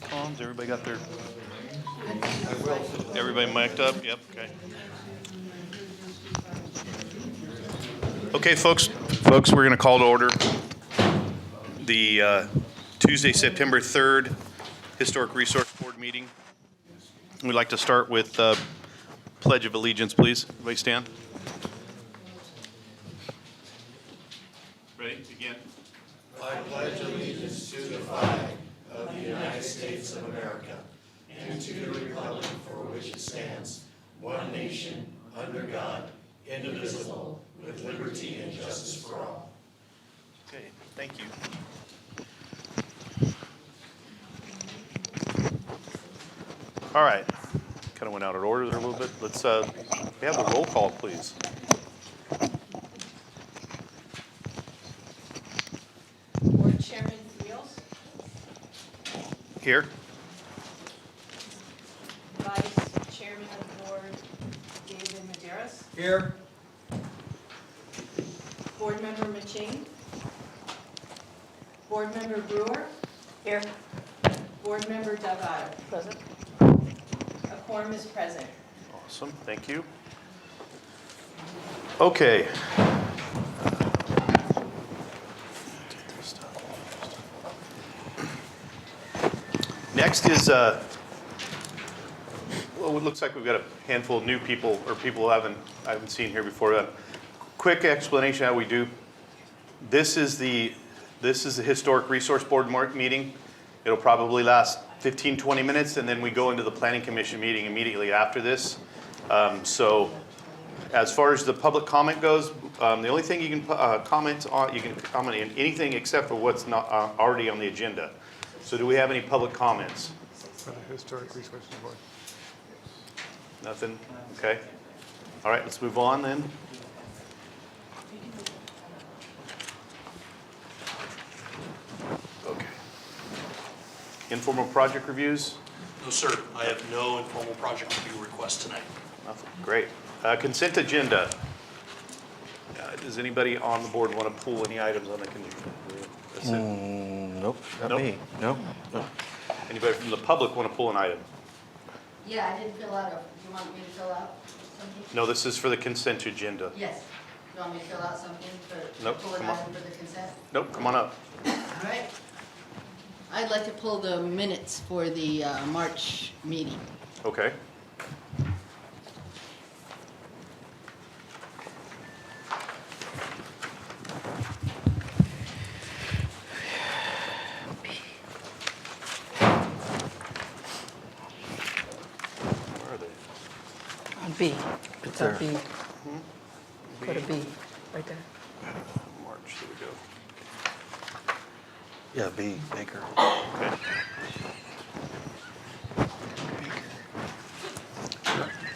Comms, everybody got their, everybody mic'd up? Yep, okay. Okay, folks, we're going to call to order the Tuesday, September 3rd Historic Resource Board meeting. We'd like to start with Pledge of Allegiance, please. Everybody stand. Ready? Begin. I pledge allegiance to the flag of the United States of America and to the republic for which it stands, one nation, under God, indivisible, with liberty and justice for all. Okay, thank you. All right, kind of went out of order there a little bit. Let's we have the roll call, please. Board Chairman Rios, Here. Vice Chairman of the Board David Maderas, Here. Board Member Maching, Board Member Brewer. Here. Board Member Delgado. Present. A quorum is present. Awesome, thank you. Okay. Next is, well, it looks like we've got a handful of new people, or people who I haven't seen here before. Quick explanation how we do. This is the Historic Resource Board meeting. It'll probably last 15, 20 minutes, and then we go into the Planning Commission meeting immediately after this. So as far as the public comment goes, the only thing you can comment on, you can comment on anything except for what's not already on the agenda. So do we have any public comments? For the Historic Resources Board. Nothing? Okay. All right, let's move on then. Okay. Informal project reviews? No, sir. I have no informal project review request tonight. Nothing. Great. Consent agenda. Does anybody on the board want to pull any items on the consent? Nope, not Nope. me. Nope. Anybody from the public want to pull an item? Yeah, I didn't fill out, do you want me to fill out something? No, this is for the consent agenda. Yes. You want me to fill out something for, Nope, pull an come on. item for the consent? Nope, come on up. All right. I'd like to pull the minutes for the March meeting. Okay. Where are they? On B. It's It's on there. B. Go to B, right there. March, there we go. Yeah, B, Baker. Okay.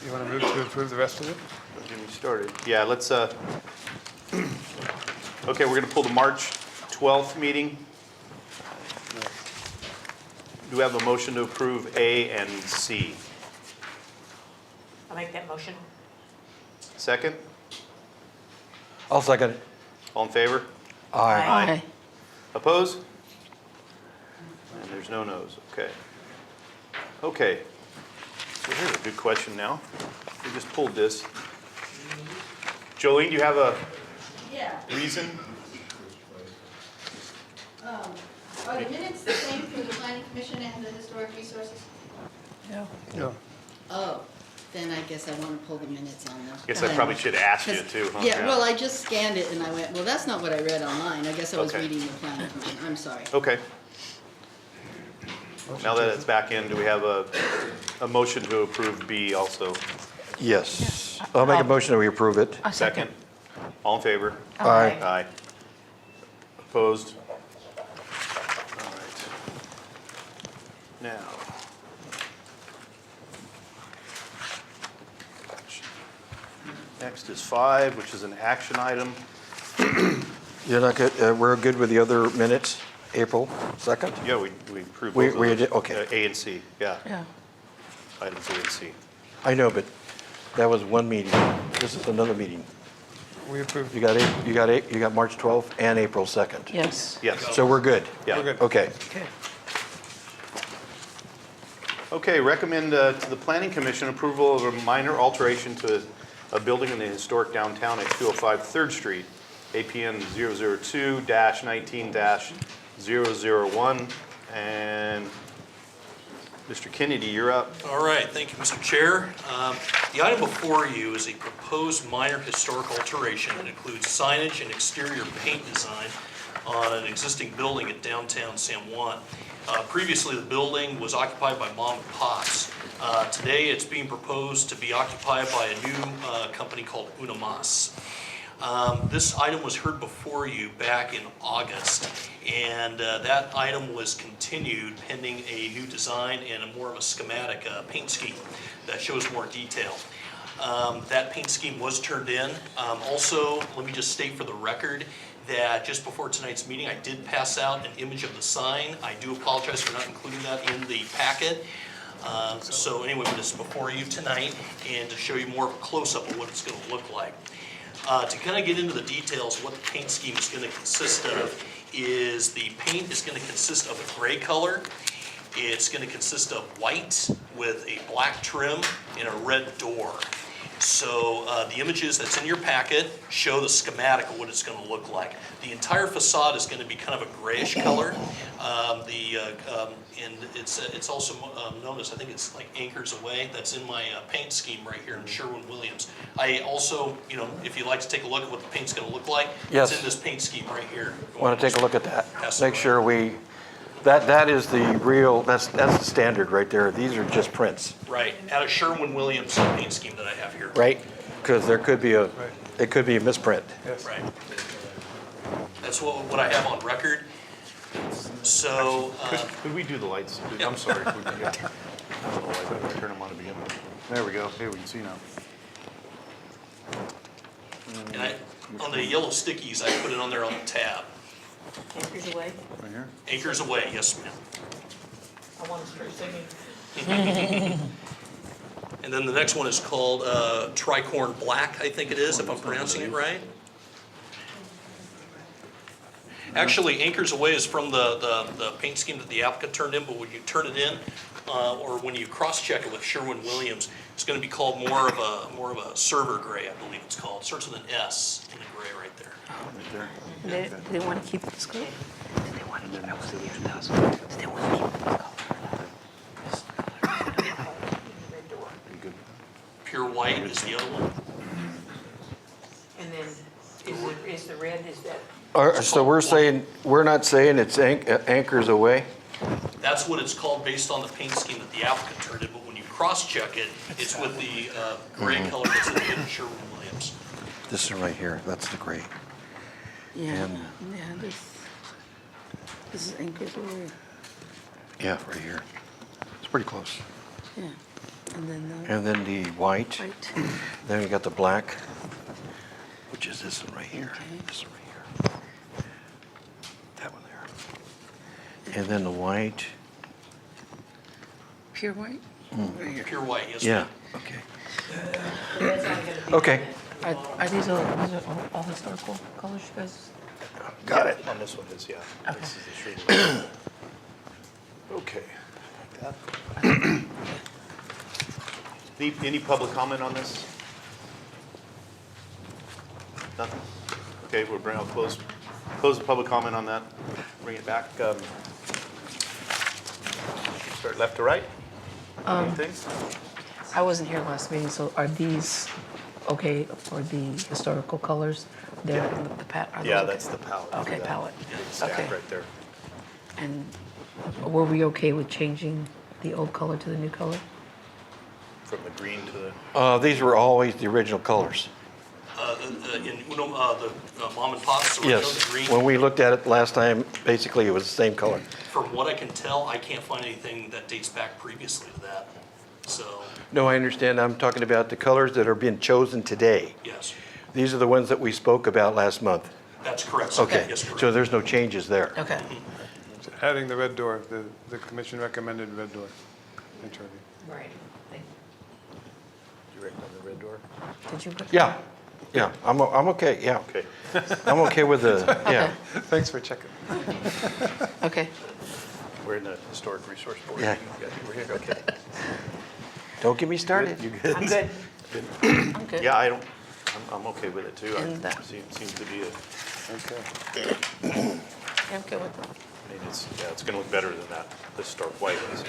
You want to move to approve the rest of it? Don't get me started. Yeah, let's, okay, we're going to pull the March 12th meeting. Do we have a motion to approve A and C? I'll make that motion. Second? I'll second it. All in favor? Aye. Opposed? And there's no no's. Okay. Okay. So here's a good question now. We just pulled this. Jolene, do you have a Yeah. reason? Are the minutes the same for the planning commission and the historic resources? No. No. Oh, then I guess I want to pull the minutes on them. Guess I probably should ask you too, huh? Yeah, well, I just scanned it and I went, well, that's not what I read online. I guess I was Okay. reading the planning commission. I'm sorry. Okay. Now that it's back in, do we have a motion to approve B also? Yes. I'll make a motion that we approve it. A Second? All in favor? Aye. Aye. Opposed? All right. Now. Next is 5, which is an action item. You're not good, we're good with the other minutes, April 2nd? Yeah, we approved We- both of we those. did- okay. A and C, yeah, Yeah. items A and C. I know, but that was one meeting. This is another meeting. We approved. You got March 12th and April 2nd. Yes. Yes, So we're good? yeah. We're good. Okay. Okay. Okay, recommend to the Planning Commission approval of a minor alteration to a building in the historic downtown at 205 3rd Street, APN 002-19-001. And Mr. Kennedy, you're up. All right, thank you, Mr. Chair. The item before you is a proposed minor historic alteration that includes signage and exterior paint design on an existing building at downtown San Juan. Previously, the building was occupied by mom and pops. Today, it's being proposed to be occupied by a new company called Unamas. This item was heard before you back in August, and that item was continued pending a new design and a more of a schematic paint scheme that shows more detail. That paint scheme was turned in. Also, let me just state for the record that just before tonight's meeting, I did pass out an image of the sign. I do apologize for not including that in the packet. So anyway, this is before you tonight, and to show you more of a close-up of what it's going to look like. To kind of get into the details, what the paint scheme is going to consist of is the paint is going to consist of a gray color. It's going to consist of white with a black trim and a red door. So the images that's in your packet show the schematic of what it's going to look like. The entire facade is going to be kind of a grayish color. And it's also known as, I think it's like Anchors Away. That's in my paint scheme right here in Sherwin-Williams. I also, if you'd like to take a look at what the paint's going to look like, Yes. it's in this paint scheme right here. Want to take a look at that? Pass it Make around. sure that is the real, that's the standard right there. These are just prints, Right, out of Sherwin-Williams paint scheme that I have here. right? Because it could be a misprint. Yes. Right. That's what I have on record. So, Could we do the lights? Yeah. I'm sorry. I don't know why I didn't turn them on to begin with. There we go. Here we can see now. and on the yellow stickies, I put it on there on the tab. Anchors away. Right here. Anchors Away, yes ma'am. I want to start singing. And then the next one is called Tricorn Black, I think it is, if I'm pronouncing it right. Actually, Anchors Away is from the paint scheme that the applicant turned in, but when you turn it in, or when you cross-check it with Sherwin-Williams, it's going to be called more of a server gray, I believe it's called. It starts with an S in the gray right there. Right there. They want to keep this color? They want to keep it. They want to keep Good. Pure White is the other one. And then is the red, is that? So we're not saying it's Anchors Away? That's what it's called based on the paint scheme that the applicant turned in, but when you cross-check it, it's with the gray color that's in the Sherwin-Williams. This is right here, that's the gray. Yeah, And- yeah, this is Anchors Away, Yeah, right here. It's pretty close. yeah. And then And then the white, white. then we got the black, which is this one right here, Okay. this one right here. That one there. And then the white, Pure white? Right here. Pure White, yes yeah, ma'am. okay. That's not going to be. Okay, Are these all historical colors, you guys? got it. On this one is, yeah. Okay. This is the Sherwin. Okay. Like that. Any public comment on this? Nothing? Okay, I'll close the public comment on that. Bring it back. Start left to right. Anything? I wasn't here last meeting, so are these okay for the historical colors? They're the are those Yeah, okay? that's the palette. Okay, That palette. big stack Okay. right there. And were we okay with changing the old color to the new color? From the green to the, These were always the original colors. In Uno, the mom and pops, the original, the Yes, green. when we looked at it last time, basically it was the same color. From what I can tell, I can't find anything that dates back previously to that. So, No, I understand, I'm talking about the colors that are being chosen today. yes, These are the ones that we spoke about last month. that's correct. sir. Okay, Yes, correct. so there's no changes there. Okay. Adding the red door, the commission recommended red door. HRV. Right. you written on the red door? Did you? Yeah, I'm okay, yeah. Okay. I'm okay with the, yeah, Thanks for checking. Okay. We're in the Historic Resource Board. Yeah. We're here, okay. Don't get me started. You good? I'm good. I'm good. Yeah, I'm okay with it too. And that- Seems to be Okay. I'm good with that. I mean, it's gonna look better than that, this stark white is.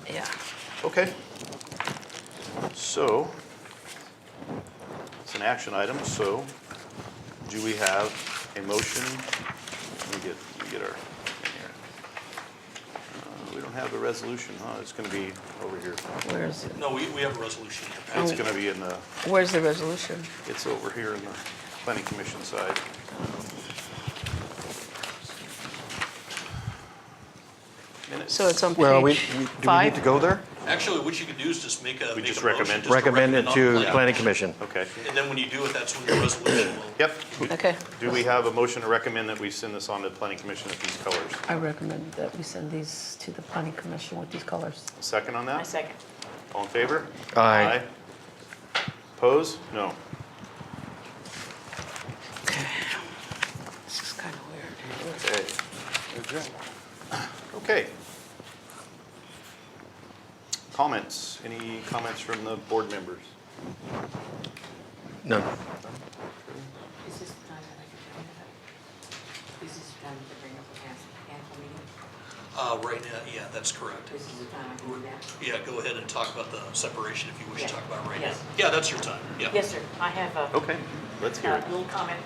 Yeah. Okay. So, it's an action item, so do we have a motion? Let me get our, thing here. We don't have the resolution, huh? It's gonna be over here. Where is it? No, we have a resolution. It's gonna be in the, Where's the resolution? it's over here in the planning commission side. Minutes. So it's on Well, do we page need to 5? go there? Actually, what you could do is just make a We make just a motion recommend- just to Recommend it on to planning planning commission. Okay. And then when you do it, that's when your resolution will. Yep. Okay. Do we have a motion to recommend that we send this on to the planning commission with these colors? I recommend that we send these to the planning commission with these colors. Second on I that? second. All in favor? Aye. Oppose? No. Okay. This is kind of weird. Okay. Okay. Comments? Any comments from the board members? No. Is this the time that I can bring it up? Is this the time to bring up the council meeting? Right now, yeah, that's correct. This is the time I can do that? Yeah, go ahead and talk about the separation if you wish to Yeah. talk about it right now. Yes. Yeah, that's your time, yeah. Yes, sir. I have a Okay, let's hear it. little comment.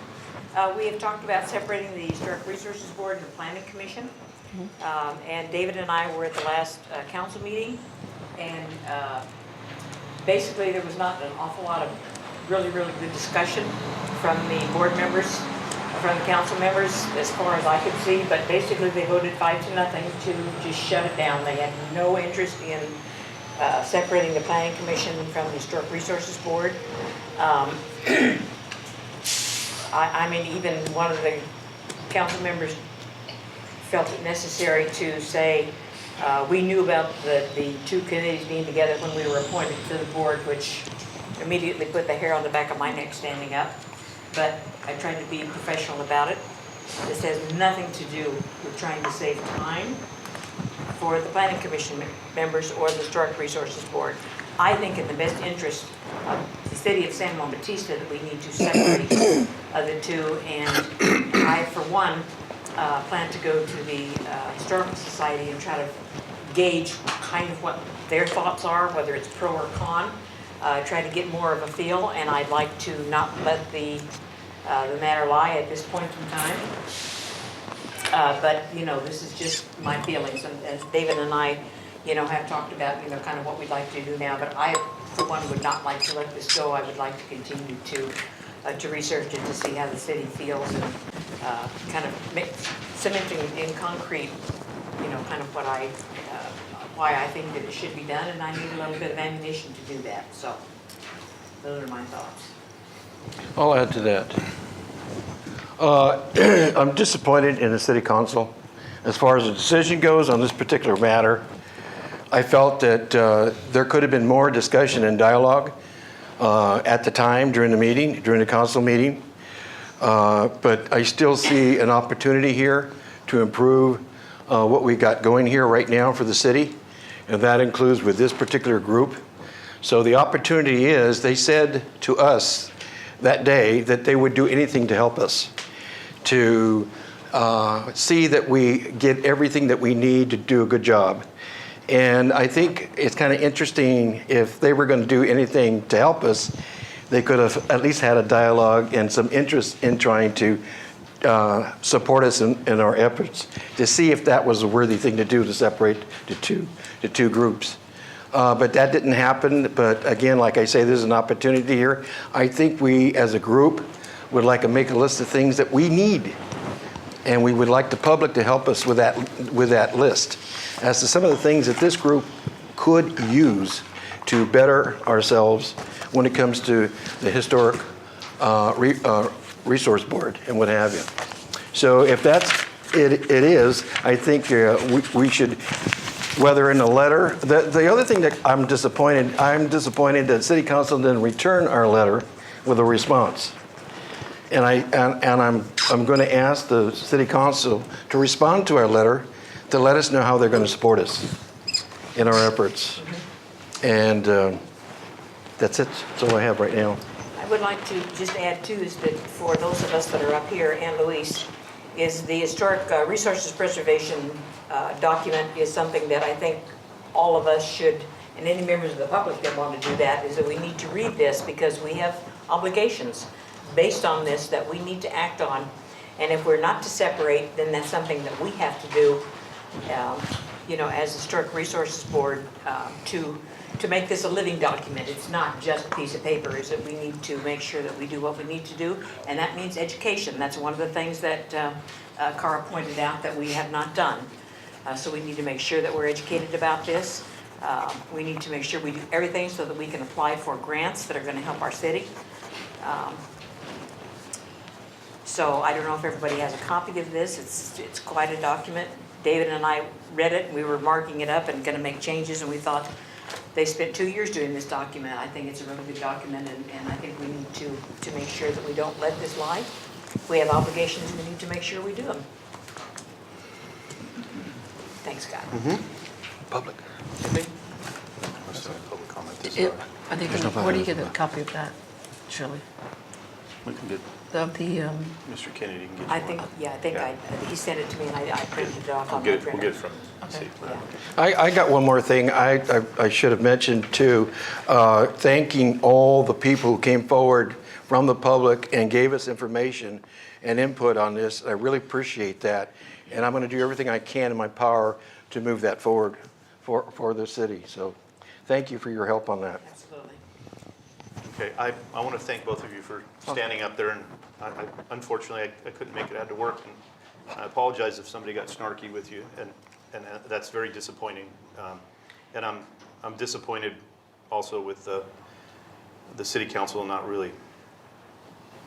We have talked about separating the Historic Resources Board and the Planning Commission. And David and I were at the last council meeting, and basically there was not an awful lot of really good discussion from the board members, from the council members, as far as I could see, but basically they voted 5-0 to just shut it down. They had no interest in separating the Planning Commission from the Historic Resources Board. I mean, even one of the council members felt it necessary to say, we knew about the two committees being together when we were appointed to the board, which immediately put the hair on the back of my neck standing up. But I tried to be professional about it. This has nothing to do with trying to save time for the Planning Commission members or the Historic Resources Board. I think in the best interest of the city of San Juan Bautista that we need to separate the two. And I, for one, plan to go to the Historical Society and try to gauge kind of what their thoughts are, whether it's pro or con. Try to get more of a feel, and I'd like to not let the matter lie at this point in time. But, you know, this is just my feelings, and David and I, you know, have talked about, you know, kind of what we'd like to do now, but I, for one, would not like to let this go. I would like to continue to research it to see how the city feels and kind of cementing in concrete, you know, kind of what why I think that it should be done, and I need a little bit of ammunition to do that. So those are my thoughts. I'll add to that. I'm disappointed in the city council. As far as the decision goes on this particular matter, I felt that there could have been more discussion and dialogue at the time during the meeting, during the council meeting. But I still see an opportunity here to improve what we got going here right now for the city, and that includes with this particular group. So the opportunity is, they said to us that day that they would do anything to help us, to see that we get everything that we need to do a good job. And I think it's kind of interesting, if they were going to do anything to help us, they could have at least had a dialogue and some interest in trying to support us in our efforts to see if that was a worthy thing to do, to separate the two groups. But that didn't happen. But again, like I say, there's an opportunity here. I think we as a group would like to make a list of things that we need. And we would like the public to help us with that list as to some of the things that this group could use to better ourselves when it comes to the Historic Resource Board and what have you. So if that's it is, I think we should, whether in a letter, the other thing that I'm disappointed that City Council didn't return our letter with a response. And I'm going to ask the City Council to respond to our letter to let us know how they're going to support us in our efforts. And That's it. That's all I have right now. I would like to just add too, is that for those of us that are up here, and Luis, is the Historic Resources Preservation document is something that I think all of us should, and any members of the public that want to do that, is that we need to read this because we have obligations based on this that we need to act on. And if we're not to separate, then that's something that we have to do, you know, as the Historic Resources Board, to make this a living document. It's not just a piece of paper, is that we need to make sure that we do what we need to do, and that means education. That's one of the things that Cara pointed out that we have not done. So we need to make sure that we're educated about this. We need to make sure we do everything so that we can apply for grants that are going to help our city. So I don't know if everybody has a copy of this. It's quite a document. David and I read it, and we were marking it up and going to make changes, and we thought they spent 2 years doing this document. I think it's a really good document, and I think we need to make sure that we don't let this lie. If we have obligations, we need to make sure we do them. Thanks, Scott. Public. Let's have a public comment this It- time. I think, where do you get a copy of that, Shirley? We can get, Of the, Mr. Kennedy can get you I one. think, yeah, I think he sent it to me, and I printed it off on We'll my get, we'll printer. get it from the city planner. Yeah. I got one more thing I should have mentioned too. Thanking all the people who came forward from the public and gave us information and input on this. I really appreciate that. And I'm going to do everything I can in my power to move that forward for the city. So thank you for your help on that. Absolutely. Okay, I want to thank both of you for standing up there, and unfortunately, I couldn't make it out to work, and I apologize if somebody got snarky with you, and that's very disappointing. And I'm disappointed also with the city council not really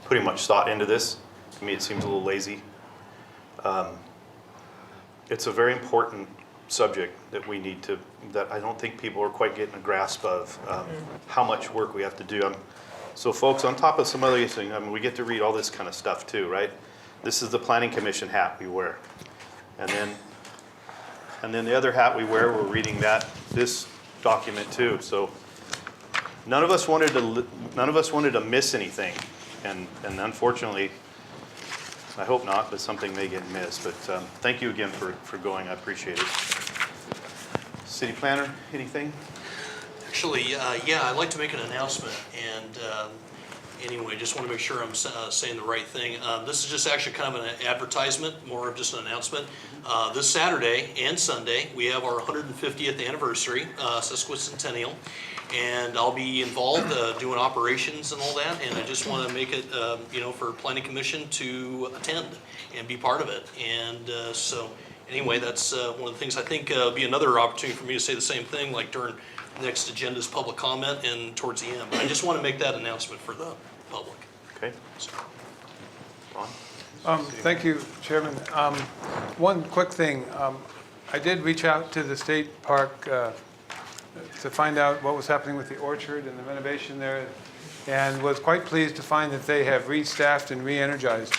putting much thought into this. To me, it seems a little lazy. It's a very important subject that we need to, that I don't think people are quite getting a grasp of how much work we have to do. So folks, on top of some other things, I mean, we get to read all this kind of stuff too, right? This is the Planning Commission hat we wear. And then the other hat we wear, we're reading this document too. So none of us wanted to miss anything. And unfortunately, I hope not, but something may get missed. But thank you again for going. I appreciate it. City planner, anything? Actually, yeah, I'd like to make an announcement, and anyway, just want to make sure I'm saying the right thing. This is just actually kind of an advertisement, more of just an announcement. This Saturday and Sunday, we have our 150th anniversary, sesquicentennial, and I'll be involved doing operations and all that, and I just want to make it, for Planning Commission to attend and be part of it. And so anyway, that's one of the things. I think it'll be another opportunity for me to say the same thing, like during next agenda's public comment and towards the end. But I just want to make that announcement for the public. Okay. So. Ron? Thank you, Chairman. One quick thing. I did reach out to the state park to find out what was happening with the orchard and the renovation there, and was quite pleased to find that they have restaffed and re-energized.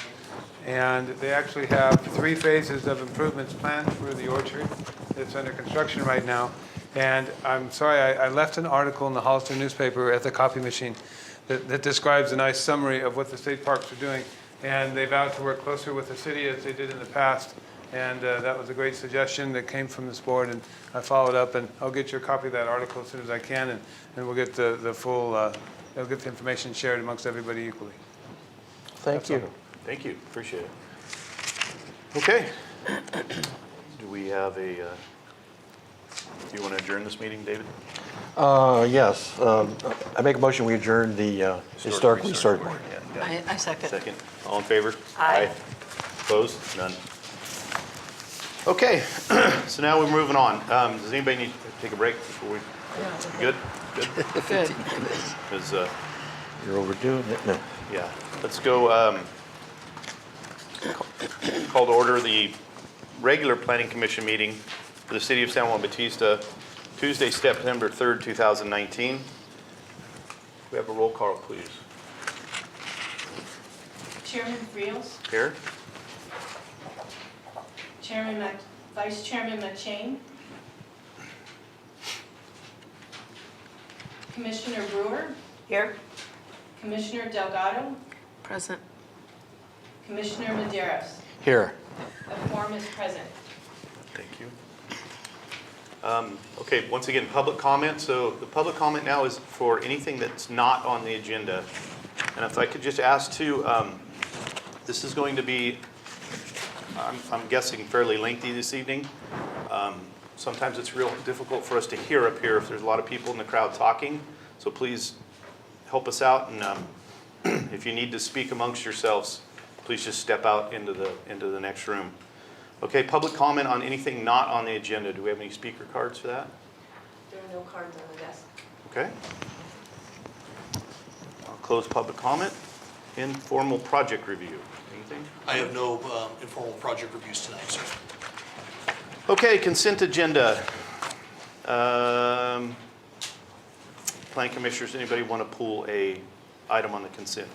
And they actually have 3 phases of improvements planned for the orchard. It's under construction right now. And I'm sorry, I left an article in the Hollister newspaper at the copy machine that describes a nice summary of what the state parks are doing. And they vowed to work closer with the city as they did in the past. And that was a great suggestion that came from this board, and I followed up, and I'll get you a copy of that article as soon as I can, and we'll get the full, I'll get the information shared amongst everybody equally. Thank you. Thank you, appreciate it. Okay. Do we have do you want to adjourn this meeting, David? Yes. I make a motion, we adjourn the Historic Resource Board. Yeah. I second. Second, all in favor? Aye. Opposed? None. Okay, so now we're moving on. Does anybody need to take a break before we, good? Good? Good. Because, You're overdoing it. No. yeah, let's go, call to order the regular Planning Commission meeting for the City of San Juan Bautista, Tuesday, September 3rd, 2019. We have a roll call, please. Chairman Friels, Here? Vice Chairman McShane, Commissioner Brewer, Here? Commissioner Delgado, Present. Commissioner Maderos. Here. A quorum is present. Thank you. Okay, once again, public comment. So the public comment now is for anything that's not on the agenda. And if I could just ask to, this is going to be, I'm guessing fairly lengthy this evening. Sometimes it's real difficult for us to hear up here if there's a lot of people in the crowd talking. So please help us out, and if you need to speak amongst yourselves, please just step out into the next room. Okay, public comment on anything not on the agenda. Do we have any speaker cards for that? There are no cards on the desk. Okay. I'll close public comment. Informal project review. Anything? I have no informal project reviews tonight, sir. Okay, consent agenda. Plan commissioners, anybody want to pull a item on the consent?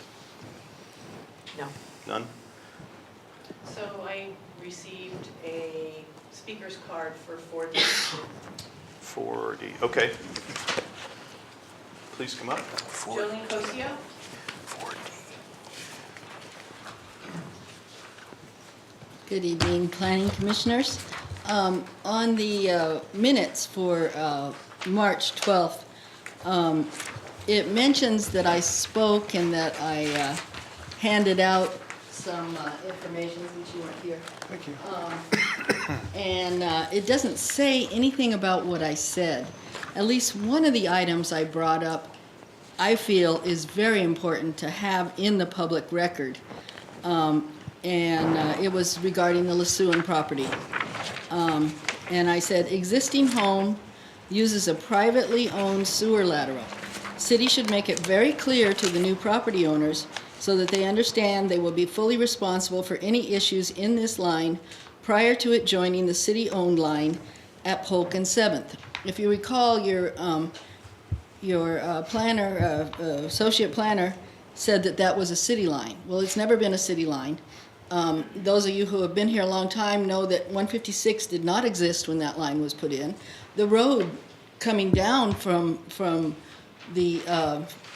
No. None? So I received a speaker's card for 4D. 4D, okay. Please come up. Jolene Cosio, 4D. Good evening, Planning Commissioners. On the minutes for March 12th, it mentions that I spoke and that I handed out some information, since you weren't here. Thank you. And it doesn't say anything about what I said. At least one of the items I brought up, I feel, is very important to have in the public record. It was regarding the Lesueur property. And I said, existing home uses a privately owned sewer lateral. City should make it very clear to the new property owners so that they understand they will be fully responsible for any issues in this line prior to it joining the city-owned line at Polk and 7th. If you recall, your associate planner said that that was a city line. Well, it's never been a city line. Those of you who have been here a long time know that 156 did not exist when that line was put in. The road coming down from the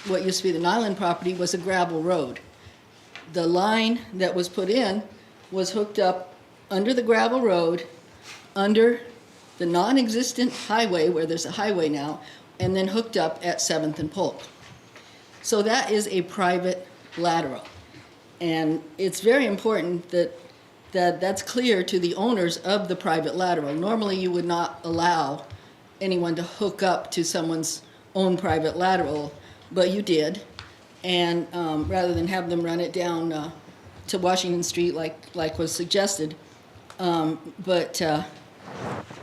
what used to be the Nyland property was a gravel road. The line that was put in was hooked up under the gravel road, under the non-existent highway, where there's a highway now, and then hooked up at 7th and Polk. So that is a private lateral. And it's very important that that's clear to the owners of the private lateral. Normally, you would not allow anyone to hook up to someone's own private lateral, but you did. And rather than have them run it down to Washington Street like was suggested.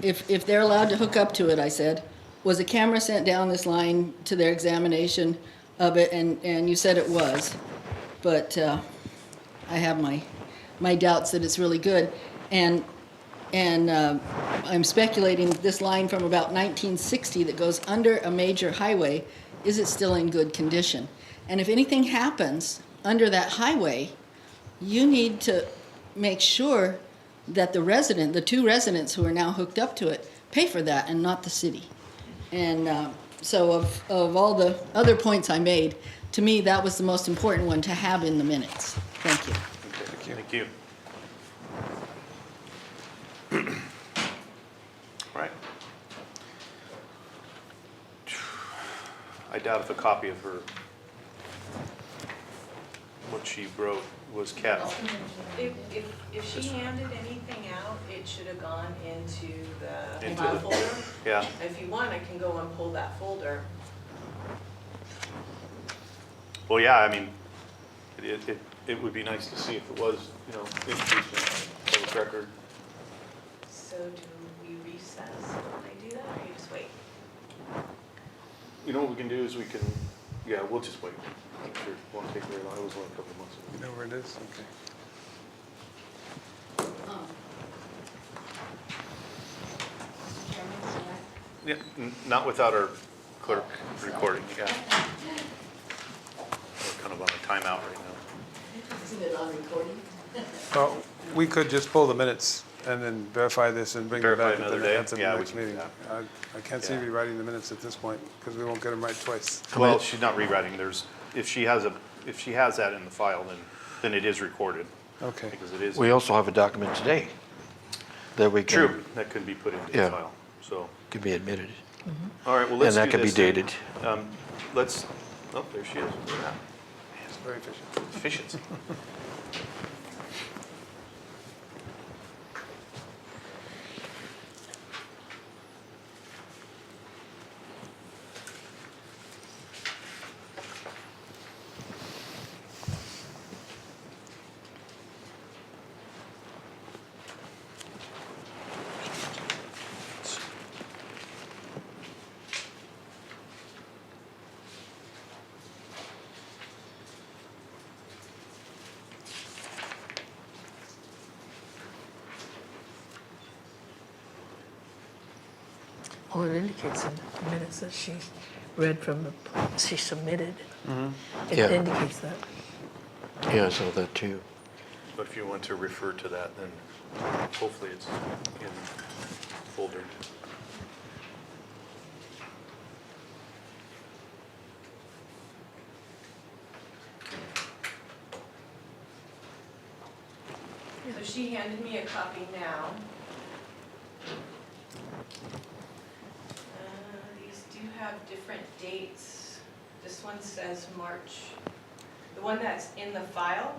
If they're allowed to hook up to it, I said, was a camera sent down this line to their examination of it? And you said it was. But I have my doubts that it's really good. And I'm speculating that this line from about 1960 that goes under a major highway, is it still in good condition? And if anything happens under that highway, you need to make sure that the two residents who are now hooked up to it, pay for that and not the city. And so of all the other points I made, to me, that was the most important one to have in the minutes. Thank you. Okay, thank you. All right. I doubt if a copy of her, what she wrote was kept. If she handed anything out, it should have gone into the Into file the- folder. Yeah, If you want, I can go and pull that folder. well, yeah, I mean, it would be nice to see if it was, introduced in public record. So do we recess when I do that, or you just wait? You know what we can do is we'll just wait. I'm sure it won't take very long. It was only a couple of months ago. You know where it is? Okay. Yeah, not without our clerk recording, yeah. We're kind of on a timeout right now. Isn't it on recording? Well, we could just pull the minutes and then verify this and bring it Verify back another day? at the Yeah, we next can do meeting. that. I can't see Yeah. rewriting the minutes at this point, because we won't get them right twice. Well, she's not rewriting, if she has that in the file, then it is recorded, Okay. because it is. We also have a document today that we can, True, that could be put into the Yeah. file, so. can be admitted. All right, well, let's And do that could be this then. dated. Let's, oh, there she is. Look at that. It's very efficient. Efficiency. Oh, it indicates in the minutes that she read from the, she submitted. It Yeah. indicates that. Yeah, I saw that too. But if you want to refer to that, then hopefully it's in folder. So she handed me a copy now. These do have different dates. This one says March. The one that's in the file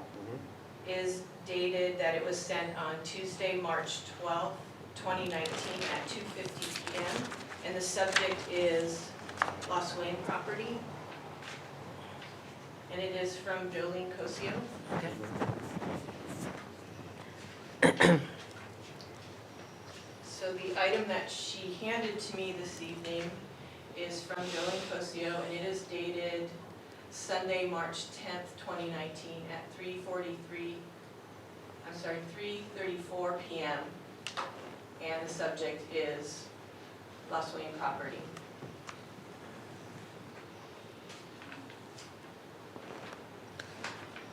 is dated that it was sent on Tuesday, March 12th, 2019 at 2:50 p.m. And the subject is Lost Wayne property. And it is from Jolene Cosio. So the item that she handed to me this evening is from Jolene Cosio, and it is dated Sunday, March 10th, 2019 at 3:34 p.m. And the subject is Lost Wayne property.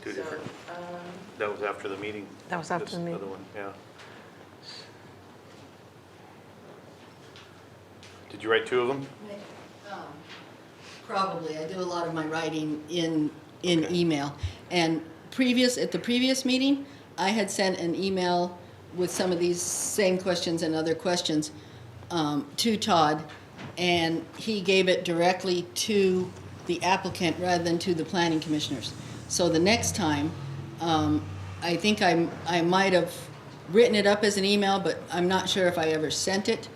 Two So, different, that was after the meeting. That was after This the meeting. other one, yeah. Did you write two of them? Probably. I do a lot of my writing in Okay. email. And at the previous meeting, I had sent an email with some of these same questions and other questions to Todd, and he gave it directly to the applicant rather than to the planning commissioners. So the next time, I think I might have written it up as an email, but I'm not sure if I ever sent it.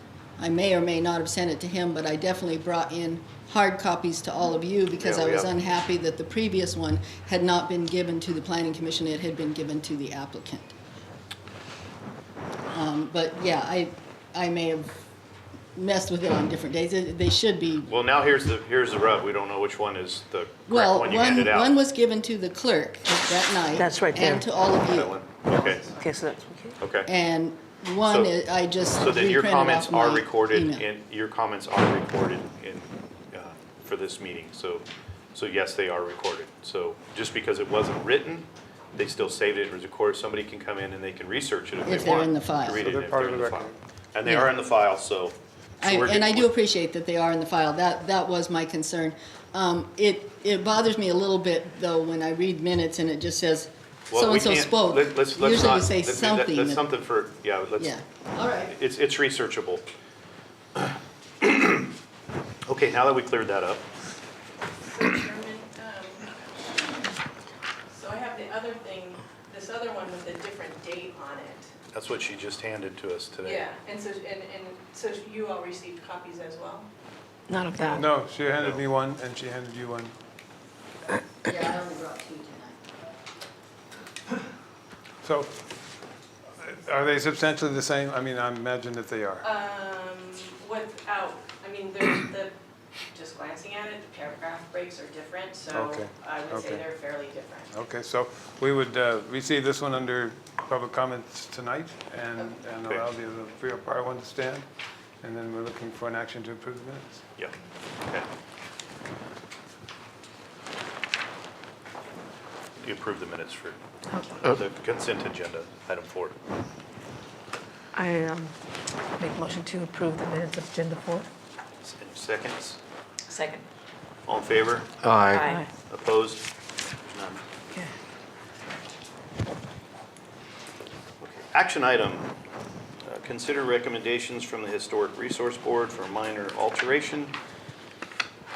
I may or may not have sent it to him, but I definitely brought in hard copies to all of you because Yeah, I we was have. unhappy that the previous one had not been given to the planning commission, it had been given to the applicant. But yeah, I may have messed with it on different days. They should be, Well, now here's the rub. We don't know which one is the correct well, one you handed out. one was given to the clerk that night. That's right there. And to all of That you. one, okay, Okay, so that's, okay. okay. And one, So- I just So then your reprinted comments off are my recorded email. your comments are recorded for this meeting. So yes, they are recorded. So just because it wasn't written, they still saved it as recorded. Somebody can come in and they can research it if they want. If they're in the file. to read So it they're if part they're of in the file. record. And they Yeah. are in the file, so. we're And I good. do appreciate that they are in the file. That was my concern. It bothers me a little bit, though, when I read minutes and it just says, Well, we so-and-so can't- spoke. let's Usually not- you say let's do that- something. That's that- something for, yeah, let's. Yeah, all right. It's researchable. Okay, now that we cleared that up, Chairman, so I have the other thing, this other one with a different date on it. that's what she just handed to us today. Yeah, and so you all received copies as well? Not of that. No, she handed me one, and she handed you one. Yeah, I only brought two tonight. So, are they substantially the same? I mean, I imagine that they are. Without, I mean, just glancing at it, the paragraph breaks are different, so Okay, I would say okay. they're fairly different. Okay, so we would receive this one under public comments tonight and Okay. allow the other prior one to stand. And then we're looking for an action to approve the minutes. Yeah, okay. You approve the minutes for the consent agenda, item 4. I make a motion to approve the minutes of agenda 4. Any seconds? Second. All in favor? Aye. Opposed? None. Okay. Action item, consider recommendations from the Historic Resource Board for minor alteration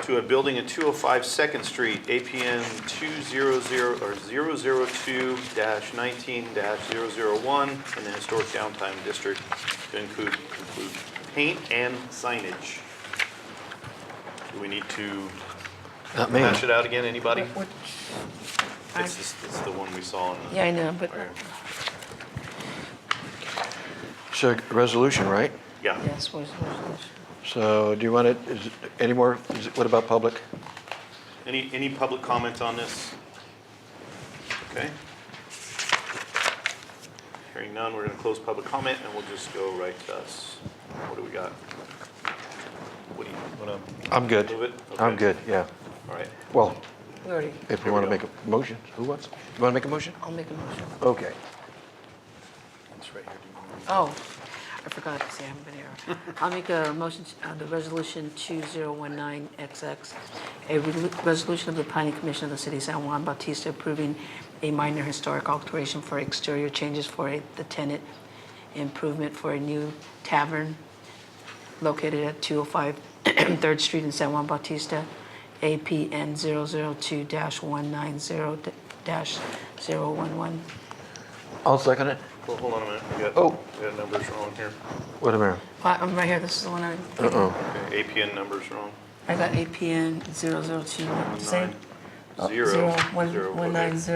to a building at 205 2nd Street, APN 002-19-001 in the Historic Downtown District to include paint and signage. Do we need to Not me. hash it out again, anybody? Which- It's the one we saw in the. Yeah, I know, but prior. So resolution, right? Yeah. yes, where's the resolution? So do you want it, any more, what about public? Any public comment on this? Okay. Hearing none, we're going to close public comment and we'll just go right to us. What do we got? What do you want to I'm good. move it? I'm Okay. good, yeah. All right. Well, We already, if Here you we want to go. make a motion, who wants? You want to make a motion? I'll make a motion. Okay. It's right here. Oh, I forgot, see, I haven't been here. I'll make a motion, the resolution 2019XX, a resolution of the Planning Commission of the City of San Juan Bautista approving a minor historic alteration for exterior changes for the tenant improvement for a new tavern located at 205 3rd Street in San Juan Bautista, APN 002-190-011. I'll second it. Well, hold on a minute. We got numbers wrong here. Wait a minute. I'm right here, this is the one Uh-oh. Okay, APN numbers wrong. I got APN 002, same? 190. 190.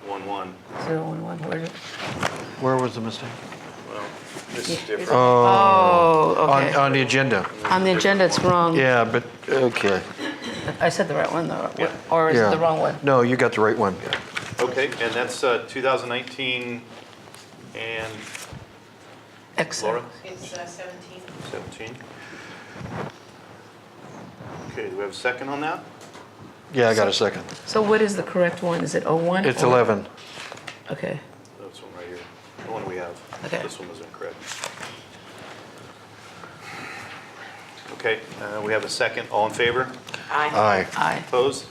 11. 011, where did? Where was the mistake? Well, this is Yeah. different. Oh, okay. On the agenda. On the agenda, it's wrong. Yeah, but, okay. I said the right one, though, Yeah. or is it Yeah. the wrong one? No, you got the right one. Okay, and that's 2019 and Excellent. Laura? It's 17. 17. Okay, do we have a second on that? Yeah, I got a second. So what is the correct one? Is it 01? It's or- 11. Okay. This one right here, the one we have. Okay. This one was incorrect. Okay, we have a second. All in favor? Aye. Aye. Aye. Opposed?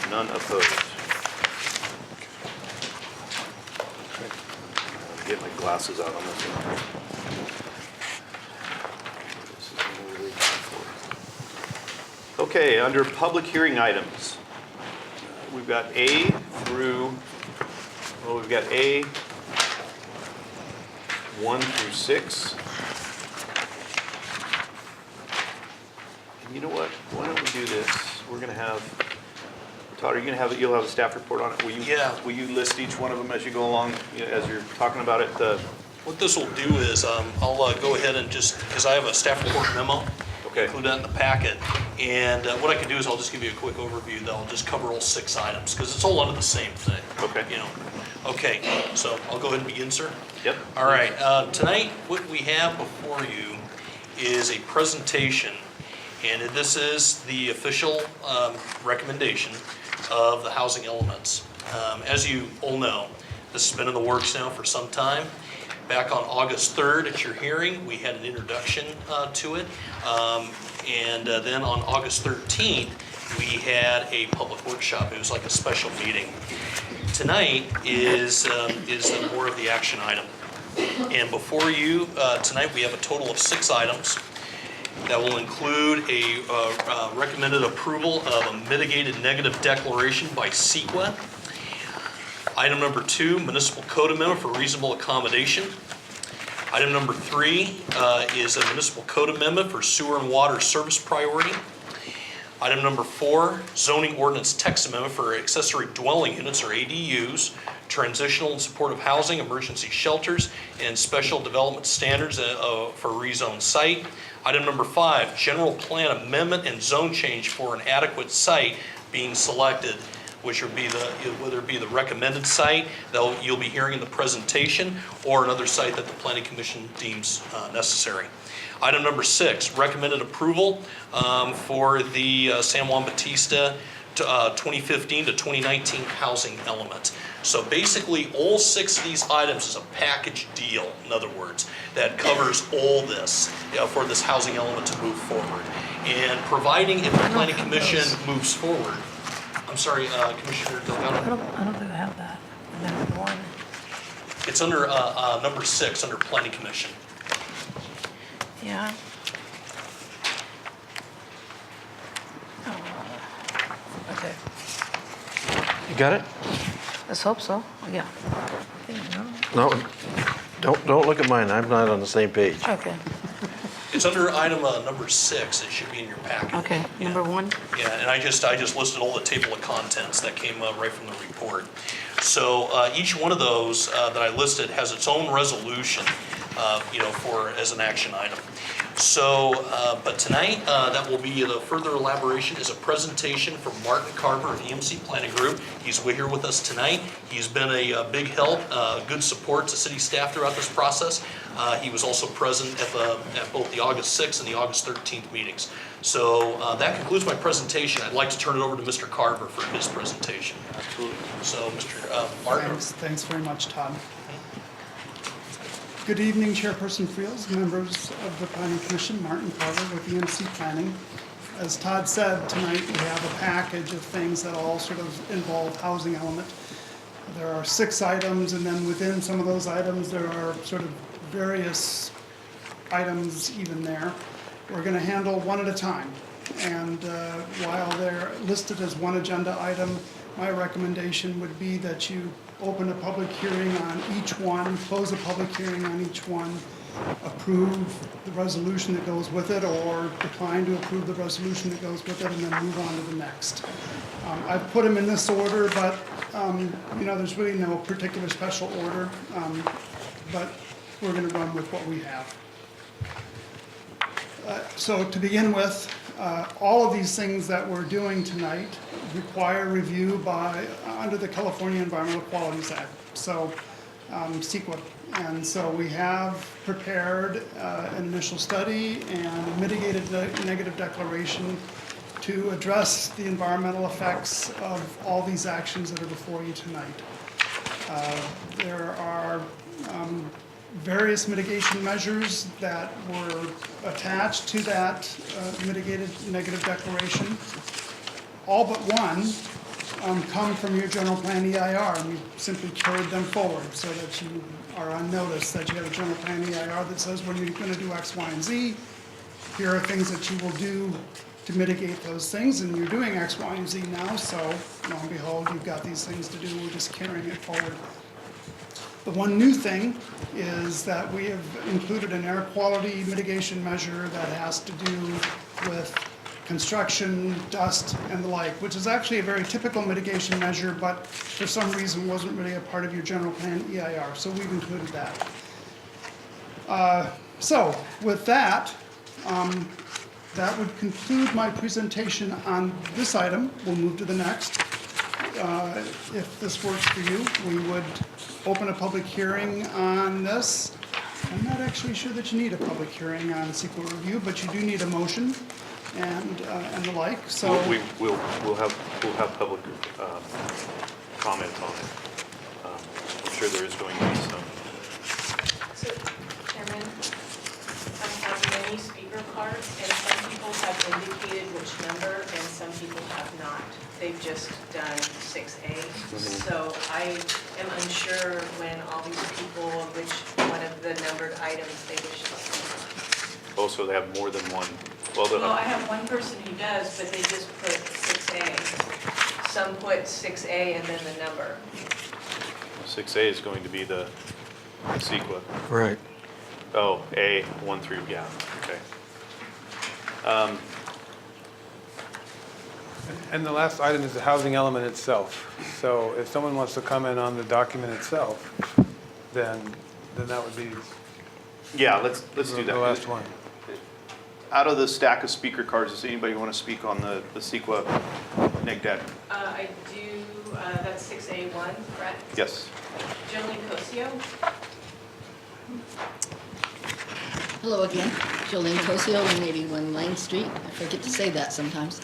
None opposed. Get my glasses out on this one. This is what we're waiting for. Okay, under public hearing items, we've got A through, well, we've got A 1 through 6. And you know what? Why don't we do this? We're going to have, Todd, are you going to have, you'll have a staff report on it? Will you, Yeah. Will you list each one of them as you go along, you know, as you're talking about it? What this will do is, I'll go ahead and just, because I have a staff report memo, Okay. include that in the packet. And what I can do is I'll just give you a quick overview that'll just cover all 6 items, because it's all under the same thing. Okay. You know. Okay, so I'll go ahead and begin, sir. Yep. All right, tonight, what we have before you is a presentation, and this is the official recommendation of the housing elements. As you all know, this has been in the works now for some time. Back on August 3rd at your hearing, we had an introduction to it. And then on August 13th, we had a public workshop. It was like a special meeting. Tonight is more of the action item. And before you, tonight we have a total of 6 items that will include a recommended approval of a mitigated negative declaration by CEQA. Item number 2, municipal code amendment for reasonable accommodation. Item number 3 is a municipal code amendment for sewer and water service priority. Item number 4, zoning ordinance text amendment for accessory dwelling units or ADUs, transitional and supportive housing, emergency shelters, and special development standards for rezoned site. Item number 5, general plan amendment and zone change for an adequate site being selected, which would be whether it be the recommended site that you'll be hearing in the presentation or another site that the Planning Commission deems necessary. Item number 6, recommended approval for the San Juan Bautista 2015 to 2019 housing element. So basically, all 6 of these items is a package deal, in other words, that covers all this for this housing element to move forward. And providing if the Planning Commission moves forward, I'm sorry, Commissioner Delgado? I don't think I have that. Amendment 1. It's under number 6, under Planning Commission. Yeah. Okay, You got it? let's hope so, yeah. I think, no. No, don't look at mine. I'm not on the same page. Okay, It's under item number 6. It should be in your packet. okay, Yeah. number 1? Yeah, and I just listed all the table of contents that came right from the report. So each one of those that I listed has its own resolution, as an action item. So, but tonight, that will be the further elaboration is a presentation from Martin Carver of EMC Planning Group. He's here with us tonight. He's been a big help, good support to city staff throughout this process. He was also present at both the August 6th and the August 13th meetings. So that concludes my presentation. I'd like to turn it over to Mr. Carver for his presentation. Absolutely. So, Mr. Martin. Thanks very much, Todd. Good evening, Chairperson Friels, members of the Planning Commission, Martin Carver with EMC Planning. As Todd said, tonight we have a package of things that all sort of involve housing element. There are 6 items, and then within some of those items, there are sort of various items even there. We're going to handle one at a time. And while they're listed as one agenda item, my recommendation would be that you open a public hearing on each one, close a public hearing on each one, approve the resolution that goes with it, or decline to approve the resolution that goes with it, and then move on to the next. I've put them in this order, but there's really no particular special order, but we're going to run with what we have. So to begin with, all of these things that we're doing tonight require review under the California Environmental Qualities Act, so CEQA. And so we have prepared an initial study and a mitigated negative declaration to address the environmental effects of all these actions that are before you tonight. There are various mitigation measures that were attached to that mitigated negative declaration. All but one come from your general plan EIR, and we simply carried them forward so that you are on notice that you have a general plan EIR that says when you're going to do X, Y, and Z, here are things that you will do to mitigate those things, and you're doing X, Y, and Z now, so lo and behold, you've got these things to do, we're just carrying it forward. The one new thing is that we have included an air quality mitigation measure that has to do with construction, dust, and the like, which is actually a very typical mitigation measure, but for some reason wasn't really a part of your general plan EIR, so we've included that. So with that, that would conclude my presentation on this item. We'll move to the next. If this works for you, we would open a public hearing on this. I'm not actually sure that you need a public hearing on CEQA review, but you do need a motion and the like. So We'll have public comment on it. I'm sure there is going to be some. So, Chairman, I have many speaker cards, and some people have indicated which number, and some people have not. They've just done 6A. So I am unsure when all these people, which one of the numbered items they wish to speak. Also, they have more than one. Well, I have one person who does, but they just put 6A. Some put 6A and then the number. 6A is going to be the CEQA. Right. Oh, A, 1 through, yeah, okay. And the last item is the housing element itself. So if someone wants to comment on the document itself, then that would be Yeah, let's do that. the last one. Out of the stack of speaker cards, does anybody want to speak on the CEQA neg deck? I do, that's 6A1, correct? Yes. Jolene Cosio? Hello again, Jolene Cosio, 181 Lane Street. I forget to say that sometimes.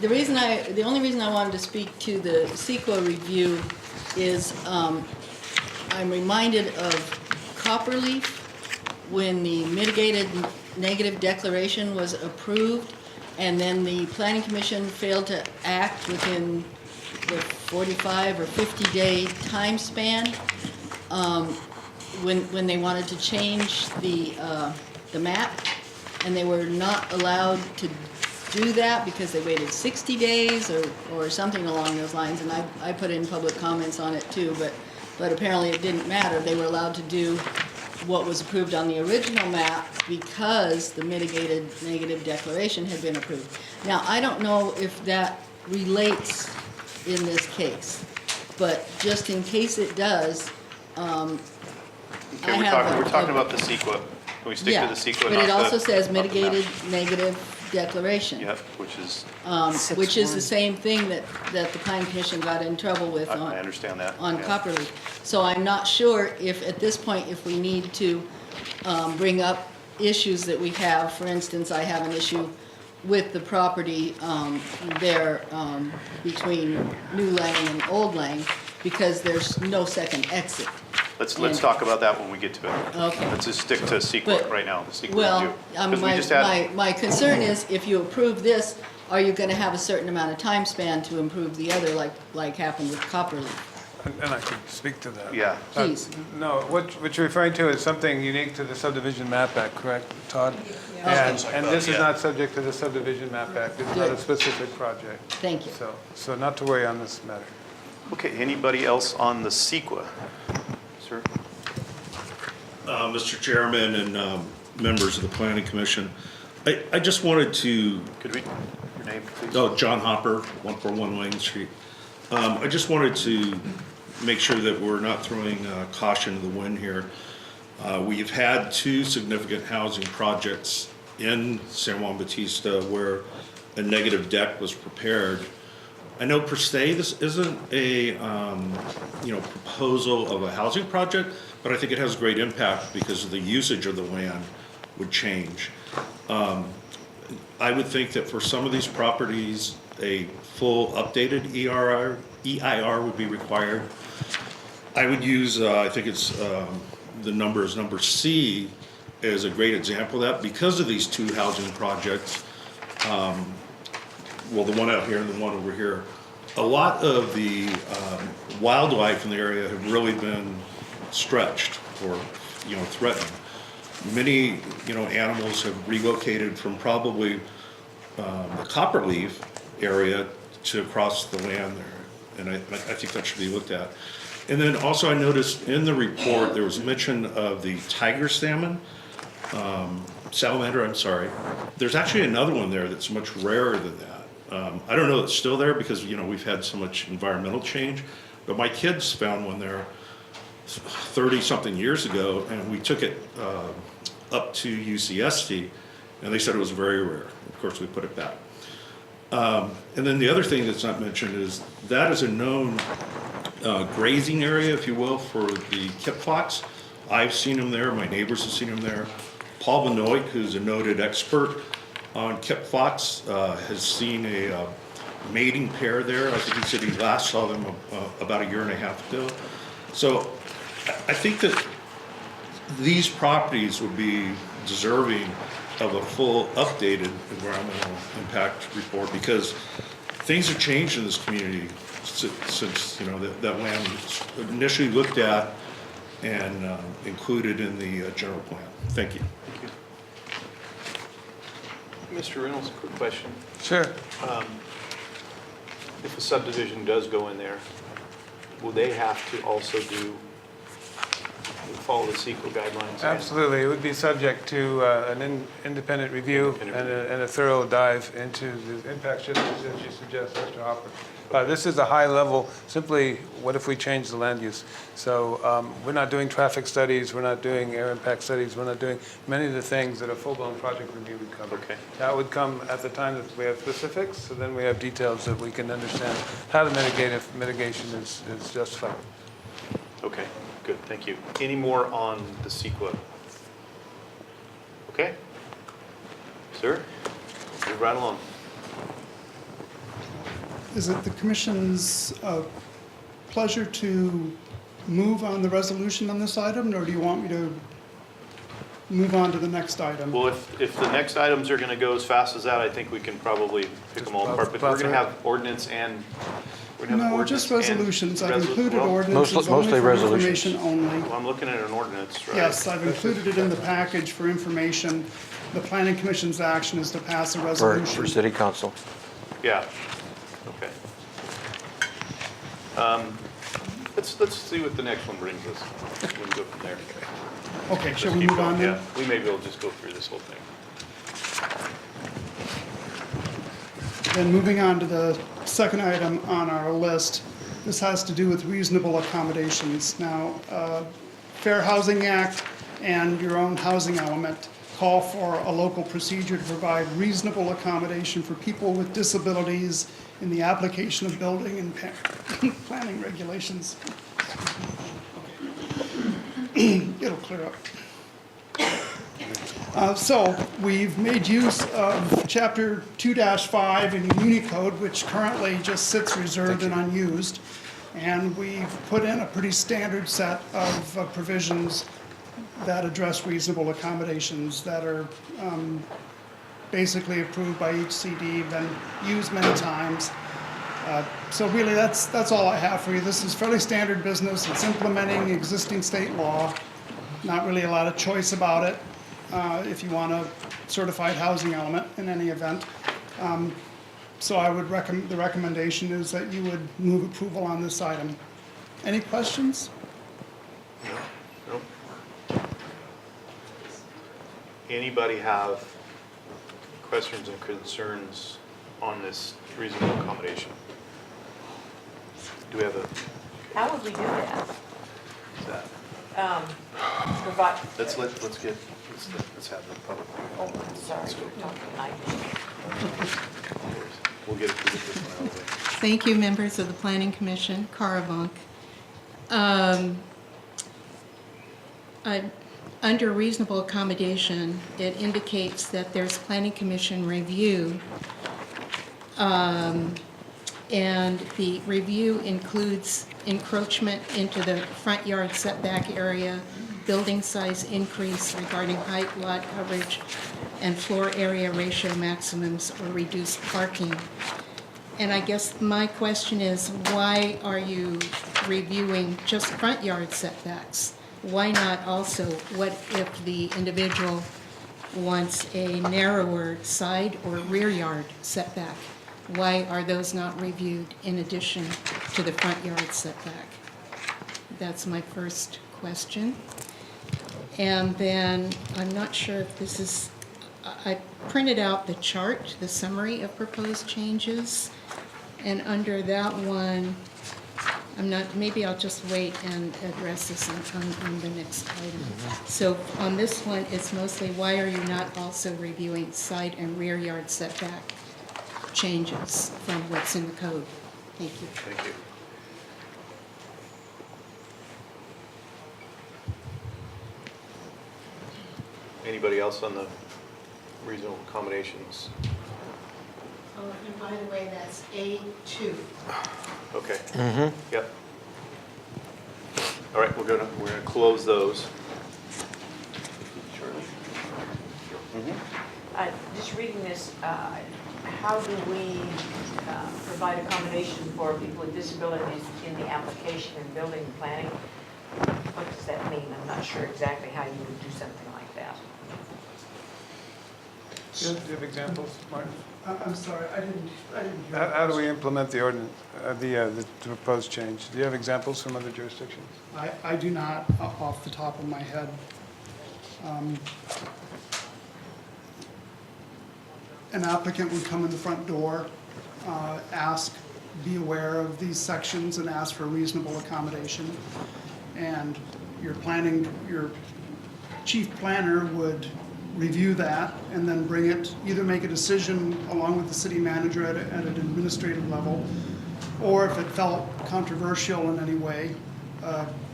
the only reason I wanted to speak to the CEQA review is I'm reminded of Copperleaf when the mitigated negative declaration was approved, and then the Planning Commission failed to act within the 45 or 50-day time span when they wanted to change the map, and they were not allowed to do that because they waited 60 days or something along those lines, and I put in public comments on it too, but apparently it didn't matter. They were allowed to do what was approved on the original map because the mitigated negative declaration had been approved. Now, I don't know if that relates in this case, but just in case it does, Okay, I we're have talking, a- we're talking about the CEQA. Can we stick yeah, to the CEQA, but not it also the- says not the map? mitigated negative declaration. Yep, which is, Which is the 6-1. same thing that the Planning Commission got in trouble with I on, understand that. on yeah. Copperleaf. So I'm not sure if, at this point, if we need to bring up issues that we have. For instance, I have an issue with the property there between New Lang and Old Lang because there's no second exit. Let's talk about that when we get to it. Okay. Let's just stick to CEQA But- right now, the CEQA review. Well, 'Cause we just had, my concern is if you approve this, are you gonna have a certain amount of time span to improve the other, like happened with Copperleaf? And I could speak to that. yeah, Please. No, what you're referring to is something unique to the Subdivision Map Act, correct, Todd? And Things like and that, this is yeah. not subject to the Subdivision Map Act. It's not a Good. specific project. Thank you. So not to worry on this matter. okay, anybody else on the CEQA? Sir? Mr. Chairman and members of the Planning Commission, I just wanted to, Could we, your name, please? oh, John Hopper, 141 Wayne Street. I just wanted to make sure that we're not throwing caution to the wind here. We've had two significant housing projects in San Juan Bautista where a negative deck was prepared. I know per se this isn't a proposal of a housing project, but I think it has great impact because the usage of the land would change. I would think that for some of these properties, a full updated EIR would be required. I would use, I think it's, the number is number C is a great example of that because of these two housing projects. Well, the one out here and the one over here. A lot of the wildlife in the area have really been stretched or, threatened. Many, animals have relocated from probably the Copperleaf area to across the land there. And I think that should be looked at. And then also I noticed in the report, there was mention of the tiger salamander, I'm sorry. There's actually another one there that's much rarer than that. I don't know if it's still there because, we've had so much environmental change, but my kids found one there 30-something years ago, and we took it up to UCSD, and they said it was very rare. Of course, we put it back. And then the other thing that's not mentioned is that is a known grazing area, if you will, for the kip fox. I've seen them there. My neighbors have seen them there. Paul Benoit, who's a noted expert on kip fox, has seen a mating pair there. I think he said he last saw them about a year and a half ago. So I think that these properties would be deserving of a full updated environmental impact report because things have changed in this community since that land was initially looked at and included in the general plan. Thank you. Mr. Reynolds, quick question. Sure. If a subdivision does go in there, will they have to also follow the CEQA guidelines? Absolutely. It would be subject to an independent review and a thorough dive into the impacts, just as you suggest, Mr. Hopper. This is a high level, simply what if we change the land use? So we're not doing traffic studies, we're not doing air impact studies, we're not doing many of the things that a full-blown project review would cover. Okay. That would come at the time that we have specifics, so then we have details that we can understand how the mitigation is justified. Okay, good, thank you. Any more on the CEQA? Okay. Sir, move right along. is it the commission's pleasure to move on the resolution on this item, or do you want me to move on to the next item? Well, if the next items are gonna go as fast as that, I think we can probably pick them all apart, but plow we're gonna through it? have ordinance and, we're gonna have No, ordinance just and resolutions. I've resol- included well, ordinances only mostly for resolutions. information only. Well, I'm looking at an ordinance, right? Yes, I've included it in the package for information. The planning commission's action is to pass a For resolution. city council. Yeah, okay. Let's see what the next one brings us. We can go from there. Okay, shall Let's we keep move on going. then? Yeah, we maybe will just go through this whole thing. Then moving on to the second item on our list, this has to do with reasonable accommodations. Now, Fair Housing Act and your own housing element call for a local procedure to provide reasonable accommodation for people with disabilities in the application of building and planning regulations. It'll clear up. So we've made use of Chapter 2-5 in Unicode, which currently just sits reserved and unused. And we've put in a pretty standard set of provisions that address reasonable accommodations that are basically approved by each CD, been used many times. So really, that's all I have for you. This is fairly standard business. It's implementing existing state law. Not really a lot of choice about it if you want a certified housing element in any event. So I would recommend, the recommendation is that you would move approval on this item. Any questions? Nope. Anybody have questions and concerns on this reasonable accommodation? Do we have a, How would we do that? is that, Provide, let's have the public. oh, sorry, we're talking tonight. We'll get this one out of the way. Thank you, members of the Planning Commission. Cara Vonk. Under reasonable accommodation, it indicates that there's Planning Commission review, and the review includes encroachment into the front yard setback area, building size increase regarding height, lot coverage, and floor area ratio maximums or reduced parking. And I guess my question is, why are you reviewing just front yard setbacks? Why not also, what if the individual wants a narrower side or rear yard setback? Why are those not reviewed in addition to the front yard setback? That's my first question. And then, I'm not sure if this is, I printed out the chart, the summary of proposed changes. And under that one, I'm not, maybe I'll just wait and address this on the next item. So on this one, it's mostly, why are you not also reviewing side and rear yard setback changes from what's in the code? Thank you. Thank you. Anybody else on the reasonable accommodations? Oh, and by the way, that's A2. Okay. Yep. All right, we're gonna close those. Just reading this, how do we provide accommodation for people with disabilities in the application and building and planning? What does that mean? I'm not sure exactly how you would do something like that. Do you have examples, Martin? I'm sorry, I didn't hear. How do we implement the ordinance, the proposed change? Do you have examples from other jurisdictions? I do not off the top of my head. An applicant would come in the front door, ask, be aware of these sections and ask for reasonable accommodation. And your chief planner would review that and then bring it, either make a decision along with the city manager at an administrative level, or if it felt controversial in any way,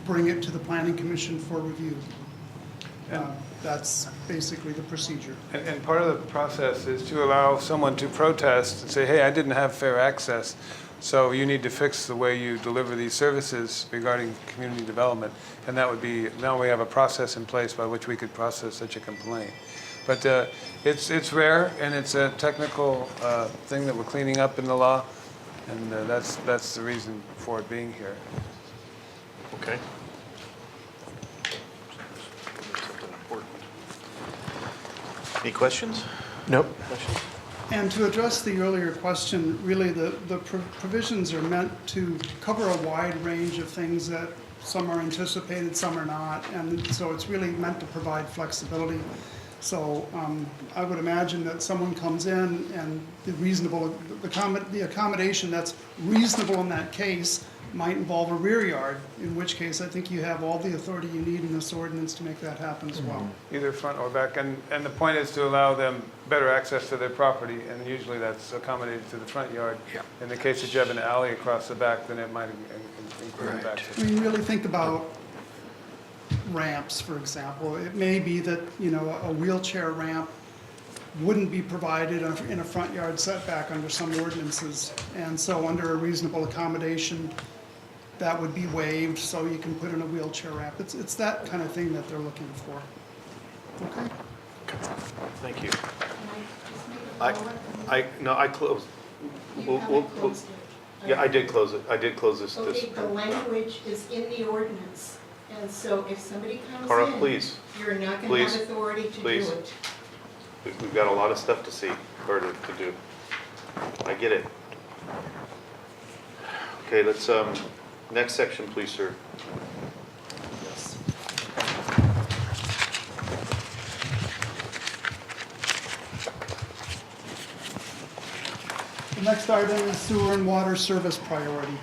bring it to the planning commission for review. That's basically the procedure. And part of the process is to allow someone to protest and say, hey, I didn't have fair access. So you need to fix the way you deliver these services regarding community development. And that would be, now we have a process in place by which we could process such a complaint. But it's rare, and it's a technical thing that we're cleaning up in the law, and that's the reason for it being here. Okay. Any questions? Nope. Questions? And to address the earlier question, really the provisions are meant to cover a wide range of things that some are anticipated, some are not, and so it's really meant to provide flexibility. So I would imagine that someone comes in and the accommodation that's reasonable in that case might involve a rear yard, in which case I think you have all the authority you need in this ordinance to make that happen as well. Either front or back, and the point is to allow them better access to their property, and usually that's accommodated to the front yard. Yeah. In the case that you have an alley across the back, then it might include Right. access. I mean, really think about ramps, for example. It may be that, a wheelchair ramp wouldn't be provided in a front yard setback under some ordinances. And so under a reasonable accommodation, that would be waived, so you can put in a wheelchair ramp. It's that kind of thing that they're looking for. Okay? Thank you. Can I just make a follow-up? No, I closed. You We'll- haven't closed it. Yeah, I did close it. I did close this. Okay, the language is in the ordinance, and so if somebody comes Carl, in, please. you're not gonna Please. have authority to do Please. it. We've got a lot of stuff to see, or to do. I get it. Okay, let's, next section, please, sir. The next item is sewer and water service priority.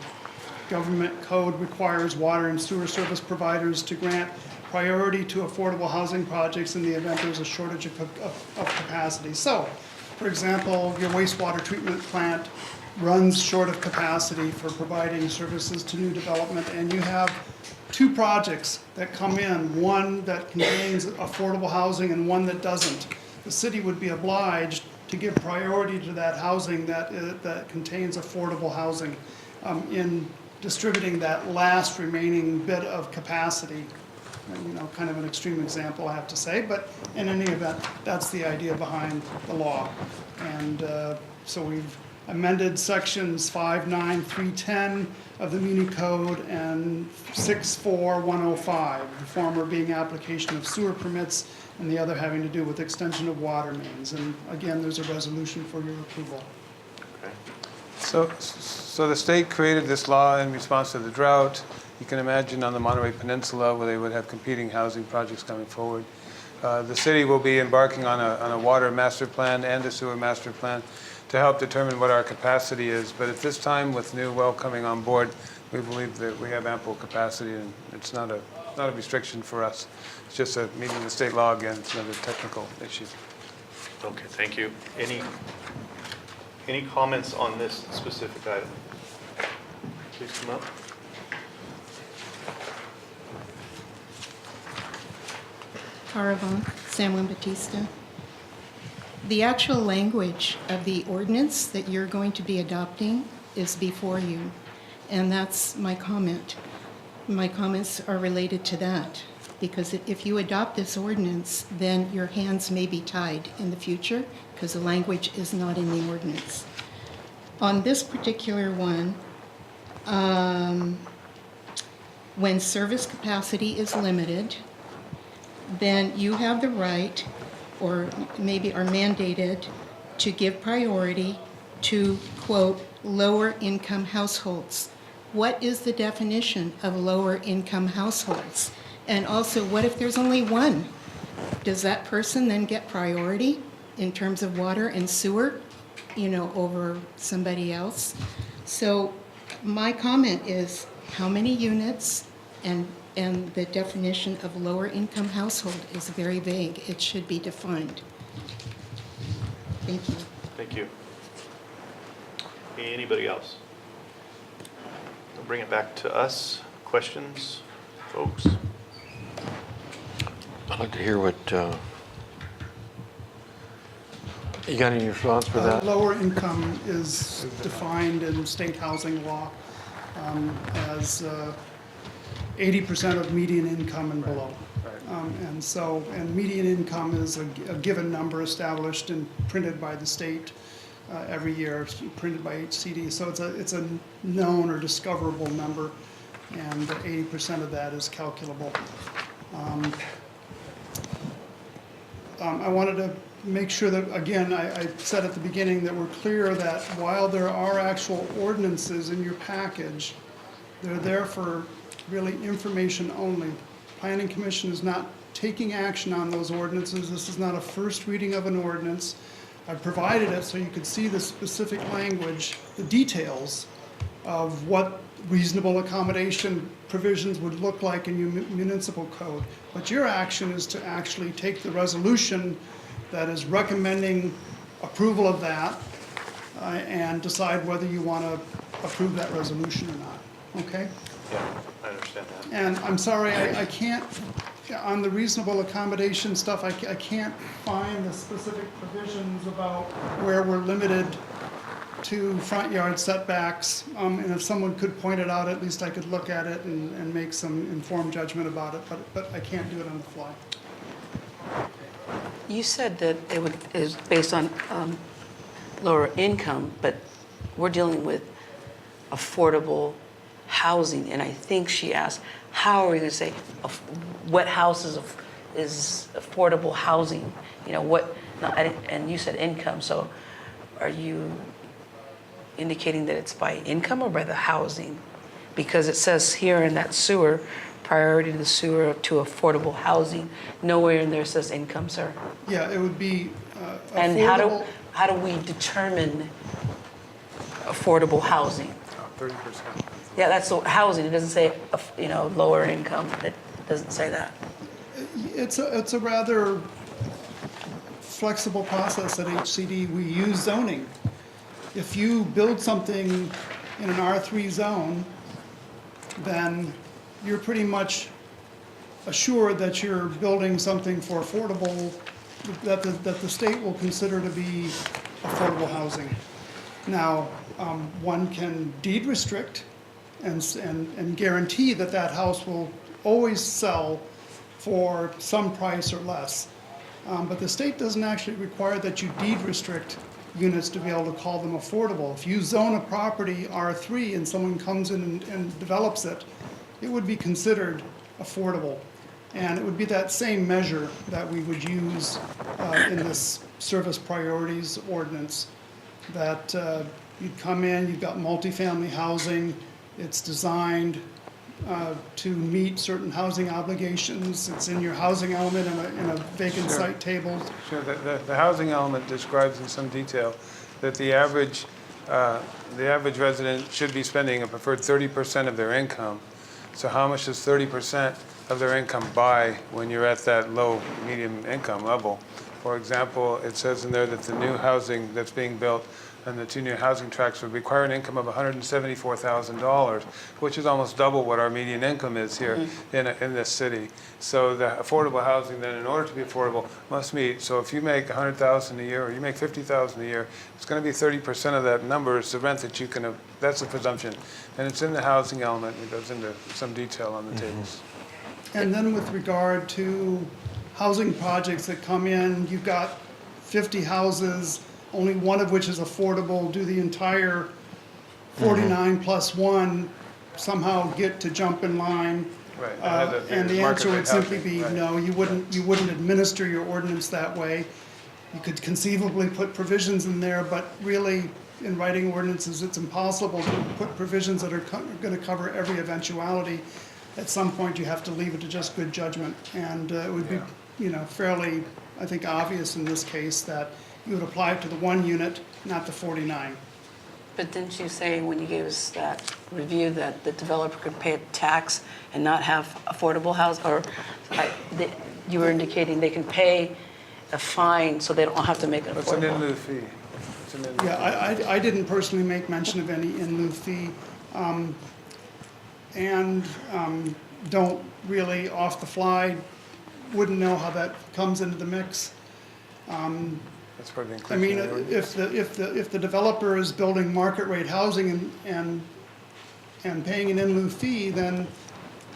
Government code requires water and sewer service providers to grant priority to affordable housing projects in the event there's a shortage of capacity. So, for example, your wastewater treatment plant runs short of capacity for providing services to new development, and you have two projects that come in, one that contains affordable housing and one that doesn't. The city would be obliged to give priority to that housing that contains affordable housing in distributing that last remaining bit of capacity. Kind of an extreme example, I have to say, but in any event, that's the idea behind the law. And so we've amended sections 5, 9, 310 of the Muni Code and 64105, the former being application of sewer permits and the other having to do with extension of water mains. And again, there's a resolution for your approval. Okay. So the state created this law in response to the drought. You can imagine on the Monterey Peninsula where they would have competing housing projects coming forward. The city will be embarking on a water master plan and a sewer master plan to help determine what our capacity is. But at this time, with new well coming on board, we believe that we have ample capacity, and it's not a restriction for us. It's just a meeting the state law again. It's another technical issue. Okay, thank you. Any comments on this specific item? Please come up. Caravon, San Juan Bautista. The actual language of the ordinance that you're going to be adopting is before you, and that's my comment. My comments are related to that, because if you adopt this ordinance, then your hands may be tied in the future, because the language is not in the ordinance. On this particular one, when service capacity is limited, then you have the right, or maybe are mandated, to give priority to, quote, lower income households. What is the definition of lower income households? And also, what if there's only one? Does that person then get priority in terms of water and sewer, over somebody else? So my comment is, how many units, and the definition of lower income household is very vague. It should be defined. Thank you. Thank you. Anybody else? We'll bring it back to us. Questions, folks? I'd like to hear what You got any response for that? Lower income is defined in state housing law as 80% of median income and below. And median income is a given number established and printed by the state every year, printed by HCD. So it's a known or discoverable number, and 80% of that is calculable. I wanted to make sure that, again, I said at the beginning that we're clear that while there are actual ordinances in your package, they're there for really information only. Planning Commission is not taking action on those ordinances. This is not a first reading of an ordinance. I've provided it so you could see the specific language, the details of what reasonable accommodation provisions would look like in your municipal code. But your action is to actually take the resolution that is recommending approval of that and decide whether you want to approve that resolution or not, okay? Yeah, I understand that. And I'm sorry, I can't, on the reasonable accommodation stuff, I can't find the specific provisions about where we're limited to front yard setbacks. And if someone could point it out, at least I could look at it and make some informed judgment about it, but I can't do it on the fly. You said that it is based on lower income, but we're dealing with affordable housing, and I think she asked, how are we going to say what houses is affordable housing? You know what? And you said income. So, are you indicating that it's by income or by the housing? Because it says here in that sewer, priority to the sewer to affordable housing. Nowhere in there says income, sir. Yeah, it would be And affordable. how do we determine affordable housing? 30%. Yeah, that's the housing. It doesn't say, lower income. It doesn't say that. It's a rather flexible process at HCD. We use zoning. If you build something in an R3 zone, then you're pretty much assured that you're building something for affordable, that the state will consider to be affordable housing. Now, one can deed restrict and guarantee that that house will always sell for some price or less. But the state doesn't actually require that you deed restrict units to be able to call them affordable. If you zone a property R3 and someone comes in and develops it, it would be considered affordable. And it would be that same measure that we would use in this service priorities ordinance, that you'd come in, you've got multifamily housing, it's designed to meet certain housing obligations, it's in your housing element in a vacant Sure. site table. Sure, the housing element describes in some detail that the average resident should be spending a preferred 30% of their income. So how much does 30% of their income buy when you're at that low, medium income level? For example, it says in there that the new housing that's being built and the two new housing tracts would require an income of $174,000, which is almost double what our median income is here in this city. So the affordable housing then, in order to be affordable, must meet. So if you make $100,000 a year or you make $50,000 a year, it's going to be 30% of that number is the rent that you can. That's a presumption, and it's in the housing element. It goes into some detail on the tables. And then with regard to housing projects that come in, you've got 50 houses, only one of which is affordable. Do the entire 49 plus one somehow get to jump in line? Right. And the answer would simply housing, be right. no. You wouldn't administer your ordinance that way. You could conceivably put provisions in there, but really, in writing ordinances, it's impossible to put provisions that are going to cover every eventuality. At some point, you have to leave it to just good judgment, and it would be, fairly, I think, obvious in this case that you would apply it to the one unit, not the 49. But didn't you say when you gave us that review that the developer could pay a tax and not have affordable house? Or you were indicating they can pay a fine so they don't have to make it What's an in affordable? lieu fee? What's an in lieu fee? Yeah, I didn't personally make mention of any in lieu fee, and don't really off the fly, wouldn't know how that comes into the mix. That's part of the I mean, inclusionary ordinance. if the developer is building market rate housing and paying an in lieu fee, then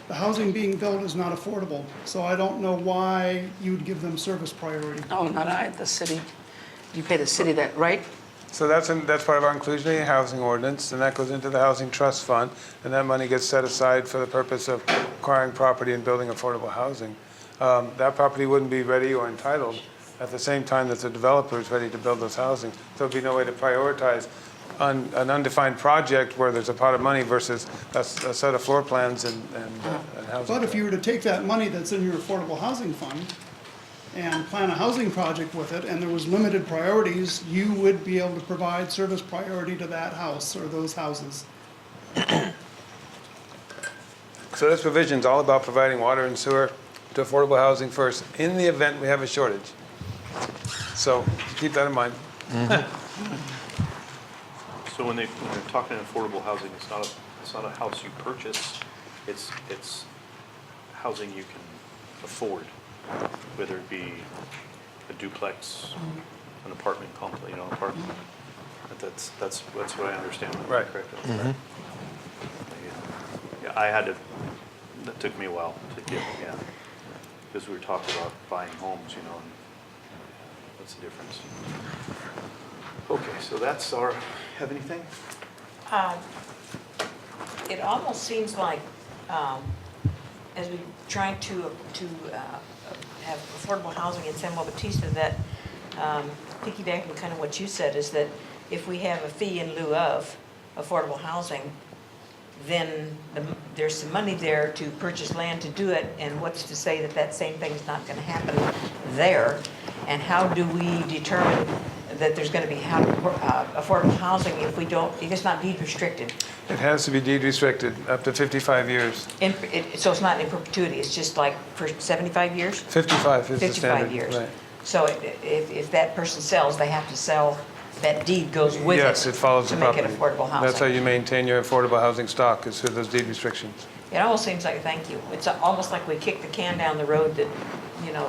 the housing being built is not affordable. So I don't know why you'd give them service priority. Oh, not I, the city. You pay the city that, right? So that's part of our inclusionary housing ordinance, and that goes into the housing trust fund, and that money gets set aside for the purpose of acquiring property and building affordable housing. That property wouldn't be ready or entitled at the same time that the developer is ready to build those housing. So there'd be no way to prioritize an undefined project where there's a pot of money versus a set of floor plans and housing. But if you were to take that money that's in your affordable housing fund and plan a housing project with it, and there was limited priorities, you would be able to provide service priority to that house or those houses. So this provision's all about providing water and sewer to affordable housing first, in the event we have a shortage. So keep that in mind. So when they're talking affordable housing, it's not a house you purchase, it's housing you can afford, whether it be a duplex, an apartment complex, apartment. That's what I understand. Right. Correct? Yeah, that took me a while to get, because we were talking about buying homes, and what's the difference? Okay, so have anything? It almost seems like, as we're trying to have affordable housing in San Juan Bautista, that piggybacking kind of what you said, is that if we have a fee in lieu of affordable housing, then there's some money there to purchase land to do it, and what's to say that that same thing's not going to happen there? And how do we determine that there's going to be affordable housing if it's not deed restricted? It has to be deed restricted up to 55 years. So it's not in perpetuity, it's just like for 75 years? 55 is the standard. 55 years. Right. So if that person sells, they have to sell, that deed goes with it. Yes, it follows the property. To make it affordable housing. That's how you maintain your affordable housing stock, is through those deed restrictions. It almost seems like, thank you, it's almost like we kick the can down the road that,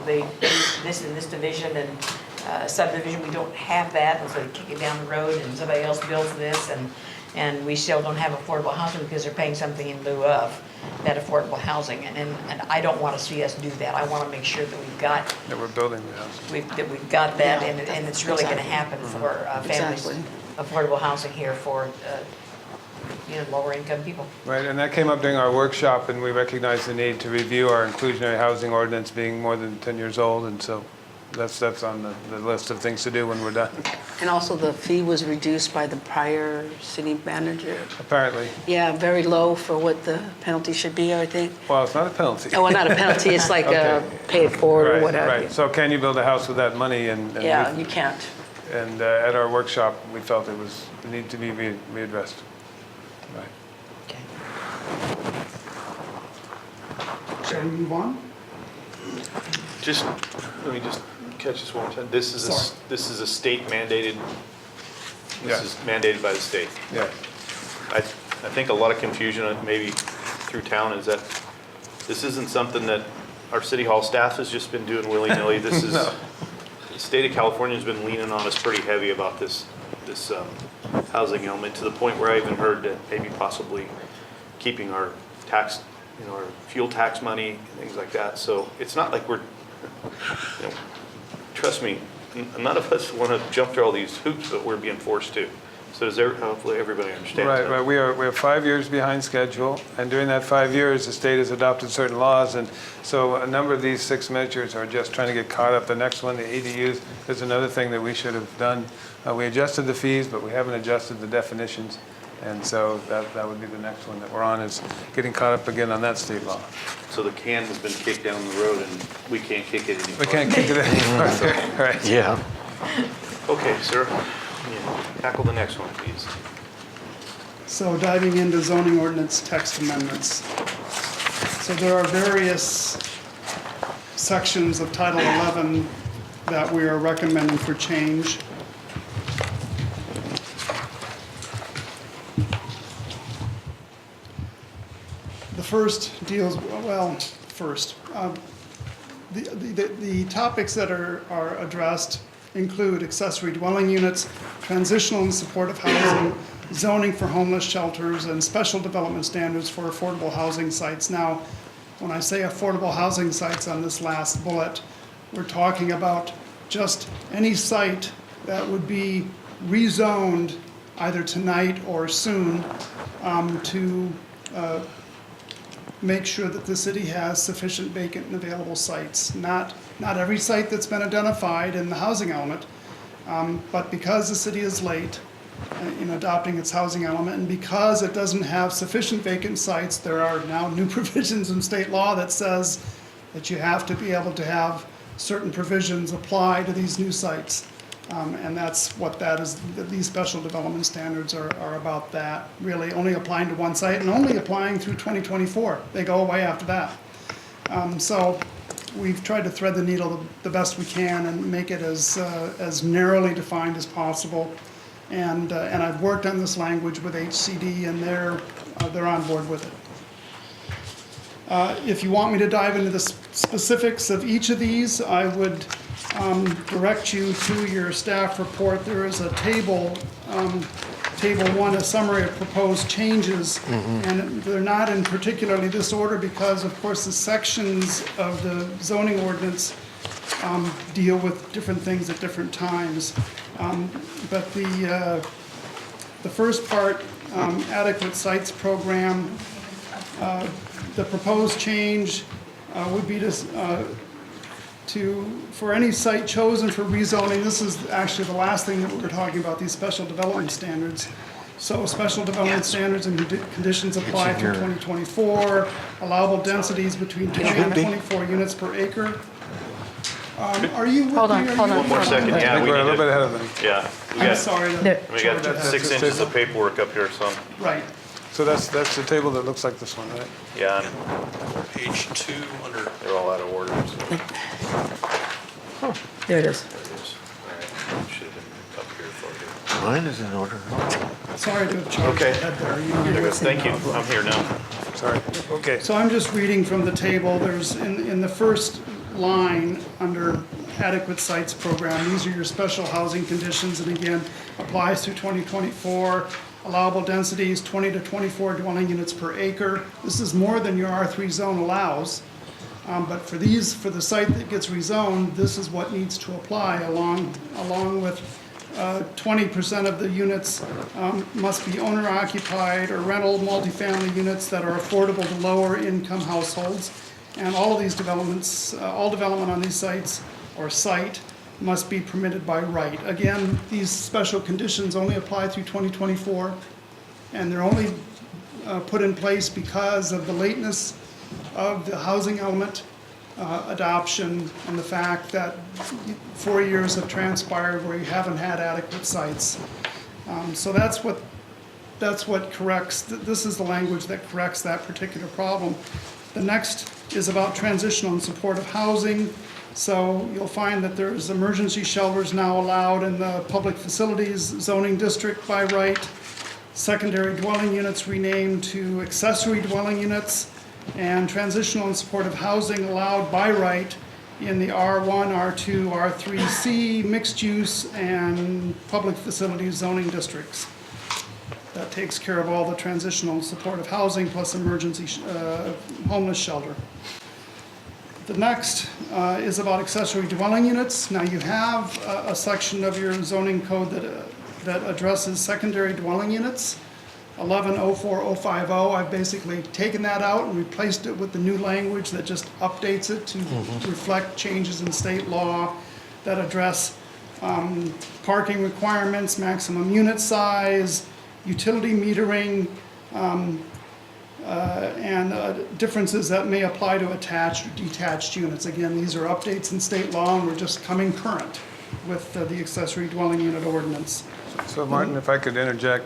they do this in this division and subdivision, we don't have that, and so they kick it down the road and somebody else builds this, and we still don't have affordable housing because they're paying something in lieu of that affordable housing. And I don't want to see us do that. I want to make sure that we've got, That we're building the house. that we've got that, Yeah. and it's really going to happen for families. Exactly. Affordable housing here for, lower income people. Right, and that came up during our workshop, and we recognized the need to review our inclusionary housing ordinance being more than 10 years old, and so that's on the list of things to do when we're done, And also the fee was reduced by the prior city manager. apparently. Yeah, very low for what the penalty should be, I think. Well, it's not a penalty. Oh, well, not a penalty, it's like Okay. pay it forward or Right, whatever. right. So can you build a house with that money? And Yeah, you can't. And at our workshop, we felt it needed to be readdressed. Right. Shall we move on? Let me just catch this one more time. This is a state mandated, Yeah. this is mandated by the state. Yeah. I think a lot of confusion, maybe through town, is that this isn't something that our city hall staff has just been doing willy-nilly. This is, No. the state of California has been leaning on us pretty heavy about this housing element, to the point where I even heard that maybe possibly keeping our tax, our fuel tax money, and things like that. So it's not like we're, trust me, none of us want to jump through all these hoops, but we're being forced to. So hopefully everybody understands that. Right. We are 5 years behind schedule, and during that 5 years, the state has adopted certain laws, and so a number of these 6 measures are just trying to get caught up. The next one, the ADUs, is another thing that we should have done. We adjusted the fees, but we haven't adjusted the definitions, and so that would be the next one that we're on, is getting caught up again on that state law. So the can has been kicked down the road and we can't kick it anymore. We can't kick it any further, right? Yeah. Okay, sir, tackle the next one, please. So diving into zoning ordinance text amendments. So there are various sections of Title 11 that we are recommending for change. The first deals, the topics that are addressed include accessory dwelling units, transitional and supportive housing, zoning for homeless shelters, and special development standards for affordable housing sites. Now, when I say affordable housing sites on this last bullet, we're talking about just any site that would be rezoned either tonight or soon to make sure that the city has sufficient vacant and available sites. Not every site that's been identified in the housing element, but because the city is late in adopting its housing element, and because it doesn't have sufficient vacant sites, there are now new provisions in state law that says that you have to be able to have certain provisions apply to these new sites. And that's what that is, these special development standards are about that, really only applying to one site and only applying through 2024. They go away after that. So we've tried to thread the needle the best we can and make it as narrowly defined as possible. And I've worked on this language with HCD, and they're on board with it. If you want me to dive into the specifics of each of these, I would direct you to your staff report. There is a table, Table 1, a summary of proposed changes, and they're not in particularly this order because, of course, the sections of the zoning ordinance deal with different things at different times. But the first part, adequate sites program, the proposed change would be for any site chosen for rezoning. This is actually the last thing that we were talking about, these special development standards. So special development standards and conditions apply through 2024, allowable densities between 20 and 24 units per acre. Are you with me? Hold on. One more second, I yeah, think we we're a need little bit to, ahead of them. yeah. I'm sorry. We got 6 inches of paperwork up here, son. Right. So that's the table that looks like this one, right? Yeah, and Page 2 under, they're all out of order. So. There it is. There it is. All right, should have been up here for you. Mine is in order. Sorry to have charged Okay. ahead there. There goes. Thank you, I'm here now. Sorry. Okay. So I'm just reading from the table. There's, in the first line, under adequate sites program, these are your special housing conditions, and again, applies through 2024. Allowable densities, 20 to 24 dwelling units per acre. This is more than your R3 zone allows. But for the site that gets rezoned, this is what needs to apply along with 20% of the units must be owner occupied or rental multifamily units that are affordable to lower income households. And all of these developments, all development on these sites or site must be permitted by right. Again, these special conditions only apply through 2024, and they're only put in place because of the lateness of the housing element adoption and the fact that 4 years have transpired where you haven't had adequate sites. So that's what corrects, this is the language that corrects that particular problem. The next is about transitional and supportive housing. So you'll find that there's emergency shelters now allowed in the public facilities zoning district by right. Secondary dwelling units renamed to accessory dwelling units, and transitional and supportive housing allowed by right in the R1, R2, R3C, mixed use, and public facilities zoning districts. That takes care of all the transitional and supportive housing plus emergency homeless shelter. The next is about accessory dwelling units. Now you have a section of your zoning code that addresses secondary dwelling units. 1104-050, I've basically taken that out and replaced it with the new language that just updates it to reflect changes in state law that address parking requirements, maximum unit size, utility metering, and differences that may apply to attached or detached units. Again, these are updates in state law, and we're just coming current with the accessory dwelling unit ordinance. So Martin, if I could interject,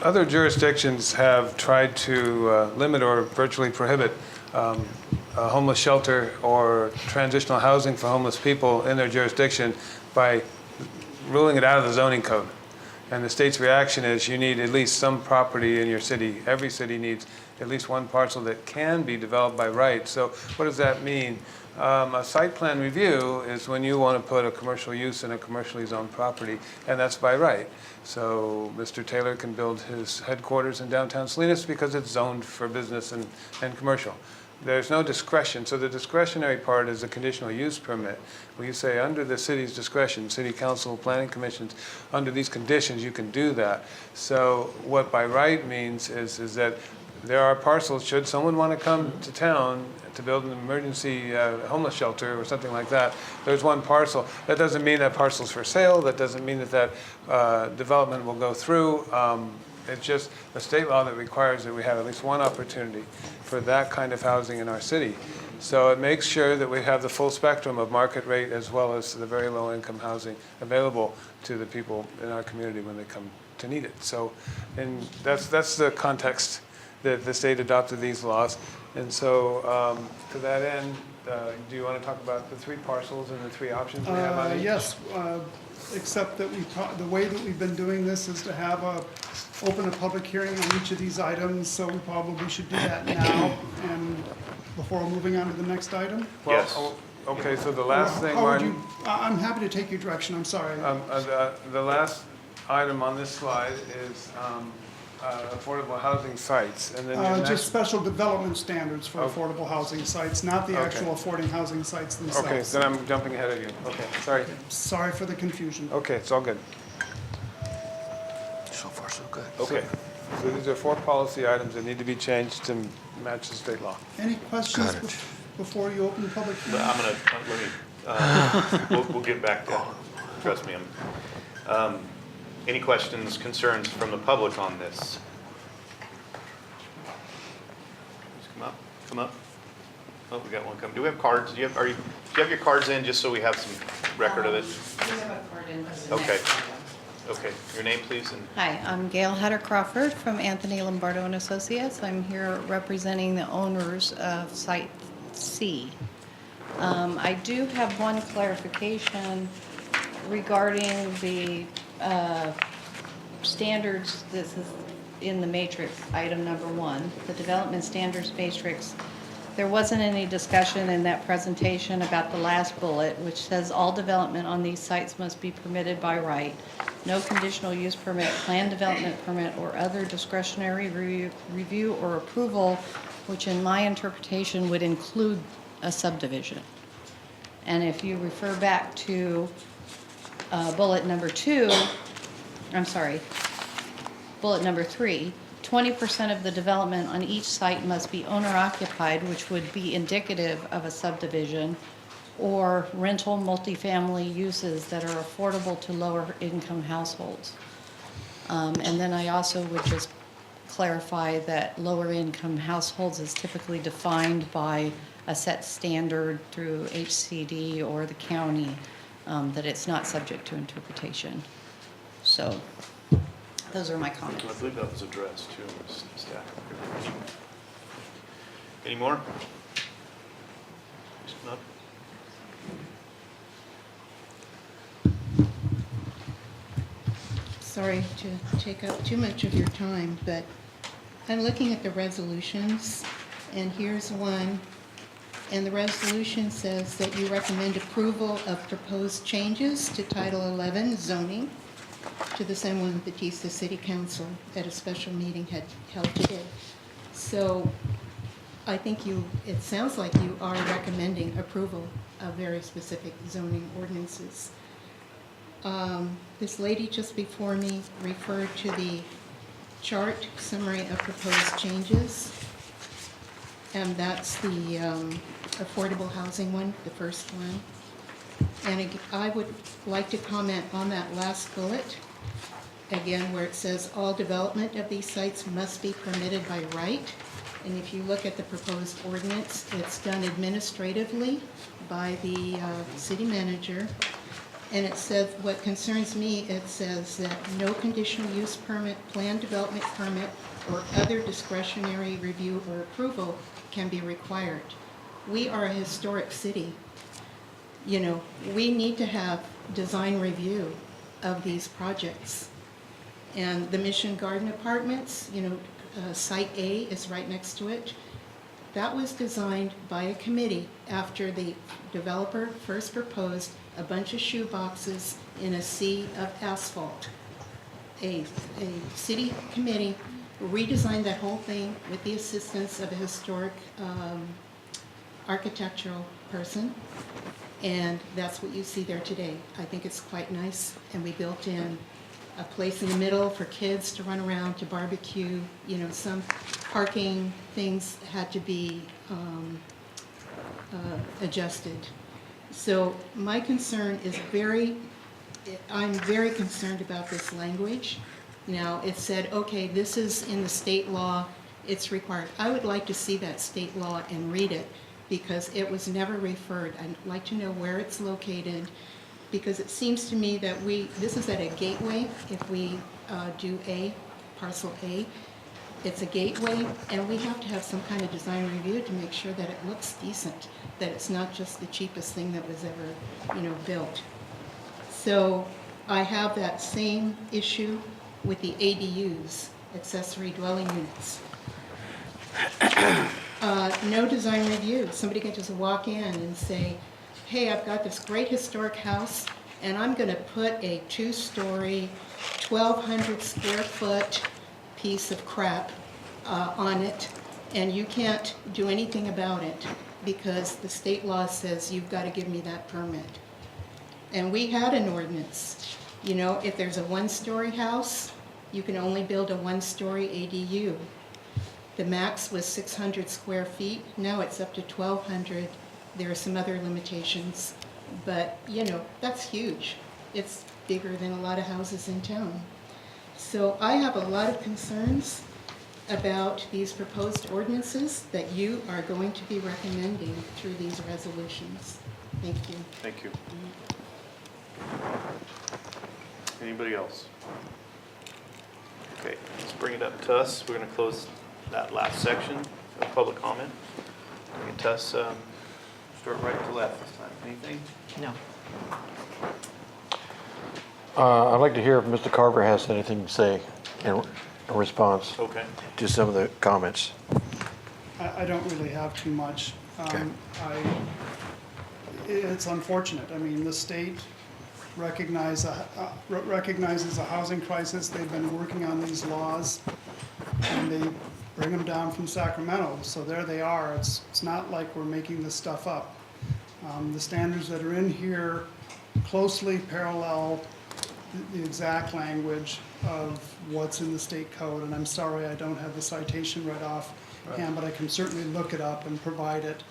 other jurisdictions have tried to limit or virtually prohibit a homeless shelter or transitional housing for homeless people in their jurisdiction by ruling it out of the zoning code. And the state's reaction is you need at least some property in your city. Every city needs at least one parcel that can be developed by right. So what does that mean? A site plan review is when you want to put a commercial use in a commercially zoned property, and that's by right. So Mr. Taylor can build his headquarters in downtown Salinas because it's zoned for business and commercial. There's no discretion. So the discretionary part is a conditional use permit. Where you say under the city's discretion, city council, planning commissions, under these conditions, you can do that. So what by right means is that there are parcels, should someone want to come to town to build an emergency homeless shelter or something like that, there's one parcel. That doesn't mean that parcel's for sale. That doesn't mean that development will go through. It's just a state law that requires that we have at least one opportunity for that kind of housing in our city. So it makes sure that we have the full spectrum of market rate as well as the very low income housing available to the people in our community when they come to need it. So, and that's the context that the state adopted these laws. And so to that end, do you want to talk about the 3 parcels and the 3 options we have on each? Yes, except that the way that we've been doing this is to have open a public hearing on each of these items, so we probably should do that now and before moving on to the next item. Well, Yes. okay, so the last thing, How would Martin, you, I'm happy to take your direction, I'm sorry. the last item on this slide is affordable housing sites, and then your Just next. special development standards for affordable housing sites, not the Okay. actual affording housing sites themselves. Okay, then I'm jumping ahead of you. Okay, sorry. Sorry for the confusion. Okay, it's all good. So far, so good. Okay. So these are 4 policy items that need to be changed to match the state law. Any questions Got it. before you open the public hearing? I'm gonna, let me, we'll get back to that. Trust me. Any questions, concerns from the public on this? Just come up, come up. Oh, we got one coming. Do we have cards? Do you have your cards in, just so we have some record of it? We have a card in the Okay. next item. Okay, your name, please, and Hi, I'm Gail Hatter Crawford from Anthony Lombardo and Associates. I'm here representing the owners of Site C. I do have one clarification regarding the standards. This is in the matrix, item number 1, the development standards matrix. There wasn't any discussion in that presentation about the last bullet, which says all development on these sites must be permitted by right. No conditional use permit, plan development permit, or other discretionary review or approval, which in my interpretation would include a subdivision. And if you refer back to bullet number 2, I'm sorry, bullet number 3, 20% of the development on each site must be owner-occupied, which would be indicative of a subdivision, or rental multifamily uses that are affordable to lower-income households. And then I also would just clarify that lower-income households is typically defined by a set standard through HCD or the county, that it's not subject to interpretation. So those are my comments. I believe that was addressed to staff. Any more? Just come up. Sorry to take up too much of your time, but I'm looking at the resolutions, and here's one. And the resolution says that you recommend approval of proposed changes to Title 11 zoning to the San Juan Bautista City Council at a special meeting held today. So I think it sounds like you are recommending approval of very specific zoning ordinances. This lady just before me referred to the chart summary of proposed changes. And that's the affordable housing one, the first one. And I would like to comment on that last bullet, again, where it says all development of these sites must be permitted by right. And if you look at the proposed ordinance, it's done administratively by the city manager. And it says, what concerns me, it says that no conditional use permit, plan development permit, or other discretionary review or approval can be required. We are a historic city. You know, we need to have design review of these projects. And the Mission Garden Apartments, Site A is right next to it. That was designed by a committee after the developer first proposed a bunch of shoe boxes in a sea of asphalt. A city committee redesigned that whole thing with the assistance of a historic architectural person, and that's what you see there today. I think it's quite nice, and we built in a place in the middle for kids to run around, to barbecue. Some parking things had to be adjusted. So my concern is I'm very concerned about this language. Now, it said, okay, this is in the state law, it's required. I would like to see that state law and read it, because it was never referred. I'd like to know where it's located, because it seems to me that this is at a gateway. If we do parcel A, it's a gateway, and we have to have some kind of design review to make sure that it looks decent, that it's not just the cheapest thing that was ever, built. So I have that same issue with the ADUs, accessory dwelling units. No design review. Somebody can just walk in and say, hey, I've got this great historic house, and I'm going to put a 2-story, 1,200 square foot piece of crap on it, and you can't do anything about it because the state law says you've got to give me that permit. And we had an ordinance. If there's a 1-story house, you can only build a 1-story ADU. The max was 600 square feet. Now it's up to 1,200. There are some other limitations, but that's huge. It's bigger than a lot of houses in town. So I have a lot of concerns about these proposed ordinances that you are going to be recommending through these resolutions. Thank you. Thank you. Anybody else? Okay, let's bring it up to us. We're going to close that last section of public comment. Bring it to us. Start right to left this time. Anything? No. I'd like to hear if Mr. Carver has anything to say in response Okay. to some of the comments. I don't really have too much. Okay. It's unfortunate. I mean, the state recognizes a housing crisis. They've been working on these laws, and they bring them down from Sacramento. So there they are. It's not like we're making this stuff up. The standards that are in here closely parallel the exact language of what's in the state code. And I'm sorry I don't have the citation right off hand, but I can certainly look it up and provide it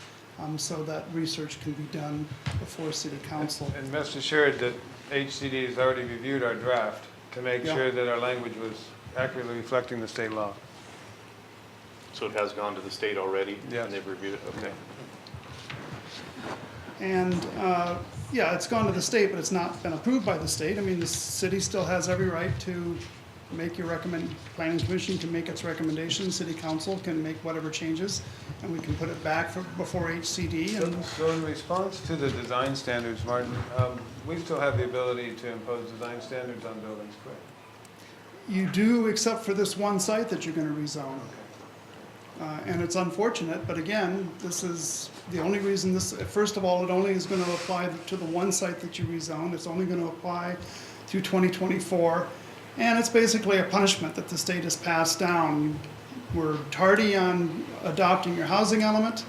so that research can be done before City Council. And rest assured that HCD has already reviewed our draft to make sure that our language was accurately reflecting the state law. So it has gone to the state already? Yes. And they've reviewed it? Okay. And, yeah, it's gone to the state, but it's not been approved by the state. I mean, the city still has every right to make planning commission can make its recommendations, city council can make whatever changes, and we can put it back before HCD. And So in response to the design standards, Martin, we still have the ability to impose design standards on buildings, correct? you do, except for this one site that you're gonna rezone. And it's unfortunate, but again, this is the only reason this, first of all, it only is gonna apply to the one site that you rezoned. It's only gonna apply through 2024. And it's basically a punishment that the state has passed down. We're tardy on adopting your housing element.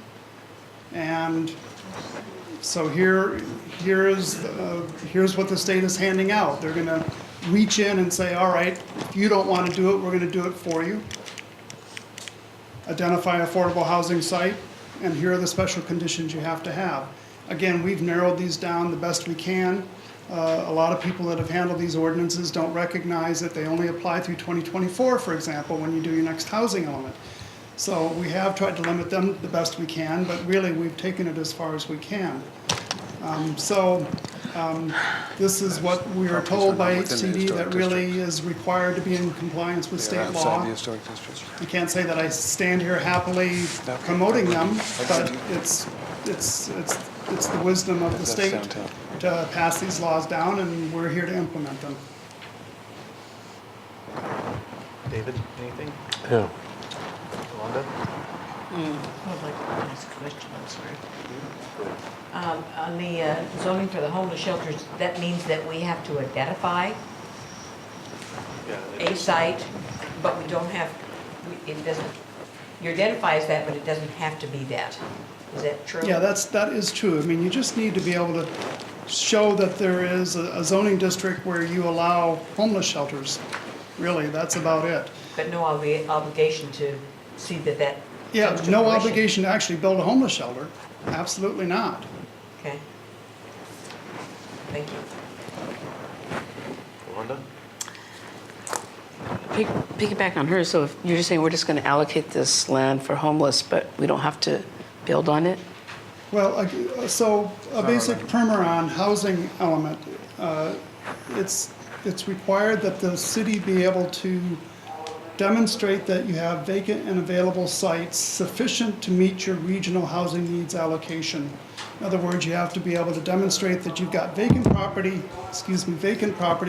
And so here's what the state is handing out. They're gonna reach in and say, all right, if you don't wanna do it, we're gonna do it for you. Identify affordable housing site, and here are the special conditions you have to have. Again, we've narrowed these down the best we can. A lot of people that have handled these ordinances don't recognize that they only apply through 2024, for example, when you do your next housing element. So we have tried to limit them the best we can, but really we've taken it as far as we can. This is what we are told by HCD that really is required to be in compliance with state law. I can't say that I stand here happily promoting them, but it's the wisdom of the state to pass these laws down, and we're here to implement them. David, anything? Yeah. Wanda? I'd like to ask a question, I'm sorry. On the zoning for the homeless shelters, that means that we have to identify Yeah. a site, but we don't have, it doesn't, you identify as that, but it doesn't have to be that. Is that true? Yeah, that is true. I mean, you just need to be able to show that there is a zoning district where you allow homeless shelters. Really, that's about it. But no obligation to see that Yeah, comes to no fruition. obligation to actually build a homeless shelter. Absolutely not. Okay. Thank you. Wanda? Piggyback on her, so if you're just saying we're just going to allocate this land for homeless, but we don't have to build on it? Well, so a basic perma-on housing element, it's required that the city be able to demonstrate that you have vacant and available sites sufficient to meet your regional housing needs allocation. In other words, you have to be able to demonstrate that you've got vacant property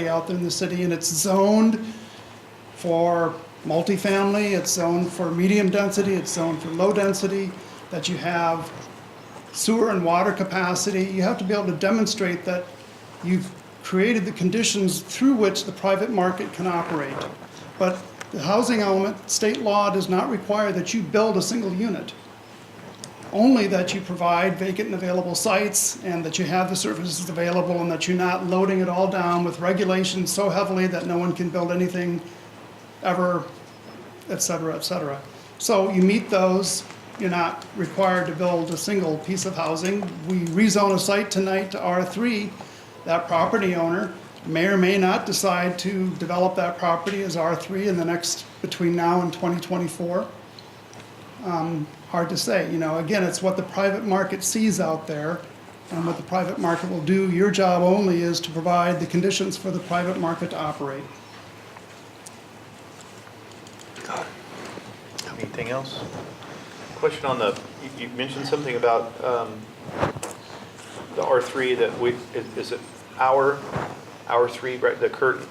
out there in the city, and it's zoned for multifamily, it's zoned for medium density, it's zoned for low density, that you have sewer and water capacity. You have to be able to demonstrate that you've created the conditions through which the private market can operate. But the housing element, state law does not require that you build a single unit. Only that you provide vacant and available sites, and that you have the services available, and that you're not loading it all down with regulations so heavily that no one can build anything ever, et cetera, et cetera. So you meet those, you're not required to build a single piece of housing. We rezone a site tonight to R3. That property owner may or may not decide to develop that property as R3 in the next, between now and 2024. Hard to say. You know, again, it's what the private market sees out there and what the private market will do. Your job only is to provide the conditions for the private market to operate. Anything else? Question on the, you mentioned something about the R3 that is it our R3, right, the current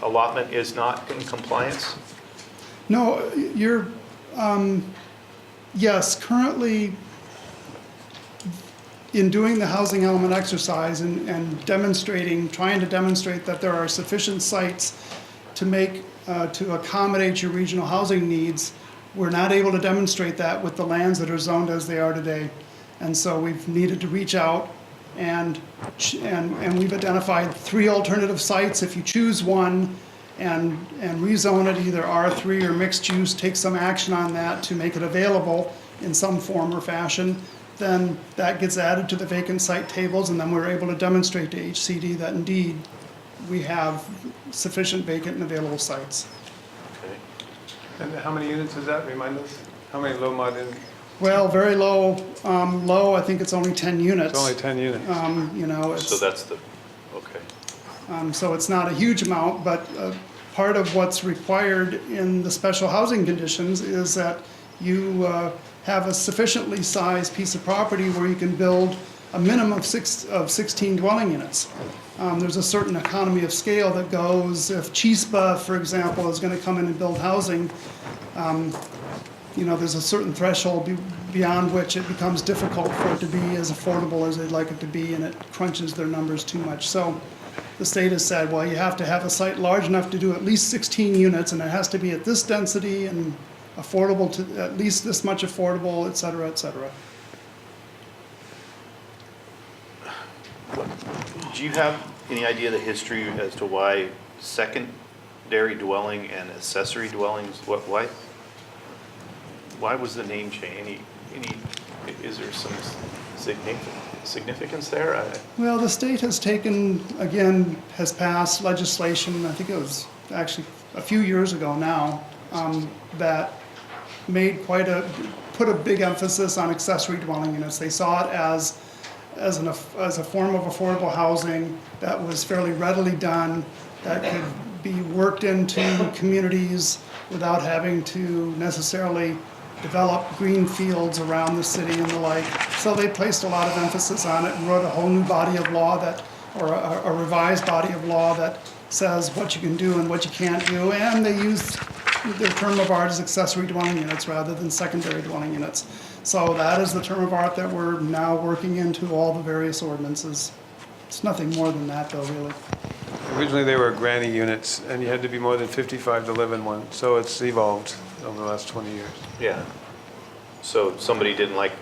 allotment is not in compliance? No, you're, yes, currently in doing the housing element exercise and demonstrating, trying to demonstrate that there are sufficient sites to make, to accommodate your regional housing needs, we're not able to demonstrate that with the lands that are zoned as they are today. And so we've needed to reach out and we've identified 3 alternative sites. If you choose one and rezone it either R3 or mixed use, take some action on that to make it available in some form or fashion, then that gets added to the vacant site tables, and then we're able to demonstrate to HCD that indeed we have sufficient vacant and available sites. Okay. And how many units is that, remind us? How many low mod in? Well, very low, I think it's only 10 units. It's only 10 units. You know, it's, So that's the, okay. so it's not a huge amount, but part of what's required in the special housing conditions is that you have a sufficiently sized piece of property where you can build a minimum of 16 dwelling units. There's a certain economy of scale that goes, if Chispa, for example, is going to come in and build housing, you know, there's a certain threshold beyond which it becomes difficult for it to be as affordable as they'd like it to be, and it crunches their numbers too much. So the state has said, well, you have to have a site large enough to do at least 16 units, and it has to be at this density and affordable to at least this much affordable, et cetera, et cetera. Do you have any idea the history as to why secondary dwelling and accessory dwellings, why was the name change? Is there some significance there? Well, the state has taken, again, has passed legislation, I think it was actually a few years ago now, that made put a big emphasis on accessory dwelling units. They saw it as a form of affordable housing that was fairly readily done, that could be worked into communities without having to necessarily develop green fields around the city and the like. So they placed a lot of emphasis on it and wrote a whole new body of law or a revised body of law that says what you can do and what you can't do. And they used the term of art is accessory dwelling units rather than secondary dwelling units. So that is the term of art that we're now working into all the various ordinances. It's nothing more than that though, really. Originally, they were granny units, and you had to be more than 55 to live in one, so it's evolved over the last 20 years. Yeah. So somebody didn't like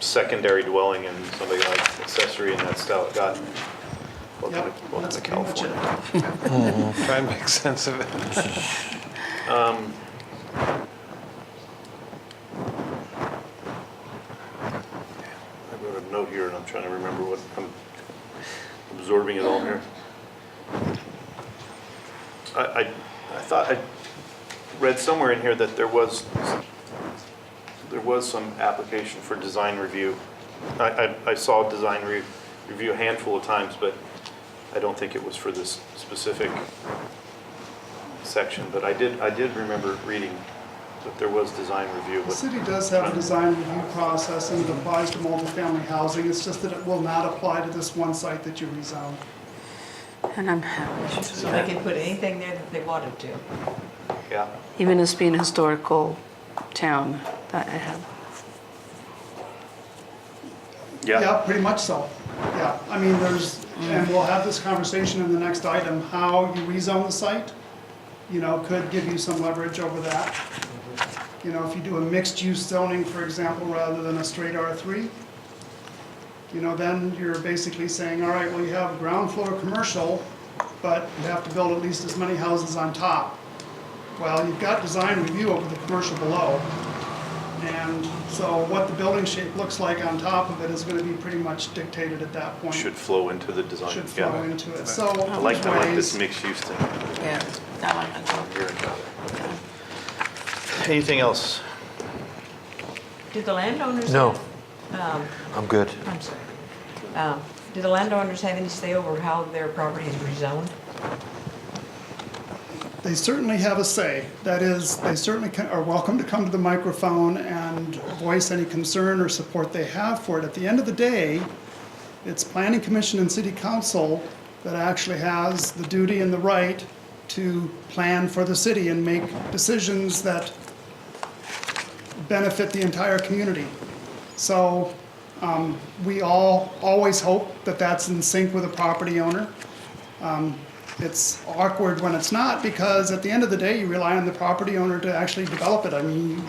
secondary dwelling and somebody liked accessory, and that's how it got. Welcome to California. Try and make sense of it. I wrote a note here and I'm trying to remember what, I'm absorbing it all here. I thought I read somewhere in here that there was some application for design review. I saw design review a handful of times, but I don't think it was for this specific section, but I did remember reading that there was design review. The But city does have a design review process and it applies to multifamily housing. It's just that it will not apply to this one site that you rezoned. And I'm happy. So they can put anything there that they wanted to. yeah, Even as being a historical town that I have. Yeah, pretty much so. Yeah, I mean, there's, and we'll have this conversation in the next item, how you rezone the site, you know, could give you some leverage over that. You know, if you do a mixed-use zoning, for example, rather than a straight R3, you know, then you're basically saying, all right, well, you have ground floor commercial, but you have to build at least as many houses on top. Well, you've got design review over the commercial below. And so what the building shape looks like on top of it is going to be pretty much dictated at that point. should flow into the design. Should Yeah. flow into it. So I like this ways- mixed use thing. Yeah, that one I go. Here and there. Anything else? Do the landowners? No, Um, I'm good. I'm sorry. Do the landowners have any say over how their property is rezoned? They certainly have a say. That is, they certainly are welcome to come to the microphone and voice any concern or support they have for it. At the end of the day, it's Planning Commission and City Council that actually has the duty and the right to plan for the city and make decisions that benefit the entire community. So we all always hope that that's in sync with the property owner. It's awkward when it's not, because at the end of the day, you rely on the property owner to actually develop it. I mean, you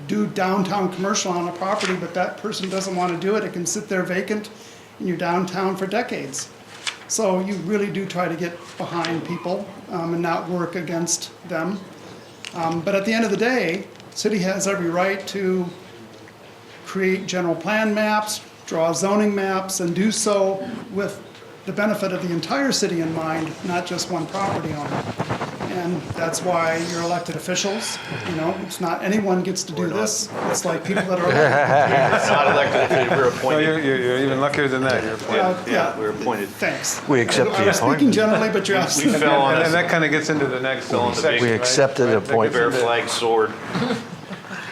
do downtown commercial on a property, but that person doesn't want to do it. It can sit there vacant in your downtown for decades. So you really do try to get behind people and not work against them. But at the end of the day, city has every right to create general plan maps, draw zoning maps, and do so with the benefit of the entire city in mind, not just one property owner. And that's why you're elected officials, you know, it's not anyone gets to do this. It's like people that are elected. It's not elected, we're No, appointed. you're even luckier than that. You're appointed. Yeah, we're appointed. Thanks. We accept I the was speaking appointment. generally, but you're We absolutely. fell on And us, that kind of gets into the next section, We right? accepted the Right, that gets appointment. bear into- flag, sword.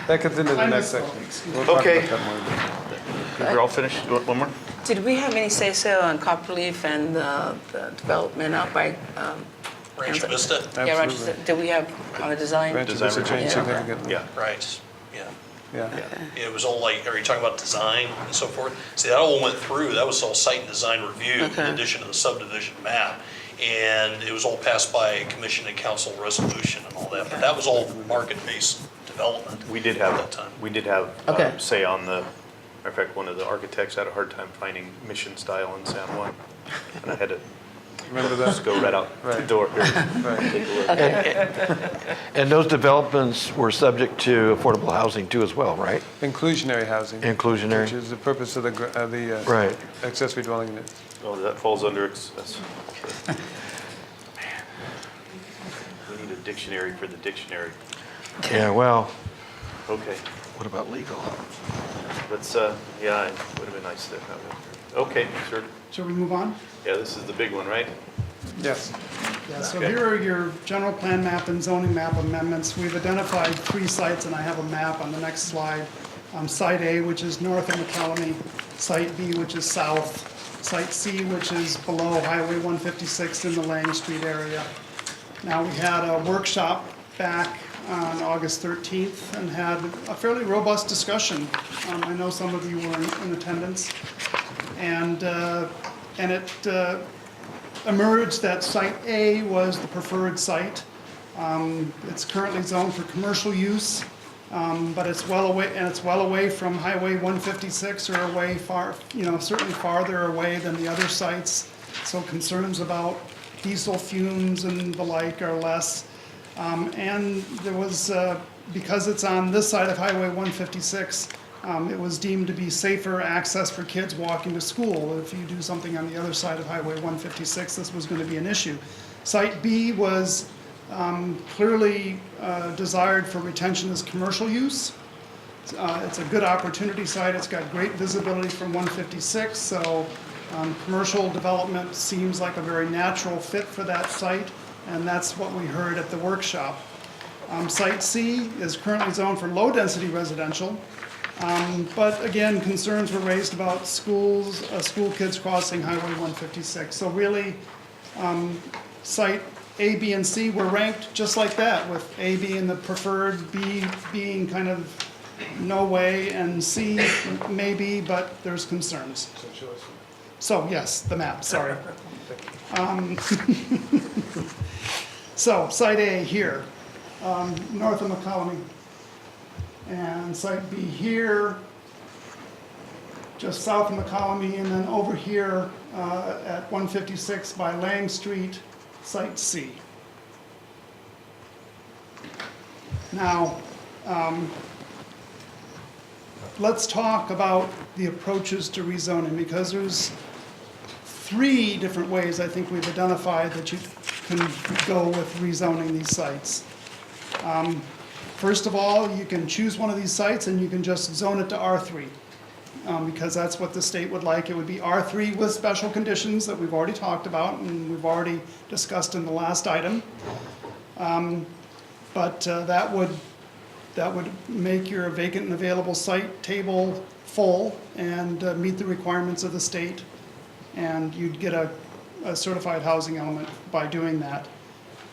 That gets into the I next misspoke, section. excuse We'll talk Okay. about that more. We're all finished? You want one more? Did we have any say-so on Copperleaf and the development out by? Rancho Vista? Yeah, Rancho Absolutely. Vista. Did we have on the design? Rancho Design Vista changed review. significantly. Yeah. Right, yeah. Yeah. It was all like, are you talking about design and so forth? See, that all went through, that was all site and design review in Okay. addition to the subdivision map. And it was all passed by commission and council resolution and all that, but that was all market-based development. We did At have, that time. we did have Okay. say on the, matter of fact, one of the architects had a hard time finding mission style in San Juan. And I had to Remember just that? go right out the Right. door. Here, Right. take a look. And those developments were subject to affordable housing too as well, right? Inclusionary housing. Inclusionary. Which is the purpose of the Right. accessory dwelling units. Oh, that falls under access. Man, we need a dictionary for the dictionary. Yeah, well, Okay, what about legal? let's, yeah, it would have been nice to have it. Okay, sure. Shall we move on? Yeah, this is the big one, right? Yes. Yeah, so Okay. here are your general plan map and zoning map amendments. We've identified 3 sites, and I have a map on the next slide. Site A, which is north of McCallum, Site B, which is south, Site C, which is below Highway 156 in the Lang Street area. Now, we had a workshop back on August 13th and had a fairly robust discussion. I know some of you were in attendance. And it emerged that Site A was the preferred site. It's currently zoned for commercial use, but it's well away from Highway 156 or away far, certainly farther away than the other sites. So concerns about diesel fumes and the like are less. And there was, because it's on this side of Highway 156, it was deemed to be safer access for kids walking to school. If you do something on the other side of Highway 156, this was going to be an issue. Site B was clearly desired for retention as commercial use. It's a good opportunity site. It's got great visibility from 156, so commercial development seems like a very natural fit for that site, and that's what we heard at the workshop. Site C is currently zoned for low-density residential, but again, concerns were raised about school kids crossing Highway 156. So really, site A, B, and C were ranked just like that, with A being the preferred, B being kind of no way, and C maybe, but there's concerns. So yes, the map, sorry. So site A here, north of McCollum, and site B here, just south of McCollum, and then over here at 156 by Lang Street, site C. Now, let's talk about the approaches to rezoning, because there's 3 different ways I think we've identified that you can go with rezoning these sites. First of all, you can choose one of these sites and you can just zone it to R3, because that's what the state would like. It would be R3 with special conditions that we've already talked about and we've already discussed in the last item. But that would make your vacant and available site table full and meet the requirements of the state, and you'd get a certified housing element by doing that.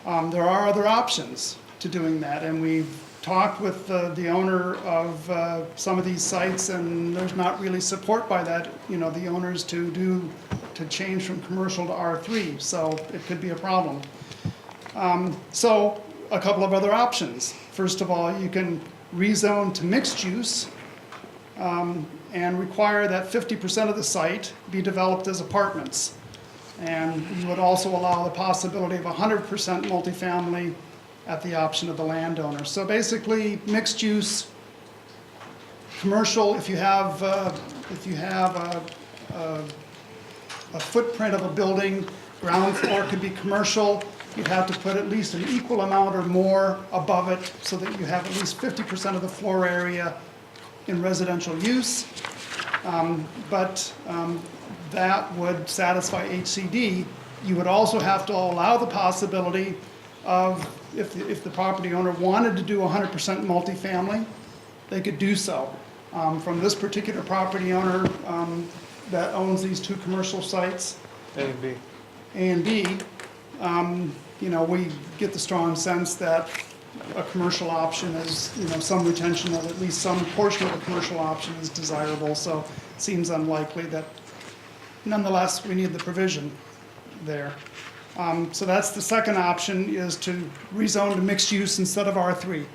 There are other options to doing that, and we've talked with the owner of some of these sites, and there's not really support by that, the owners to change from commercial to R3, so it could be a problem. So a couple of other options. First of all, you can rezone to mixed use and require that 50% of the site be developed as apartments. And you would also allow the possibility of 100% multifamily at the option of the landowner. So basically, mixed use, commercial, if you have a footprint of a building, ground floor could be commercial. You'd have to put at least an equal amount or more above it so that you have at least 50% of the floor area in residential use. But that would satisfy HCD. You would also have to allow the possibility of, if the property owner wanted to do 100% multifamily, they could do so. From this particular property owner that owns these 2 commercial sites, A and B. A and B, we get the strong sense that a commercial option is, some retention of at least some portion of the commercial option is desirable. So it seems unlikely that, nonetheless, we need the provision there. So that's the second option, is to rezone to mixed use instead of R3.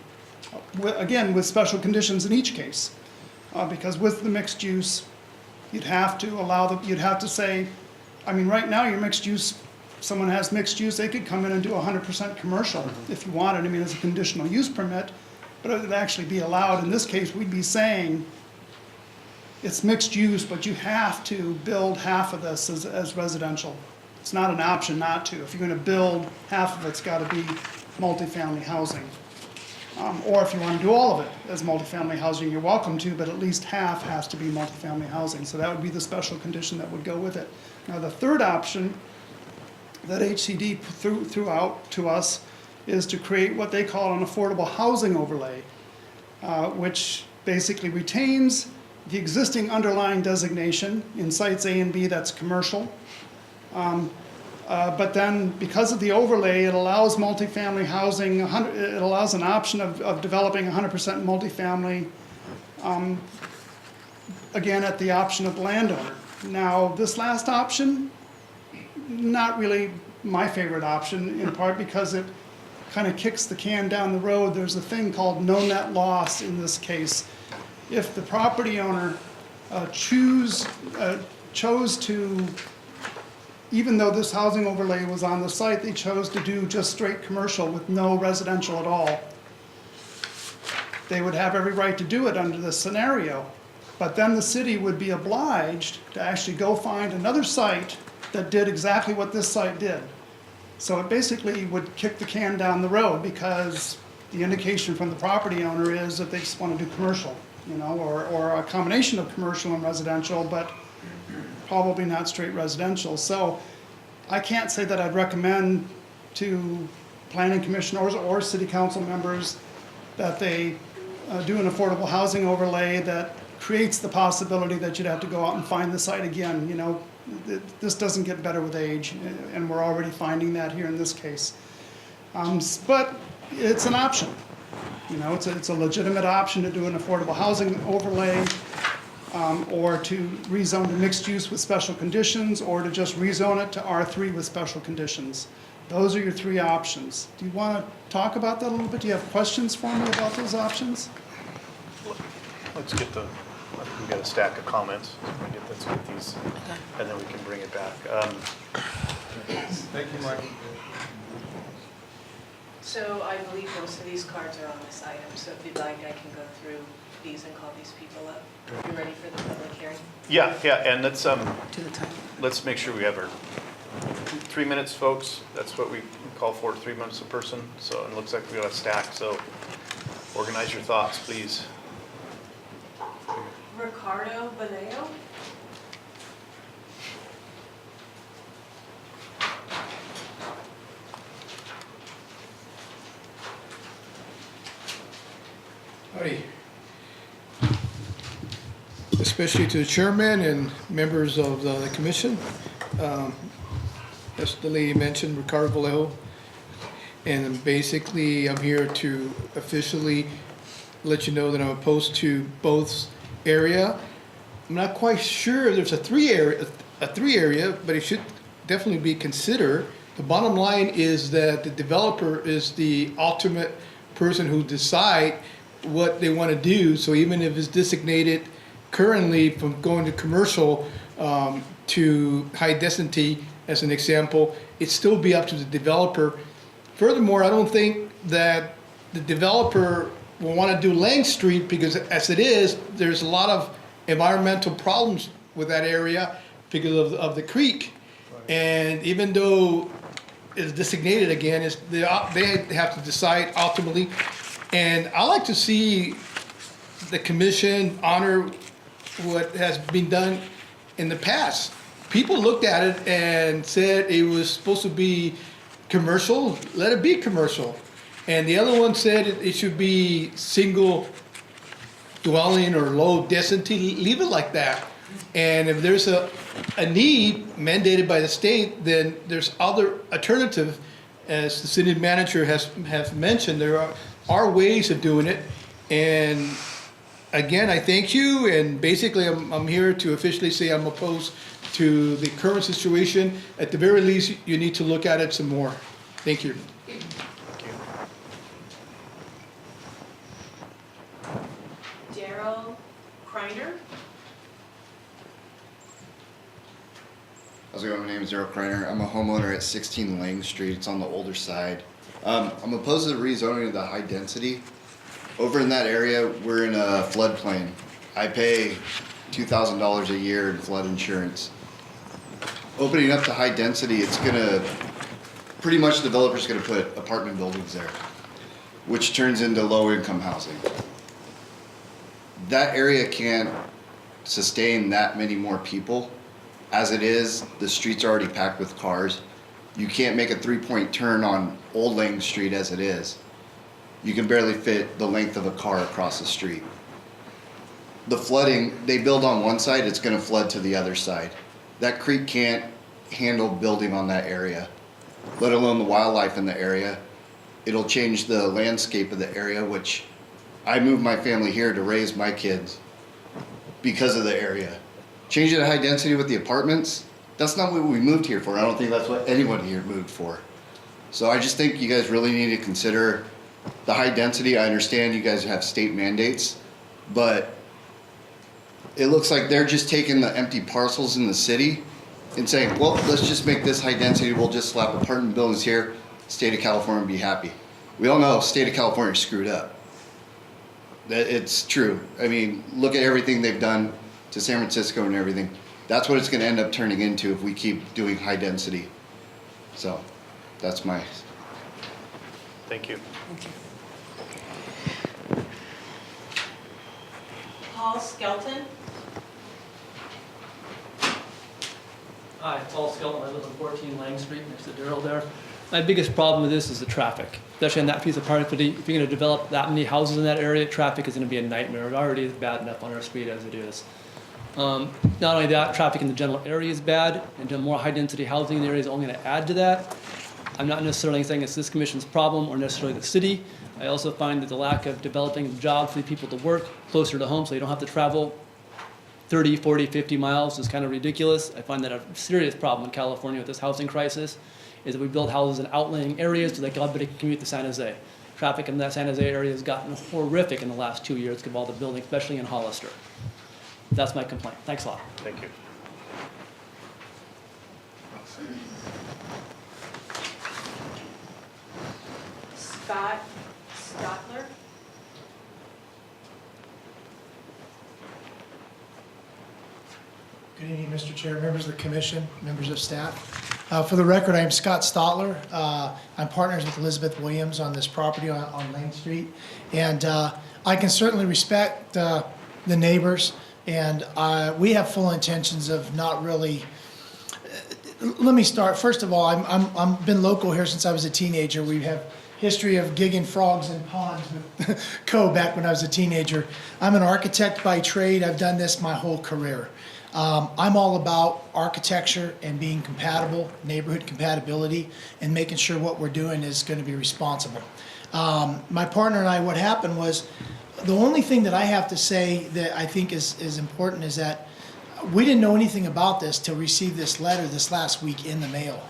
Again, with special conditions in each case. Because with the mixed use, you'd have to say, right now your mixed use, someone has mixed use, they could come in and do 100% commercial if you wanted. It's a conditional use permit, but it would actually be allowed. In this case, we'd be saying it's mixed use, but you have to build half of this as residential. It's not an option not to. If you're going to build, half of it's got to be multifamily housing. Or if you want to do all of it as multifamily housing, you're welcome to, but at least half has to be multifamily housing. So that would be the special condition that would go with it. Now, the third option that HCD threw out to us is to create what they call an affordable housing overlay, which basically retains the existing underlying designation in sites A and B, that's commercial, But then, because of the overlay, it allows multifamily housing, it allows an option of developing 100% multifamily, again, at the option of the landowner. Now, this last option, not really my favorite option, in part because it kind of kicks the can down the road. There's a thing called no net loss in this case. If the property owner chose to, even though this housing overlay was on the site, they chose to do just straight commercial with no residential at all. They would have every right to do it under this scenario. But then the city would be obliged to actually go find another site that did exactly what this site did. So it basically would kick the can down the road, because the indication from the property owner is that they just want to do commercial, you know, or a combination of commercial and residential, but probably not straight residential. So I can't say that I'd recommend to planning commissioners or city council members that they do an affordable housing overlay that creates the possibility that you'd have to go out and find the site again. You know, this doesn't get better with age, and we're already finding that here in this case. But it's an option. You know, it's a legitimate option to do an affordable housing overlay, or to rezone to mixed use with special conditions, or to just rezone it to R3 with special conditions. Those are your three options. Do you want to talk about that a little bit? Do you have questions for me about those options? Let's get we've got a stack of comments. Let's get these, and then we can bring it back. Thank you, Mike. So I believe most of these cards are on this item, so if you'd like, I can go through these and call these people up. You ready for the public hearing? Yeah, and let's, To the time. let's make sure we have our 3 minutes, folks. That's what we call for, 3 minutes a person. So it looks like we got a stack, so organize your thoughts, please. Ricardo Vallejo? Howdy. Especially to the chairman and members of the commission. As the lady mentioned, Ricardo Vallejo. And basically, I'm here to officially let you know that I'm opposed to both area. I'm not quite sure if there's a three area, but it should definitely be considered. The bottom line is that the developer is the ultimate person who decide what they want to do. So even if it's designated currently from going to commercial to high density, as an example, it'd still be up to the developer. Furthermore, I don't think that the developer will want to do Lang Street, because as it is, there's a lot of environmental problems with that area because of the creek. And even though it's designated again, they have to decide ultimately. And I like to see the commission honor what has been done in the past. People looked at it and said it was supposed to be commercial, let it be commercial. And the other one said it should be single dwelling or low density, leave it like that. And if there's a need mandated by the state, then there's other alternative. As the city manager has mentioned, there are ways of doing it. And again, I thank you, and basically I'm here to officially say I'm opposed to the current situation. At the very least, you need to look at it some more. Thank you. Daryl Kreiner? How's it going? My name is Daryl Kreiner. I'm a homeowner at 16 Lang Street. It's on the older side. I'm opposed to the rezoning of the high density. Over in that area, we're in a floodplain. I pay $2,000 a year in flood insurance. Opening up to high density, it's gonna, pretty much the developer's gonna put apartment buildings there, which turns into low income housing. That area can't sustain that many more people. As it is, the streets are already packed with cars. You can't make a 3-point turn on Old Lang Street as it is. You can barely fit the length of a car across the street. The flooding, they build on one side, it's gonna flood to the other side. That creek can't handle building on that area, let alone the wildlife in the area. It'll change the landscape of the area, which I moved my family here to raise my kids because of the area. Changing the high density with the apartments, that's not what we moved here for. I don't think that's what anyone here moved for. So I just think you guys really need to consider the high density. I understand you guys have state mandates, but it looks like they're just taking the empty parcels in the city and saying, well, let's just make this high density. We'll just slap apartment buildings here. State of California be happy. We all know state of California screwed up. It's true. I mean, look at everything they've done to San Francisco and everything. That's what it's going to end up turning into if we keep doing high density. So that's my... Thank you. Paul Skelton? Hi, Paul Skelton. I live on 14 Lang Street next to Darrell there. My biggest problem with this is the traffic, especially on that piece of property. If you're going to develop that many houses in that area, traffic is going to be a nightmare. It already is bad enough on our street as it is. Not only that, traffic in the general area is bad, and more high-density housing in the area is only going to add to that. I'm not necessarily saying it's this commission's problem or necessarily the city. I also find that the lack of developing jobs for the people to work closer to home so you don't have to travel 30, 40, 50 miles is kind of ridiculous. I find that a serious problem in California with this housing crisis is that we build houses in outlying areas so that everybody can commute to San Jose. Traffic in that San Jose area has gotten horrific in the last 2 years because of all the building, especially in Hollister. That's my complaint. Thanks a lot. Thank you. Scott Stotler? Good evening, Mr. Chair, members of the commission, members of staff. For the record, I am Scott Stotler. I'm partners with Elizabeth Williams on this property on Lane Street. And I can certainly respect the neighbors, and we have full intentions of not really. Let me start. First of all, I've been local here since I was a teenager. We have history of gigging frogs in ponds with Co back when I was a teenager. I'm an architect by trade. I've done this my whole career. I'm all about architecture and being compatible, neighborhood compatibility, and making sure what we're doing is going to be responsible. My partner and I, what happened was, the only thing that I have to say that I think is important is that we didn't know anything about this till we received this letter this last week in the mail.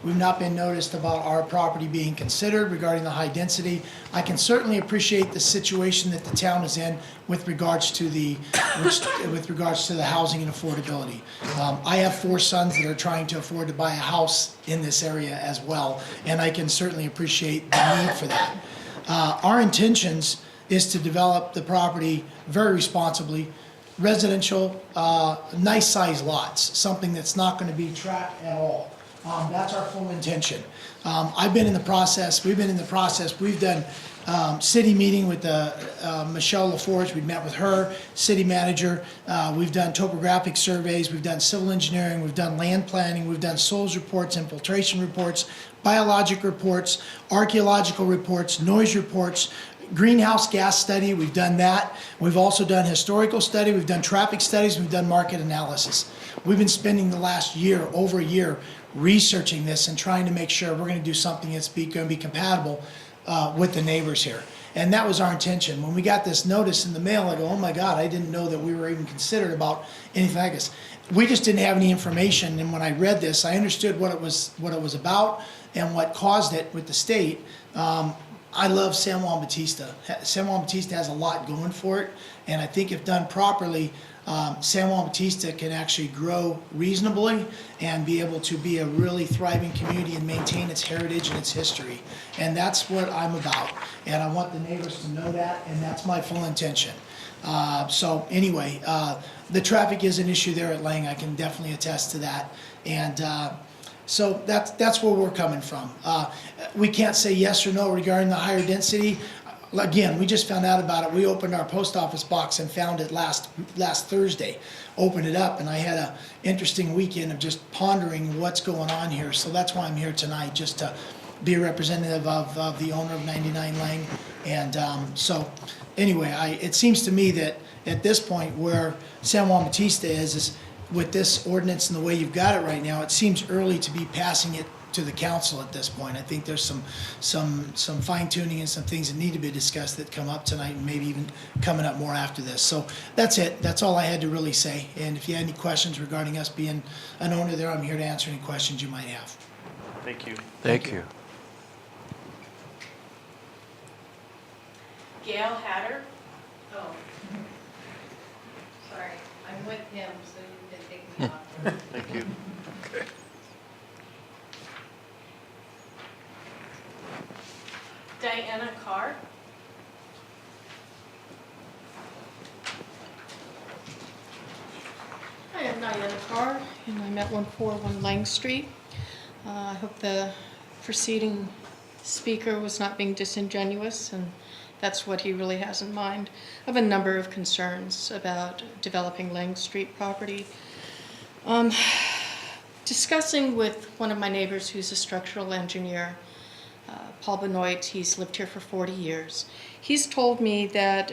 We've not been noticed about our property being considered regarding the high density. I can certainly appreciate the situation that the town is in with regards to the housing and affordability. I have 4 sons that are trying to afford to buy a house in this area as well, and I can certainly appreciate the need for that. Our intentions is to develop the property very responsibly, residential, nice sized lots, something that's not going to be trapped at all. That's our full intention. I've been in the process, we've been in the process, we've done city meeting with Michelle LaForge, we've met with her, city manager, we've done topographic surveys, we've done civil engineering, we've done land planning, we've done soils reports, infiltration reports, biologic reports, archaeological reports, noise reports, greenhouse gas study, we've done that. We've also done historical study, we've done traffic studies, we've done market analysis. We've been spending the last year, over a year, researching this and trying to make sure we're going to do something that's going to be compatible with the neighbors here. And that was our intention. When we got this notice in the mail, I go, oh my God, I didn't know that we were even considered about anything like this. We just didn't have any information, and when I read this, I understood what it was about and what caused it with the state. I love San Juan Bautista. San Juan Bautista has a lot going for it, and I think if done properly, San Juan Bautista can actually grow reasonably and be able to be a really thriving community and maintain its heritage and its history. And that's what I'm about. And I want the neighbors to know that, and that's my full intention. So anyway, the traffic is an issue there at Lang. I can definitely attest to that. And so that's where we're coming from. We can't say yes or no regarding the higher density. Again, we just found out about it. We opened our post office box and found it last Thursday. Opened it up, and I had an interesting weekend of just pondering what's going on here. So that's why I'm here tonight, just to be a representative of the owner of 99 Lang. And so anyway, it seems to me that at this point where San Juan Bautista is with this ordinance and the way you've got it right now, it seems early to be passing it to the council at this point. I think there's some fine tuning and some things that need to be discussed that come up tonight and maybe even coming up more after this. So that's it. That's all I had to really say. And if you had any questions regarding us being an owner there, I'm here to answer any questions you might have. Thank you. Thank you. Gail Hatter. Oh. Sorry, I'm with him, so you can take me off. Thank you. Diana Carr. Hi, I'm Diana Carr, and I'm at 141 Lang Street. I hope the preceding speaker was not being disingenuous, and that's what he really has in mind. I have a number of concerns about developing Lang Street property. Discussing with one of my neighbors who's a structural engineer, Paul Benoit, he's lived here for 40 years. He's told me that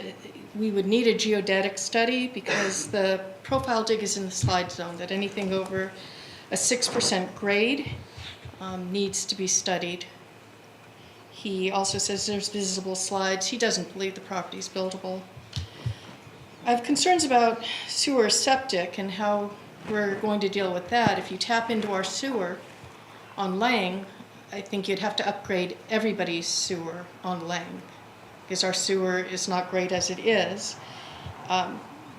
we would need a geodetic study because the profile dig is in the slide zone, that anything over a 6% grade needs to be studied. He also says there's visible slides. He doesn't believe the property is buildable. I have concerns about sewer septic and how we're going to deal with that. If you tap into our sewer on Lang, I think you'd have to upgrade everybody's sewer on Lang because our sewer is not great as it is.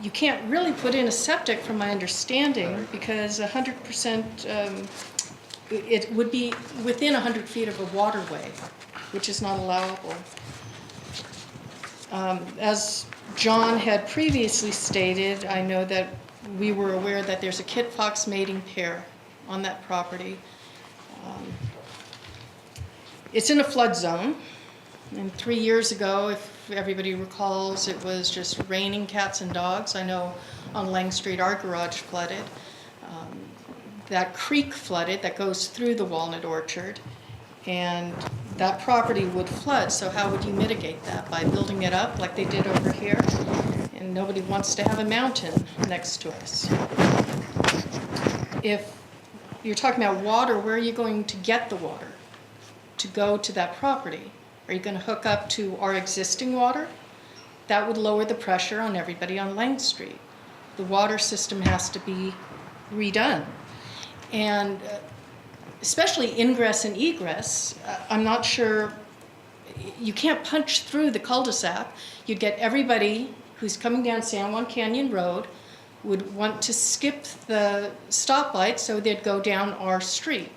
You can't really put in a septic from my understanding because 100%, it would be within 100 feet of a waterway, which is not allowable. As John had previously stated, I know that we were aware that there's a kit fox mating pair on that property. It's in a flood zone, and 3 years ago, if everybody recalls, it was just raining cats and dogs. I know on Lang Street our garage flooded. That creek flooded that goes through the walnut orchard, and that property would flood. So how would you mitigate that? By building it up like they did over here? And nobody wants to have a mountain next to us. If you're talking about water, where are you going to get the water to go to that property? Are you going to hook up to our existing water? That would lower the pressure on everybody on Lang Street. The water system has to be redone. And especially ingress and egress, I'm not sure, you can't punch through the cul-de-sac. You'd get everybody who's coming down San Juan Canyon Road would want to skip the stoplight so they'd go down our street.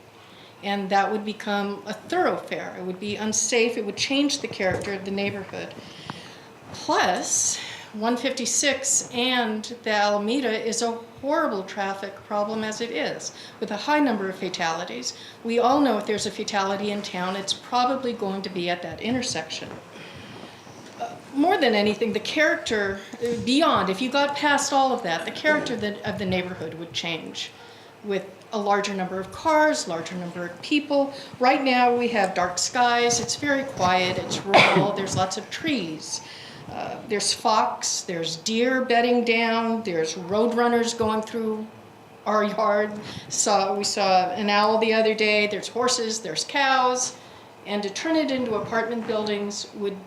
And that would become a thoroughfare. It would be unsafe. It would change the character of the neighborhood. Plus, 156 and the Alameda is a horrible traffic problem as it is, with a high number of fatalities. We all know if there's a fatality in town, it's probably going to be at that intersection. More than anything, the character, beyond, if you got past all of that, the character of the neighborhood would change with a larger number of cars, larger number of people. Right now we have dark skies, it's very quiet, it's rural, there's lots of trees. There's fox, there's deer bedding down, there's road runners going through our yard. We saw an owl the other day, there's horses, there's cows. And to turn it into apartment buildings would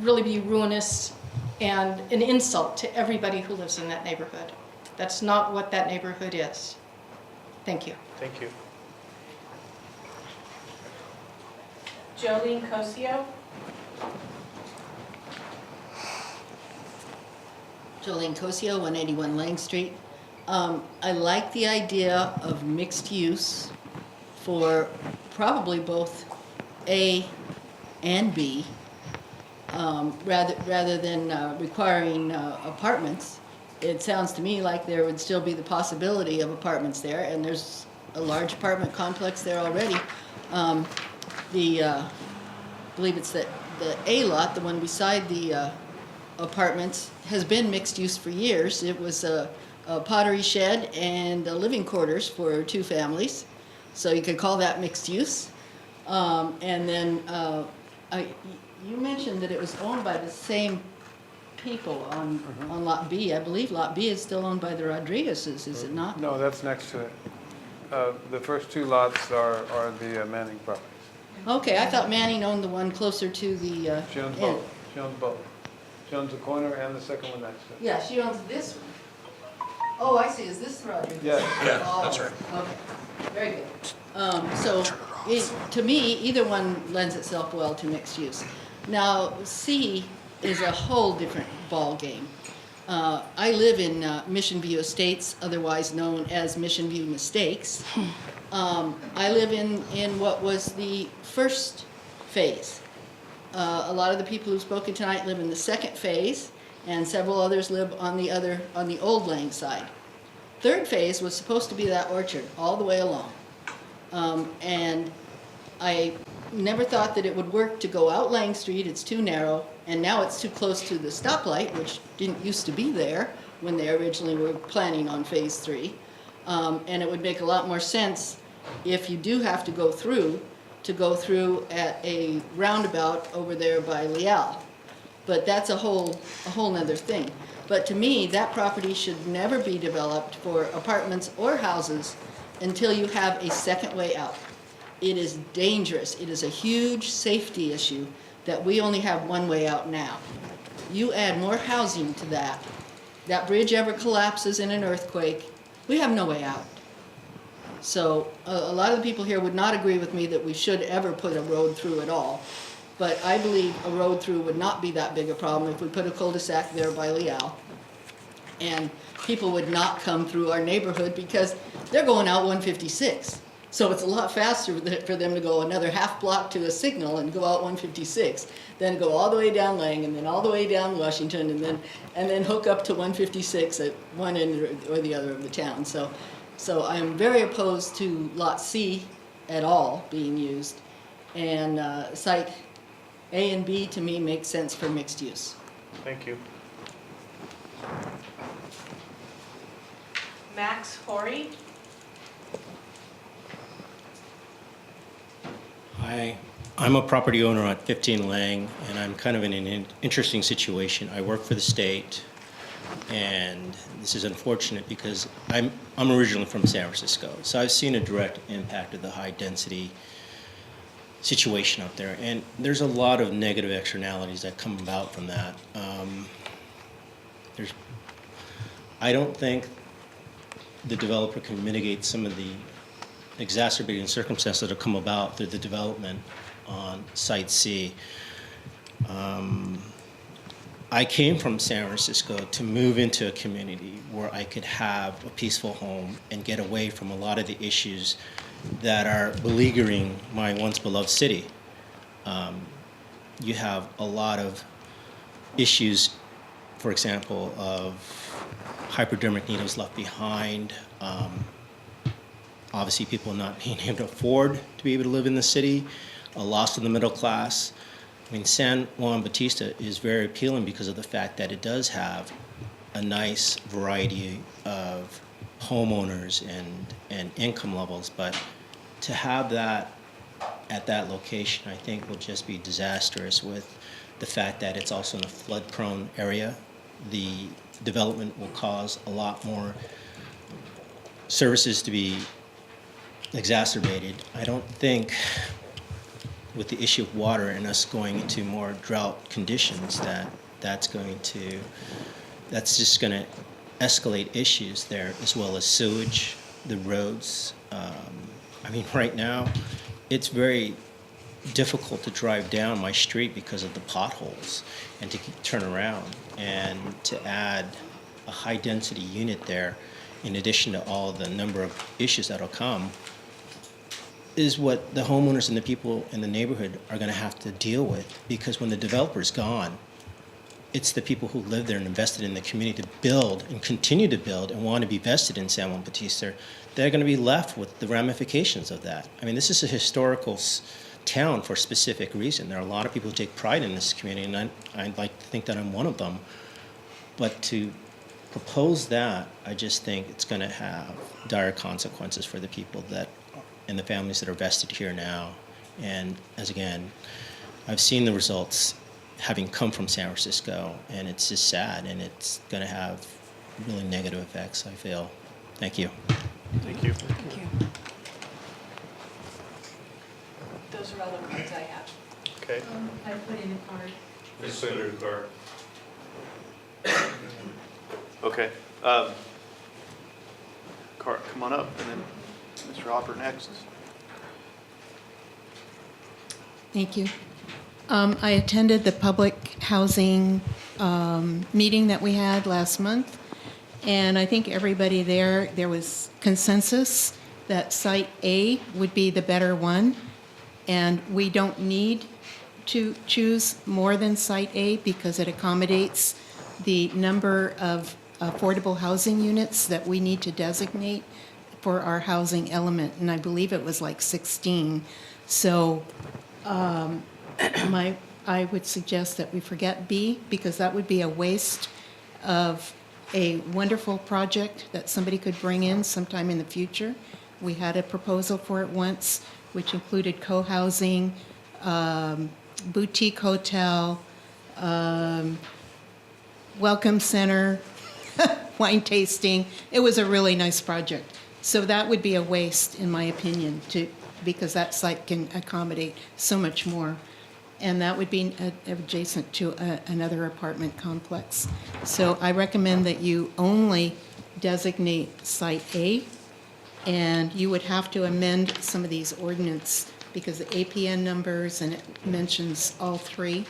really be ruinous and an insult to everybody who lives in that neighborhood. That's not what that neighborhood is. Thank you. Thank you. Jolene Cosio. Jolene Cosio, 181 Lang Street. I like the idea of mixed use for probably both A and B, rather than requiring apartments. It sounds to me like there would still be the possibility of apartments there, and there's a large apartment complex there already. I believe it's the A lot, the one beside the apartments, has been mixed use for years. It was a pottery shed and living quarters for 2 families, so you could call that mixed use. And then you mentioned that it was owned by the same people on Lot B. I believe Lot B is still owned by the Rodriguezes, is it not? No, that's next to it. The first two lots are the Manning properties. Okay, I thought Manning owned the one closer to the She owns end. both. She owns both. She owns the corner and the second one next to it. Yeah, she owns this one. Oh, I see, is this the Rodriguez? Yeah. Yeah, Oh, that's right. Okay, very good. So, to me, either one lends itself well to mixed use. Now, C is a whole different ballgame. I live in Mission View Estates, otherwise known as Mission View Mistakes. I live in what was the first phase. A lot of the people who've spoken tonight live in the second phase, and several others live on the old Lang side. Third phase was supposed to be that orchard all the way along. And I never thought that it would work to go out Lang Street, it's too narrow, and now it's too close to the stoplight, which didn't used to be there when they originally were planning on phase 3. And it would make a lot more sense if you do have to go through at a roundabout over there by Leal. But that's a whole nother thing. But to me, that property should never be developed for apartments or houses until you have a second way out. It is dangerous. It is a huge safety issue that we only have one way out now. You add more housing to that, that bridge ever collapses in an earthquake, we have no way out. So a lot of the people here would not agree with me that we should ever put a road through at all. But I believe a road through would not be that big a problem if we put a cul-de-sac there by Leal. And people would not come through our neighborhood because they're going out 156. So it's a lot faster for them to go another half block to a signal and go out 156 than go all the way down Lang and then all the way down Washington and then hook up to 156 at one end or the other of the town. So I'm very opposed to Lot C at all being used. And site A and B to me make sense for mixed use. Thank you. Max Horry. Hi, I'm a property owner on 15 Lang, and I'm kind of in an interesting situation. I work for the state, and this is unfortunate because I'm originally from San Francisco, so I've seen a direct impact of the high density situation up there, and there's a lot of negative externalities that come about from that. I don't think the developer can mitigate some of the exacerbating circumstances that have come about through the development on Site C. I came from San Francisco to move into a community where I could have a peaceful home and get away from a lot of the issues that are beleaguering my once beloved city. You have a lot of issues, for example, of hypodermic needles left behind, obviously people not being able to afford to be able to live in the city, a loss of the middle class. I mean, San Juan Bautista is very appealing because of the fact that it does have a nice variety of homeowners and income levels, but to have that at that location, I think will just be disastrous with the fact that it's also in a flood-prone area. The development will cause a lot more services to be exacerbated. I don't think with the issue of water and us going into more drought conditions that's just going to escalate issues there, as well as sewage, the roads. I mean, right now, it's very difficult to drive down my street because of the potholes and to turn around. And to add a high-density unit there, in addition to all the number of issues that'll come, is what the homeowners and the people in the neighborhood are going to have to deal with. Because when the developer's gone, it's the people who live there and invested in the community to build and continue to build and want to be vested in San Juan Bautista. They're going to be left with the ramifications of that. I mean, this is a historical town for a specific reason. There are a lot of people who take pride in this community, and I'd like to think that I'm one of them. But to propose that, I just think it's going to have dire consequences for the people that and the families that are vested here now. And as again, I've seen the results having come from San Francisco, and it's just sad, and it's going to have really negative effects, I feel. Thank you. Thank you. Thank you. Those are all the cards I have. Okay. I put in a card. Okay. Come on up, and then Mr. Hopper next. Thank you. I attended the public housing meeting that we had last month, and I think everybody there was consensus that Site A would be the better one, and we don't need to choose more than Site A because it accommodates the number of affordable housing units that we need to designate for our housing element, and I believe it was like 16. So I would suggest that we forget B, because that would be a waste of a wonderful project that somebody could bring in sometime in the future. We had a proposal for it once, which included co-housing, boutique hotel, welcome center, wine tasting. It was a really nice project. So that would be a waste, in my opinion, because that site can accommodate so much more. And that would be adjacent to another apartment complex. So I recommend that you only designate Site A, and you would have to amend some of these ordinance because the APN numbers, and it mentions all three